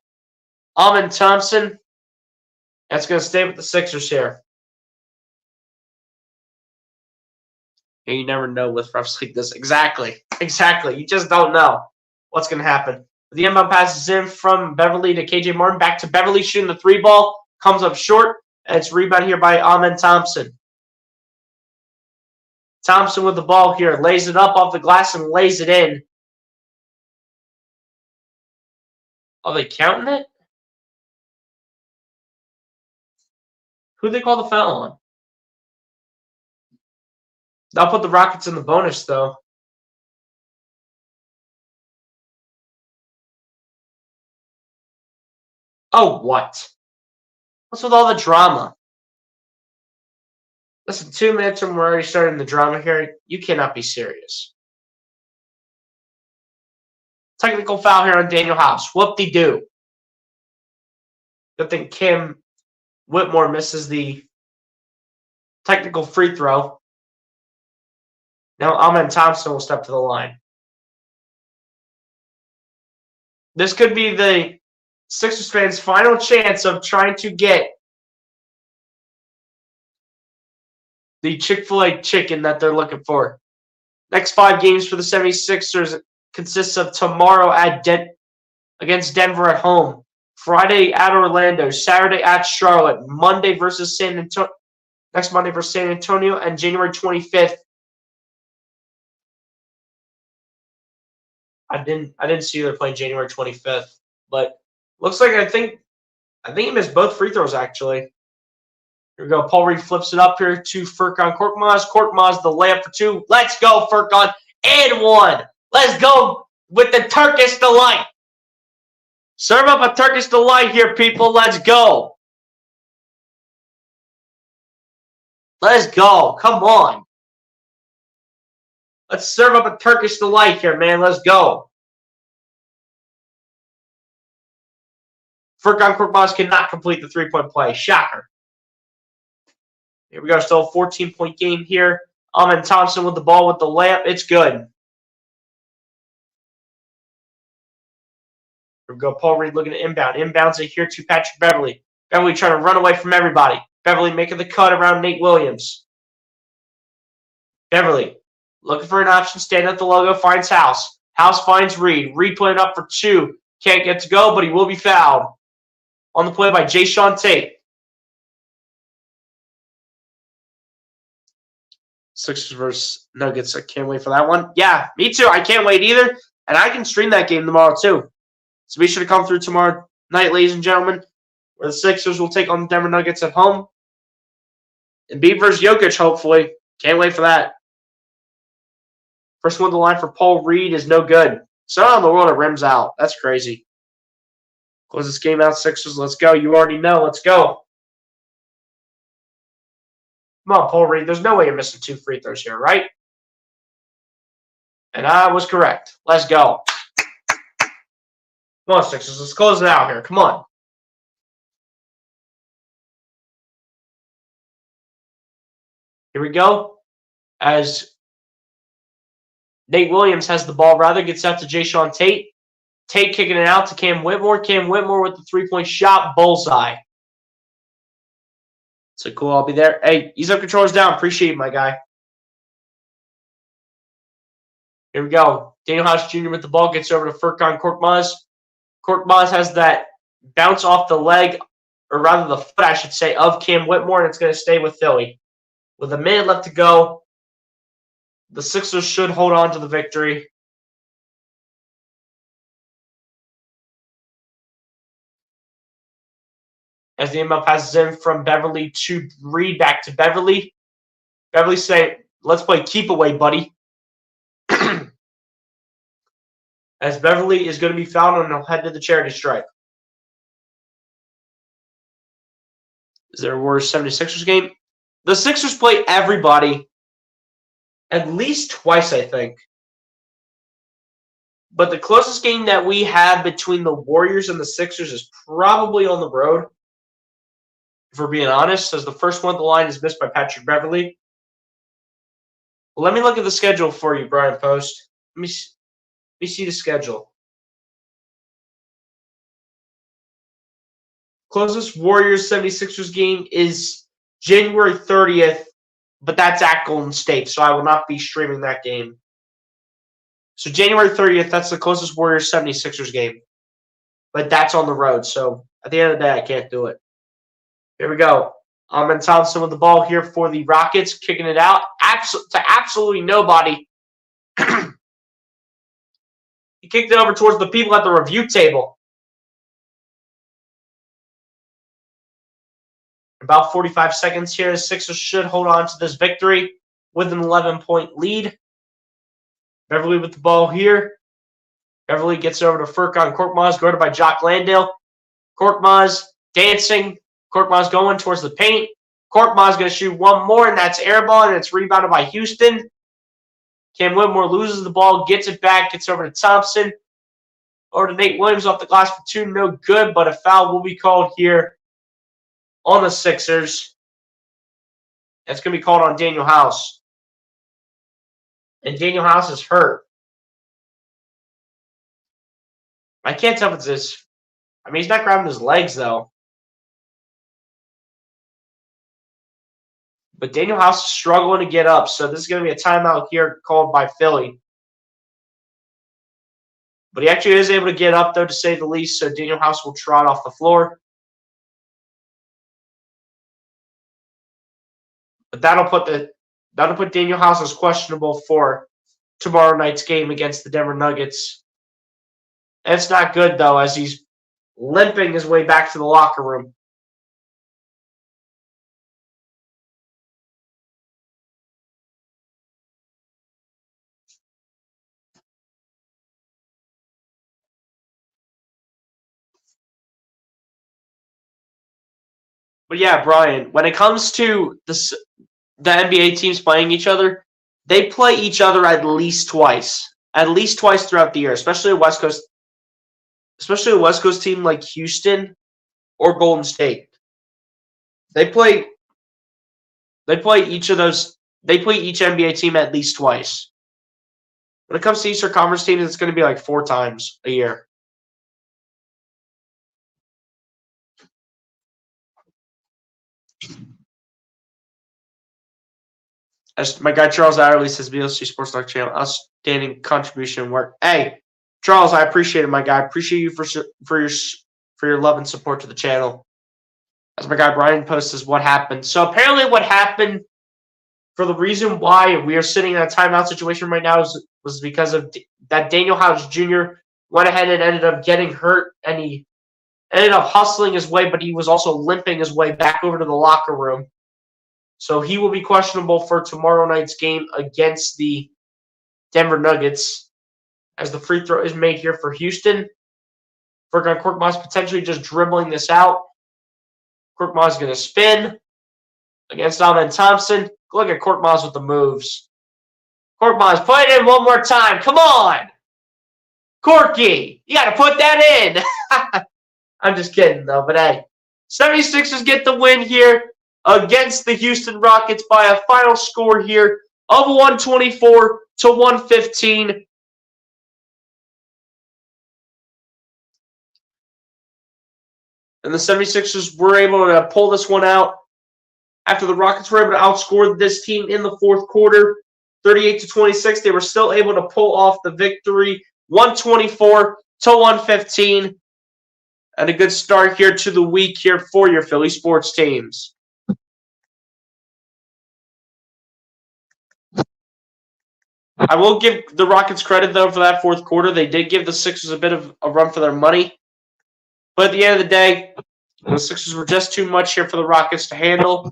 B: Amen Thompson. That's going to stay with the Sixers here. And you never know with refs like this. Exactly. You just don't know what's going to happen. The inbound pass is in from Beverly to KJ Martin. Back to Beverly shooting the 3 ball. Comes up short. And it's rebounded here by Amen Thompson. Thompson with the ball here. Lays it up off the glass and lays it in. Are they counting it? Who'd they call the foul on? They'll put the Rockets in the bonus, though. Oh, what? What's with all the drama? Listen, 2 minutes and we're already starting the drama here. You cannot be serious. Technical foul here on Daniel House. Whoop-de-doo. Good thing Kim Whitmore misses the technical free throw. Now Amen Thompson will step to the line. This could be the Sixers fans' final chance of trying to get the Chick-fil-A chicken that they're looking for. Next 5 games for the 76ers consists of tomorrow against Denver at home, Friday at Orlando, Saturday at Charlotte, Monday versus next Monday versus San Antonio, and January 25th. I didn't see they're playing January 25th, but looks like I think he missed both free throws actually. Here we go. Paul Reed flips it up here to Furkan Korkmaz. Korkmaz, the layup for 2. Let's go, Furkan. And 1. Let's go with the Turkish delight. Serve up a Turkish delight here, people. Let's go. Let's go. Come on. Let's serve up a Turkish delight here, man. Let's go. Furkan Korkmaz cannot complete the 3-point play. Shocker. Here we go. Still a 14-point game here. Amen Thompson with the ball with the layup. It's good. Here we go. Paul Reed looking at inbound. Inbounds it here to Patrick Beverley. Beverley trying to run away from everybody. Beverley making the cut around Nate Williams. Beverley looking for an option. Standing at the logo. Finds House. House finds Reed. Reed putting up for 2. Can't get to go, but he will be fouled. On the play by Jayshawn Tate. Sixers versus Nuggets. I can't wait for that one. Yeah, me too. I can't wait either. And I can stream that game tomorrow too. So be sure to come through tomorrow night, ladies and gentlemen, where the Sixers will take on the Denver Nuggets at home. And Embiid versus Jokic, hopefully. Can't wait for that. First one to the line for Paul Reed is no good. So in the world, it rims out. That's crazy. Close this game out, Sixers. Let's go. You already know. Let's go. Come on, Paul Reed. There's no way you're missing 2 free throws here, right? And I was correct. Let's go. Come on, Sixers. Let's close it out here. Come on. Here we go. As Nate Williams has the ball, gets out to Jayshawn Tate. Tate kicking it out to Cam Whitmore. Cam Whitmore with the 3-point shot. Bullseye. So cool. I'll be there. Hey, ease up, controllers down. Appreciate it, my guy. Here we go. Daniel House Jr. with the ball. Gets over to Furkan Korkmaz. Korkmaz has that bounce off the leg, or rather the foot, I should say, of Cam Whitmore, and it's going to stay with Philly. With a minute left to go, the Sixers should hold on to the victory. As the inbound passes in from Beverley to Reed, back to Beverley. Beverley saying, let's play keep away, buddy. As Beverley is going to be fouled and he'll head to the charity stripe. Is there a worse 76ers game? The Sixers play everybody at least twice, I think. But the closest game that we have between the Warriors and the Sixers is probably on the road. If we're being honest, as the first one at the line is missed by Patrick Beverley. Let me look at the schedule for you, Brian Post. Let me see the schedule. Closest Warriors 76ers game is January 30th, but that's at Golden State, so I will not be streaming that game. So January 30th, that's the closest Warriors 76ers game. But that's on the road, so at the end of the day, I can't do it. Here we go. Amen Thompson with the ball here for the Rockets, kicking it out to absolutely nobody. He kicked it over towards the people at the review table. About 45 seconds here. The Sixers should hold on to this victory with an 11-point lead. Beverley with the ball here. Beverley gets over to Furkan Korkmaz, guarded by Jock Landale. Korkmaz dancing. Korkmaz going towards the paint. Korkmaz going to shoot one more, and that's air ball, and it's rebounded by Houston. Cam Whitmore loses the ball, gets it back, gets over to Thompson. Over to Nate Williams off the glass for two, no good, but a foul will be called here on the Sixers. That's going to be called on Daniel House. And Daniel House is hurt. I can't tell if it's this. I mean, he's not grabbing his legs, though. But Daniel House is struggling to get up, so this is going to be a timeout here called by Philly. But he actually is able to get up, though, to say the least, so Daniel House will trot off the floor. But that'll put Daniel House as questionable for tomorrow night's game against the Denver Nuggets. And it's not good, though, as he's limping his way back to the locker room. But yeah, Brian, when it comes to the NBA teams playing each other, they play each other at least twice throughout the year, especially a West Coast team like Houston or Golden State. They play each NBA team at least twice. When it comes to Eastern Conference teams, it's going to be like 4 times a year. As my guy Charles Adderley says, BLC Sports Talk channel, outstanding contribution and work. Hey, Charles, I appreciate it, my guy. I appreciate you for your love and support to the channel. As my guy Brian posts, is what happened. So apparently, what happened for the reason why we are sitting in a timeout situation right now was because of that Daniel House Jr. went ahead and ended up getting hurt, and he ended up hustling his way, but he was also limping his way back over to the locker room. So he will be questionable for tomorrow night's game against the Denver Nuggets, as the free throw is made here for Houston. Furkan Korkmaz potentially just dribbling this out. Korkmaz is going to spin against Amen Thompson. Look at Korkmaz with the moves. Korkmaz, put it in one more time. Come on. Corky, you got to put that in. I'm just kidding, though. But, hey, 76ers get the win here against the Houston Rockets by a final score here of 124-115. And the 76ers were able to pull this one out after the Rockets were able to outscore this team in the fourth quarter, 38-26. They were still able to pull off the victory, 124-115. And a good start here to the week here for your Philly sports teams. I will give the Rockets credit, though, for that fourth quarter. They did give the Sixers a bit of a run for their money. But at the end of the day, the Sixers were just too much here for the Rockets to handle.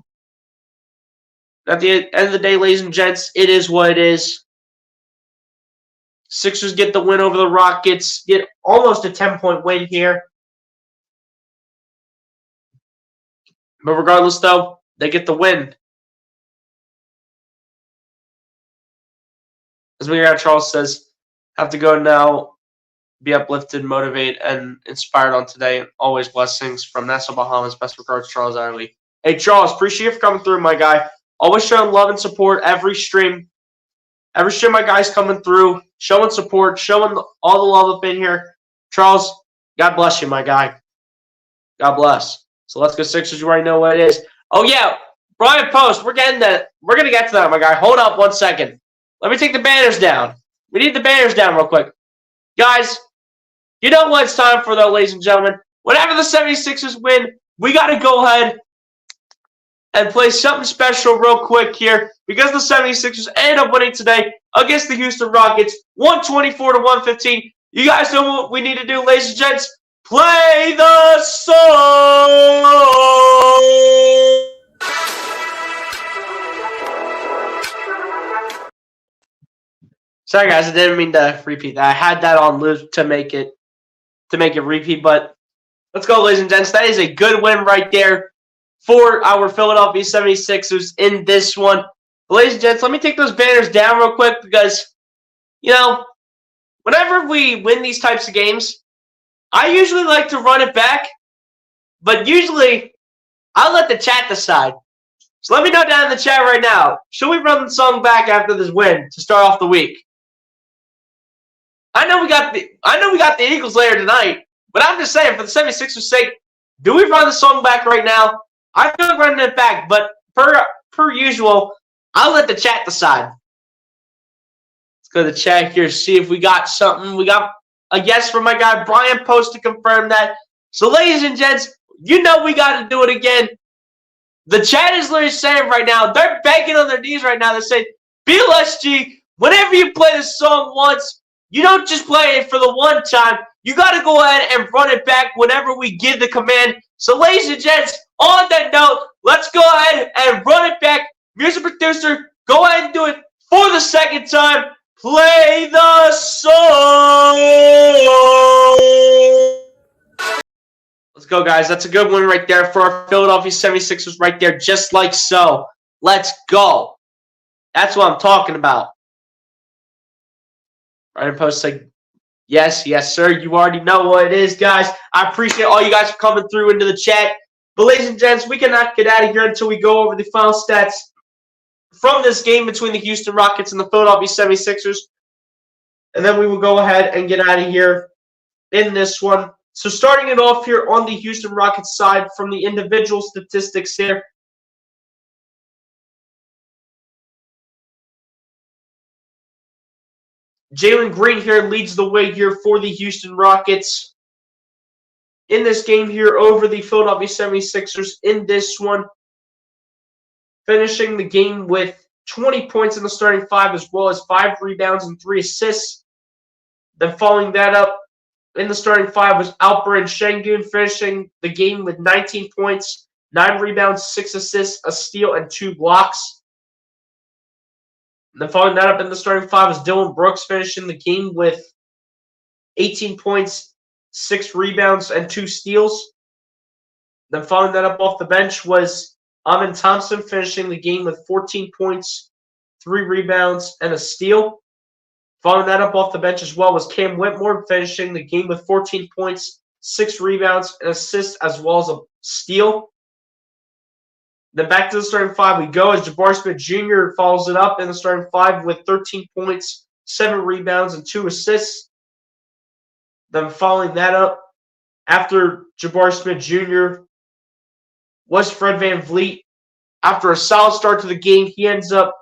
B: At the end of the day, ladies and gents, it is what it is. Sixers get the win over the Rockets, get almost a 10-point win here. But regardless, though, they get the win. As we hear Charles says, have to go now, be uplifted, motivate, and inspired on today. Always blessings from Nassau, Bahamas. Best regards, Charles Adderley. Hey, Charles, appreciate you for coming through, my guy. Always showing love and support every stream. Every stream my guy's coming through, showing support, showing all the love up in here. Charles, God bless you, my guy. God bless. So let's go Sixers. You already know what it is. Oh, yeah, Brian Post, we're going to get to that, my guy. Hold up 1 second. Let me take the banners down. We need the banners down real quick. Guys, you know what it's time for, though, ladies and gentlemen? Whenever the 76ers win, we got to go ahead and play something special real quick here, because the 76ers ended up winning today against the Houston Rockets, 124-115. You guys know what we need to do, ladies and gents. Play the song! Sorry, guys, I didn't mean to repeat that. I had that on loop to make it repeat, but let's go, ladies and gents. That is a good win right there for our Philadelphia 76ers in this one. Ladies and gents, let me take those banners down real quick because, whenever we win these types of games, I usually like to run it back, but usually I'll let the chat decide. So let me know down in the chat right now. Should we run the song back after this win to start off the week? I know we got the Eagles later tonight, but I'm just saying, for the 76ers' sake, do we run the song back right now? I feel like running it back, but per usual, I'll let the chat decide. Let's go to the chat here, see if we got something. We got a yes from my guy Brian Post to confirm that. So, ladies and gents, you know we got to do it again. The chat is literally saying right now, they're begging on their knees right now. They're saying, BLSG, whenever you play this song once, you don't just play it for the one time. You got to go ahead and run it back whenever we give the command. So, ladies and gents, on that note, let's go ahead and run it back. Music producer, go ahead and do it for the second time. Play the song. Let's go, guys. That's a good one right there for our Philadelphia 76ers right there, just like so. Let's go. That's what I'm talking about. Ryan Post like, yes, sir. You already know what it is, guys. I appreciate all you guys for coming through into the chat. But, ladies and gents, we cannot get out of here until we go over the final stats from this game between the Houston Rockets and the Philadelphia 76ers. And then we will go ahead and get out of here in this one. So starting it off here on the Houston Rockets side from the individual statistics here. Jalen Green here leads the way here for the Houston Rockets in this game here over the Philadelphia 76ers in this one. Finishing the game with 20 points in the starting five, as well as 5 rebounds and 3 assists. Then following that up in the starting five was Alperen Sengun, finishing the game with 19 points, 9 rebounds, 6 assists, a steal, and 2 blocks. And then following that up in the starting five was Dillon Brooks, finishing the game with 18 points, 6 rebounds, and 2 steals. Then following that up off the bench was Amen Thompson, finishing the game with 14 points, 3 rebounds, and a steal. Following that up off the bench as well was Cam Whitmore, finishing the game with 14 points, 6 rebounds, an assist, as well as a steal. Then back to the starting five we go as Jabari Smith Jr. follows it up in the starting five with 13 points, 7 rebounds, and 2 assists. Then following that up, after Jabari Smith Jr. was Fred VanVleet. After a solid start to the game, he ends up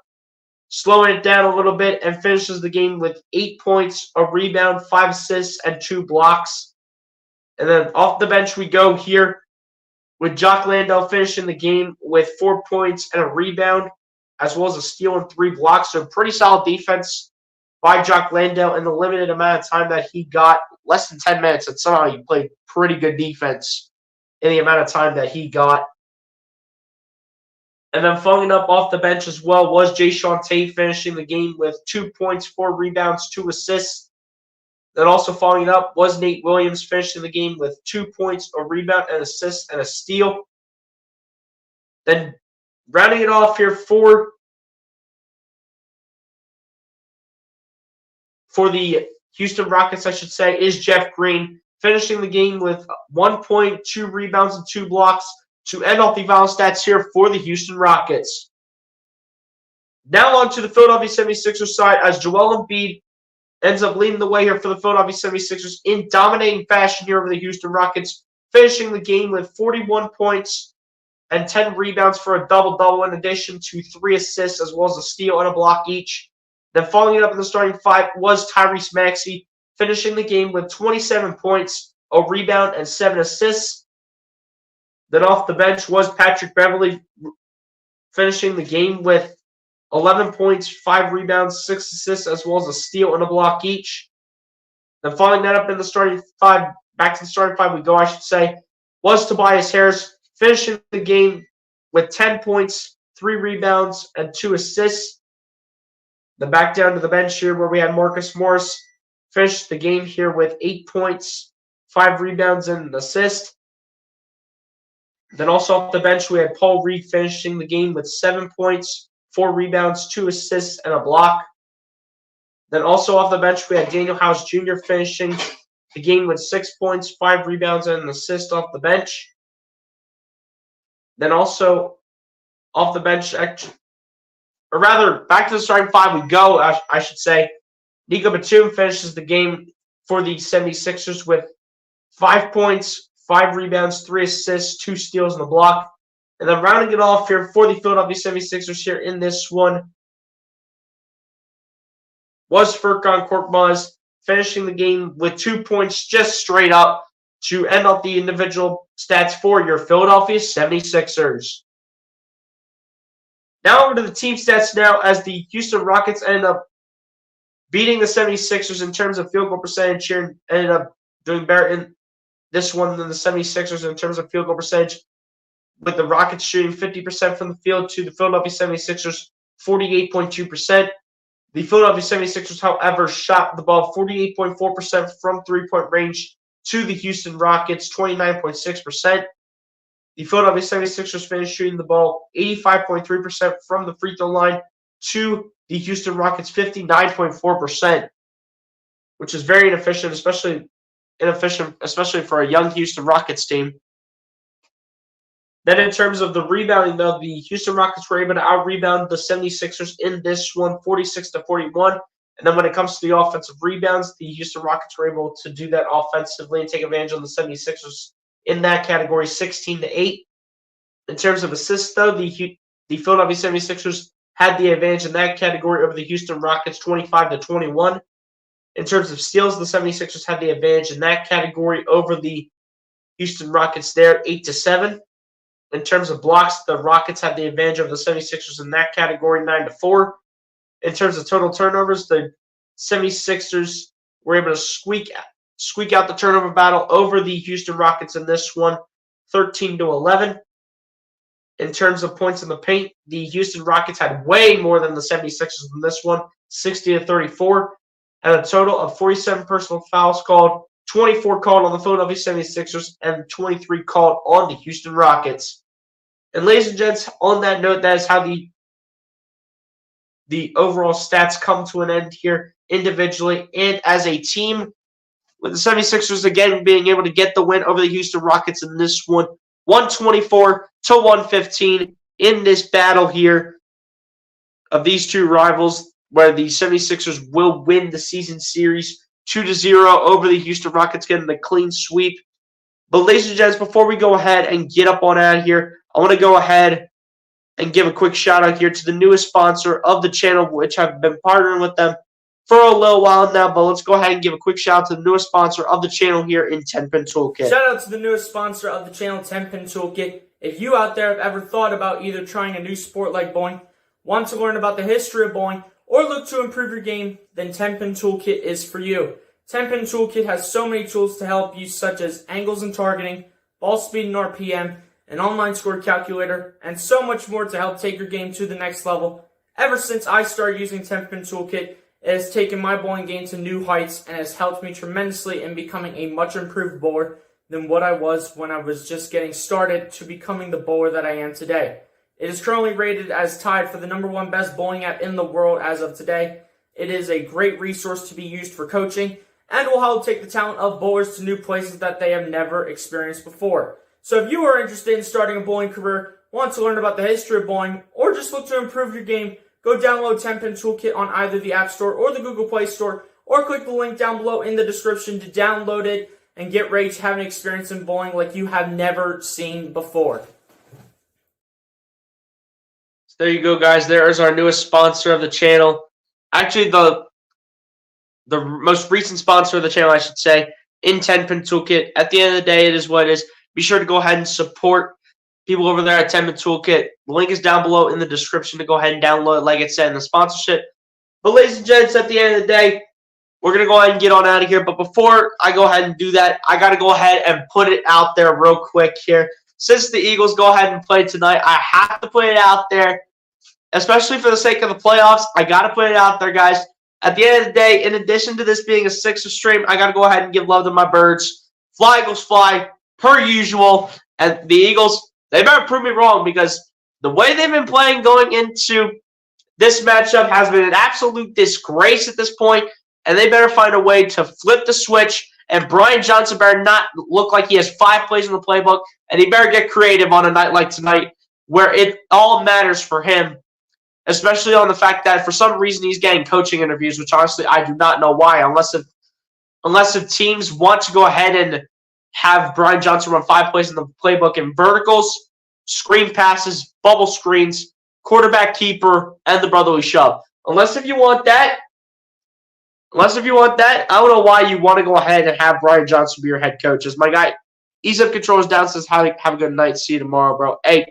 B: slowing it down a little bit and finishes the game with 8 points, a rebound, 5 assists, and 2 blocks. And then off the bench we go here with Jock Landale finishing the game with 4 points and a rebound, as well as a steal and 3 blocks. So pretty solid defense by Jock Landale in the limited amount of time that he got, less than 10 minutes, and somehow he played pretty good defense in the amount of time that he got. And then following up off the bench as well was Jae'Sean Tate, finishing the game with 2 points, 4 rebounds, 2 assists. Then also following up was Nate Williams, finishing the game with 2 points, a rebound, an assist, and a steal. Then rounding it off here for the Houston Rockets, I should say, is Jeff Green, finishing the game with 1 point, 2 rebounds, and 2 blocks to end off the final stats here for the Houston Rockets. Now on to the Philadelphia 76ers side as Joel Embiid ends up leading the way here for the Philadelphia 76ers in dominating fashion here over the Houston Rockets, finishing the game with 41 points and 10 rebounds for a double-double in addition to 3 assists as well as a steal and a block each. Then following it up in the starting five was Tyrese Maxey, finishing the game with 27 points, a rebound, and 7 assists. Then off the bench was Patrick Beverley, finishing the game with 11 points, 5 rebounds, 6 assists, as well as a steal and a block each. Then following that up in the starting five, back to the starting five we go, I should say, was Tobias Harris, finishing the game with 10 points, 3 rebounds, and 2 assists. Then back down to the bench here where we had Marcus Morris, finished the game here with 8 points, 5 rebounds, and an assist. Then also off the bench, we had Paul Reed finishing the game with 7 points, 4 rebounds, 2 assists, and a block. Then also off the bench, we had Daniel House Jr. finishing the game with 6 points, 5 rebounds, and an assist off the bench. Then also off the bench, or rather, back to the starting five we go, I should say. Nico Batum finishes the game for the 76ers with 5 points, 5 rebounds, 3 assists, 2 steals, and a block. And then rounding it off here for the Philadelphia 76ers here in this one was Furkan Korkmaz, finishing the game with 2 points just straight up to end off the individual stats for your Philadelphia 76ers. Now over to the team stats now, as the Houston Rockets ended up beating the 76ers in terms of field goal percentage here, and ended up doing better in this one than the 76ers in terms of field goal percentage, with the Rockets shooting 50% from the field to the Philadelphia 76ers 48.2%. The Philadelphia 76ers, however, shot the ball 48.4% from three-point range to the Houston Rockets 29.6%. The Philadelphia 76ers finished shooting the ball 85.3% from the free throw line to the Houston Rockets 59.4%, which is very inefficient, especially for a young Houston Rockets team. Then in terms of the rebounding, though, the Houston Rockets were able to out-rebound the 76ers in this one, 46-41. And then when it comes to the offensive rebounds, the Houston Rockets were able to do that offensively and take advantage of the 76ers in that category, 16-8. In terms of assists, though, the Philadelphia 76ers had the advantage in that category over the Houston Rockets, 25-21. In terms of steals, the 76ers had the advantage in that category over the Houston Rockets there, 8-7. In terms of blocks, the Rockets had the advantage of the 76ers in that category, 9-4. In terms of total turnovers, the 76ers were able to squeak out the turnover battle over the Houston Rockets in this one, 13-11. In terms of points in the paint, the Houston Rockets had way more than the 76ers in this one, 60-34, and a total of 47 personal fouls called, 24 called on the Philadelphia 76ers, and 23 called on the Houston Rockets. And ladies and gents, on that note, that is how the overall stats come to an end here individually and as a team, with the 76ers again being able to get the win over the Houston Rockets in this one, 124-115 in this battle here of these two rivals, where the 76ers will win the season series 2-0 over the Houston Rockets, getting the clean sweep. But ladies and gents, before we go ahead and get up on out of here, I want to go ahead and give a quick shout out here to the newest sponsor of the channel, which I've been partnering with them for a little while now, but let's go ahead and give a quick shout out to the newest sponsor of the channel here in 10-Pin Toolkit.
C: Shout out to the newest sponsor of the channel, 10-Pin Toolkit. If you out there have ever thought about either trying a new sport like bowling, want to learn about the history of bowling, or look to improve your game, then 10-Pin Toolkit is for you. 10-Pin Toolkit has so many tools to help you, such as angles and targeting, ball speed and RPM, an online score calculator, and so much more to help take your game to the next level. Ever since I started using 10-Pin Toolkit, it has taken my bowling game to new heights and has helped me tremendously in becoming a much improved bowler than what I was when I was just getting started to becoming the bowler that I am today. It is currently rated as tied for the #1 best bowling app in the world as of today. It is a great resource to be used for coaching and will help take the talent of bowlers to new places that they have never experienced before. So if you are interested in starting a bowling career, want to learn about the history of bowling, or just look to improve your game, go download 10-Pin Toolkit on either the App Store or the Google Play Store, or click the link down below in the description to download it and get ready to have an experience in bowling like you have never seen before.
B: So there you go, guys. There is our newest sponsor of the channel. Actually, the most recent sponsor of the channel, I should say, in 10-Pin Toolkit. At the end of the day, it is what it is. Be sure to go ahead and support people over there at 10-Pin Toolkit. The link is down below in the description to go ahead and download it, like it said in the sponsorship. But ladies and gents, at the end of the day, we're going to go ahead and get on out of here. But before I go ahead and do that, I got to go ahead and put it out there real quick here. Since the Eagles go ahead and play tonight, I have to put it out there, especially for the sake of the playoffs. I got to put it out there, guys. At the end of the day, in addition to this being a Sixers stream, I got to go ahead and give love to my birds. Fly, Eagles, fly, per usual. And the Eagles, They better prove me wrong because the way they've been playing going into this matchup has been an absolute disgrace at this point, and they better find a way to flip the switch, and Brian Johnson better not look like he has 5 plays in the playbook, and he better get creative on a night like tonight where it all matters for him, especially on the fact that for some reason he's getting coaching interviews, which honestly I do not know why, unless if teams want to go ahead and have Brian Johnson run 5 plays in the playbook in verticals, screen passes, bubble screens, quarterback keeper, and the brotherly shove. Unless if you want that, I don't know why you want to go ahead and have Brian Johnson be your head coach. As my guy, Ease Up Controls down says, have a good night. See you tomorrow, bro. Hey,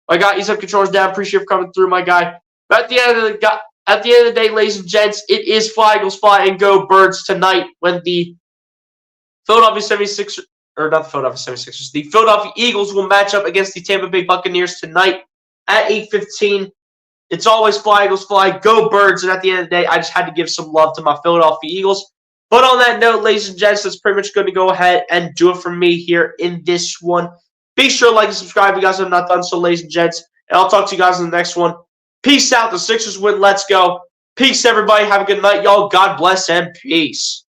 B: my guy, Ease Up Controls down. Appreciate you for coming through, my guy. But at the end of the day, ladies and gents, it is Fly Eagles Fly and Go Birds tonight when the Philadelphia 76ers, or not the Philadelphia 76ers, the Philadelphia Eagles will match up against the Tampa Bay Buccaneers tonight at 8:15. It's always Fly Eagles Fly, Go Birds, and at the end of the day, I just had to give some love to my Philadelphia Eagles. But on that note, ladies and gents, that's pretty much going to go ahead and do it for me here in this one. Be sure to like and subscribe if you guys have not done so, ladies and gents, and I'll talk to you guys in the next one. Peace out. The Sixers win. Let's go. Peace, everybody. Have a good night, y'all. God bless and peace.